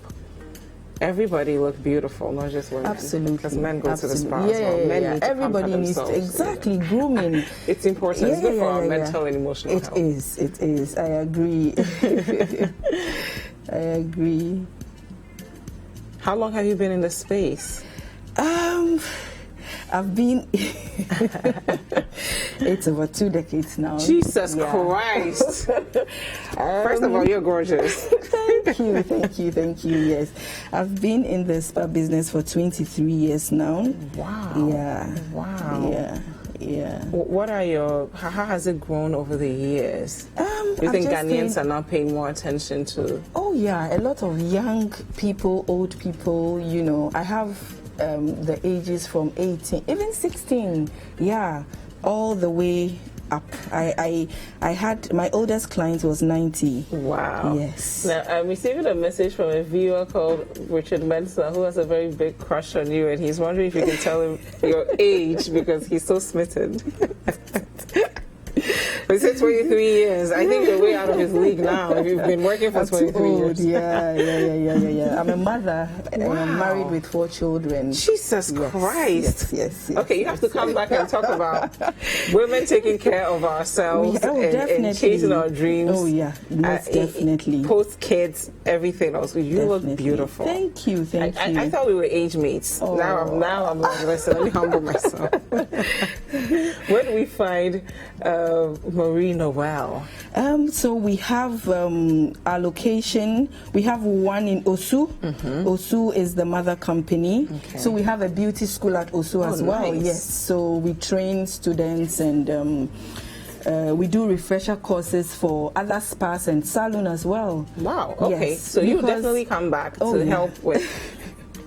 everybody look beautiful, not just women? Absolutely. Because men go to the spa as well. Men need to everybody needs to, exactly, grooming. It's important. It's good for our mental and emotional health. It is. I agree. I agree. How long have you been in the space? I've been it's over 2 decades now. Jesus Christ. First of all, you're gorgeous. Thank you. Yes, I've been in the spa business for 23 years now. Wow. Yeah. Wow. Yeah. What are how has it grown over the years? Do you think Ghanaians are now paying more attention to? Oh yeah, a lot of young people, old people, you know. I have the ages from 18, even 16, yeah, all the way up. I had, my oldest client was 90. Wow. Yes. Now, I'm receiving a message from a viewer called Richard Mensah, who has a very big crush on you, and he's wondering if you can tell him your age because he's so smitten. He said 23 years. I think you're way out of his league now. If you've been working for 23 years. Yeah. I'm a mother and I'm married with 4 children. Jesus Christ. Yes. Okay, you have to come back and talk about women taking care of ourselves and chasing our dreams. Oh, yeah. Most definitely. Post kids, everything else. You look beautiful. Thank you. I thought we were age mates. Oh. Now I'm like, listen, let me humble myself. Where do we find Marie Noel? So we have our location. We have one in Osu. Osu is the mother company. Okay. So we have a beauty school at Osu as well. Nice. Yes. So we train students and We do refresher courses for other spas and salon as well. Wow. Okay. Yes, So you definitely come back to help with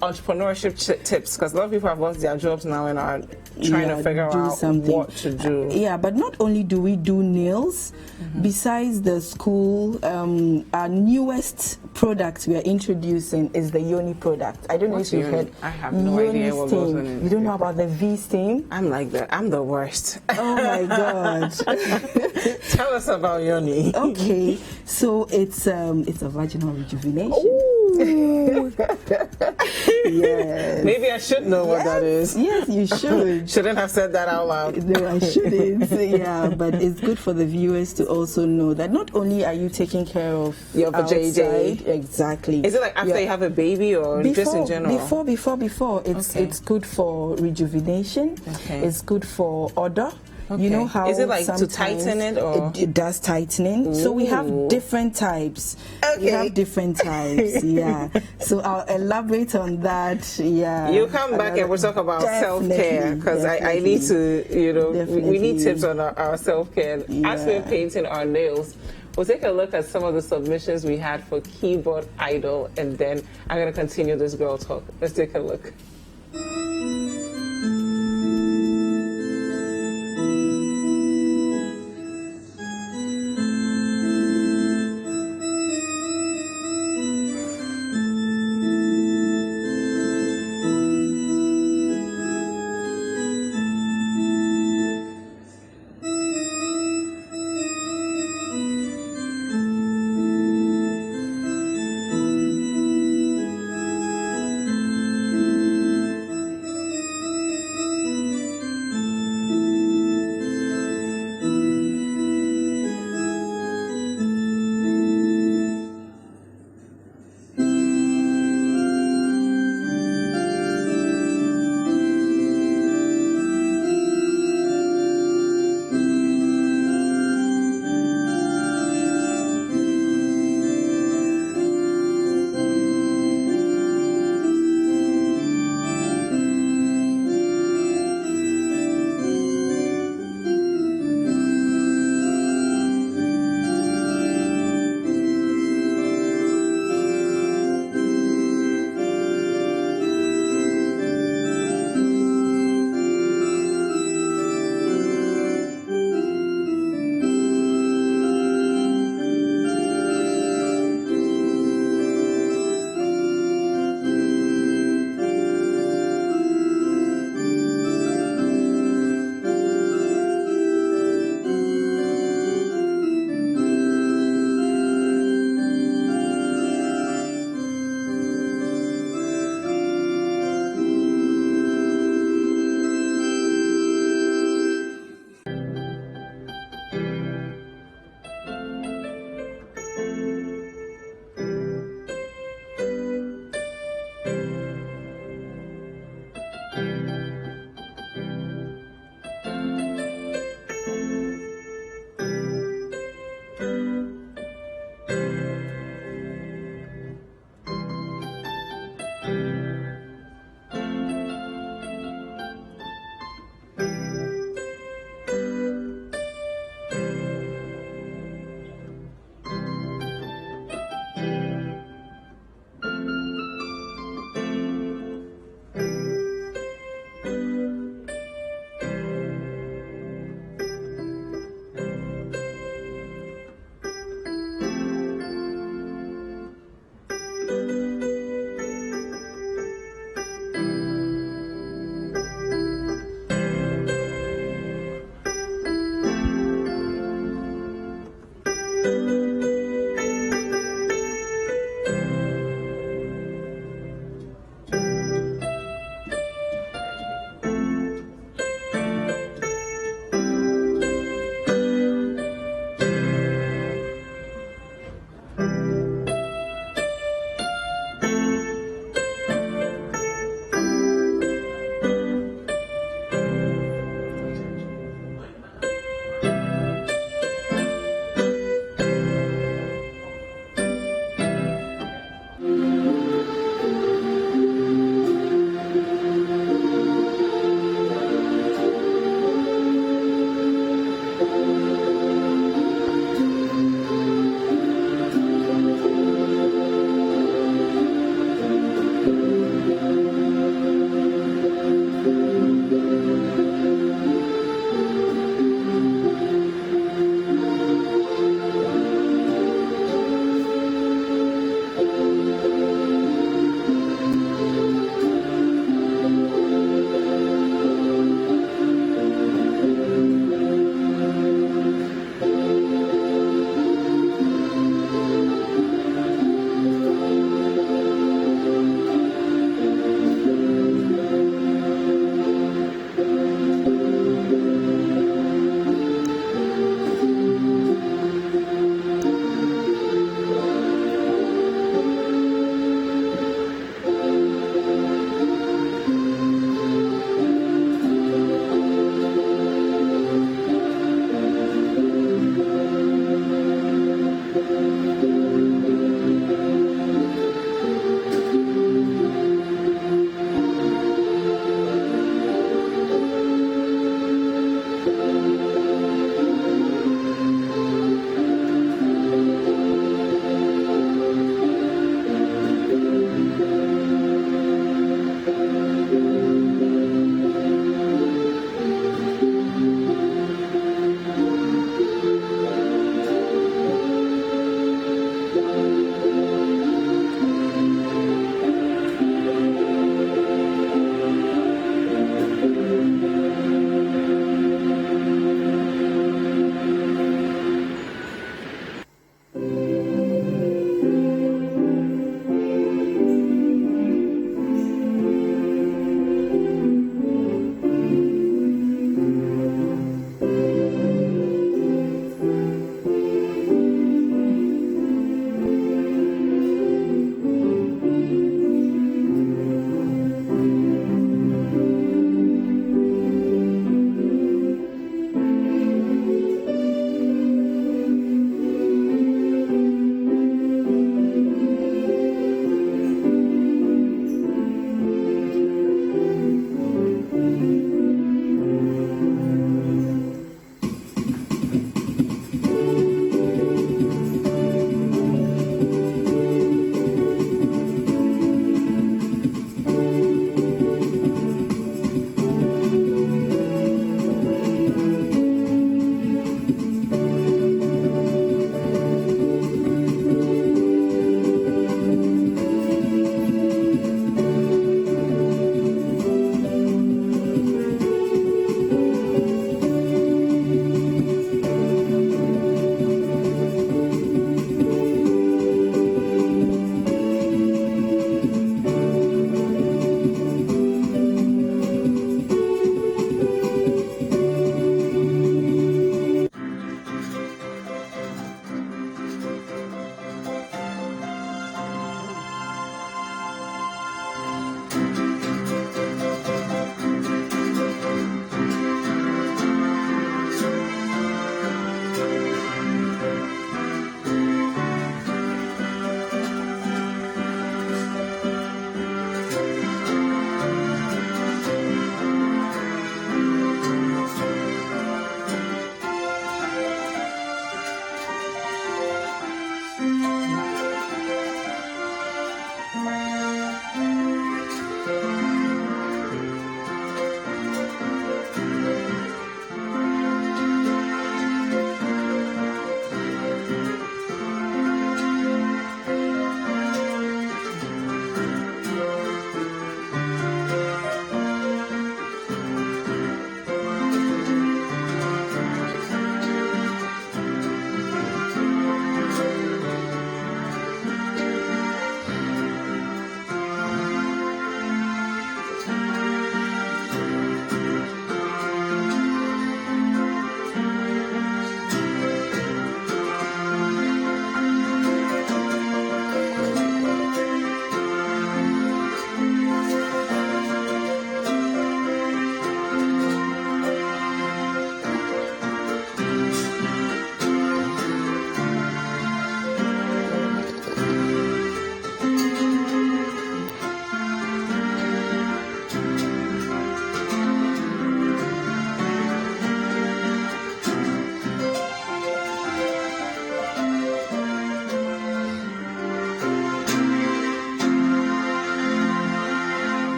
entrepreneurship tips, because a lot of people have lost their jobs now and are trying to figure out what to do. Yeah, but not only do we do nails, besides the school, our newest product we are introducing is the Yoni product. I don't know if you've heard. I have no idea what goes on in it. You don't know about the V steam? I'm the worst. Oh my God. Tell us about Yoni. Okay, so it's a vaginal rejuvenation. Ooh. Yes. Maybe I should know what that is. Yes, you should. Shouldn't have said that out loud. No, I shouldn't. Yeah, but it's good for the viewers to also know that not only are you taking care of your outside, exactly. Is it like after you have a baby or just in general? Before. It's good for rejuvenation. Okay. It's good for odor. Okay. You know how is it like to tighten it, or it does tightening? Ooh. So we have different types. Okay. We have different types. Yeah. So I'll elaborate on that. Yeah. You come back and we'll talk about self-care, because I need to. We need tips on our self-care. Yeah. As we're painting our nails, we'll take a look at some of the submissions we had for Keyboard Idol, and then I'm going to continue this girl talk. Let's take a look.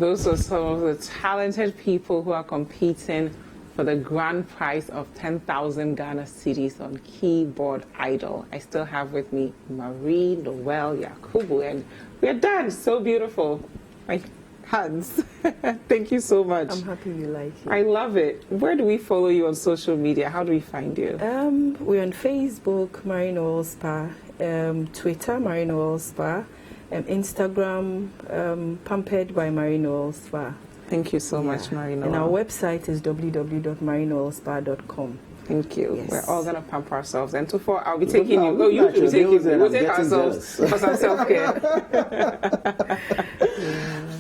Those are some of the talented people who are competing for the grand prize of 10,000 Ghana cedis on Keyboard Idol. I still have with me Marie, Noel, Yakubu, and we're done. So beautiful. My hands. Thank you so much. I'm happy you like it. I love it. Where do we follow you on social media? How do we find you? We're on Facebook, Marine Oil Spa, Twitter, Marine Oil Spa, Instagram, Pampered by Marine Oil Spa. Thank you so much, Marine Oil. And our website is www.marineoilspa.com. Thank you. Yes. We're all going to pamper ourselves. And Tuffour, I'll be taking you. No, you will be taking me. We'll take ourselves for some self-care.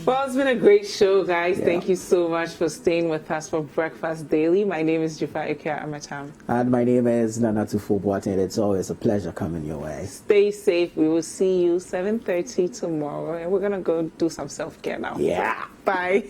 Well, it's been a great show, guys. Yeah. Thank you so much for staying with us for Breakfast Daily. My name is Dzifa Ametam. And my name is Tuffour Boateng. It's always a pleasure coming your way. Stay safe. We will see you 7:30 tomorrow. And we're going to go do some self-care now. Yeah. Bye.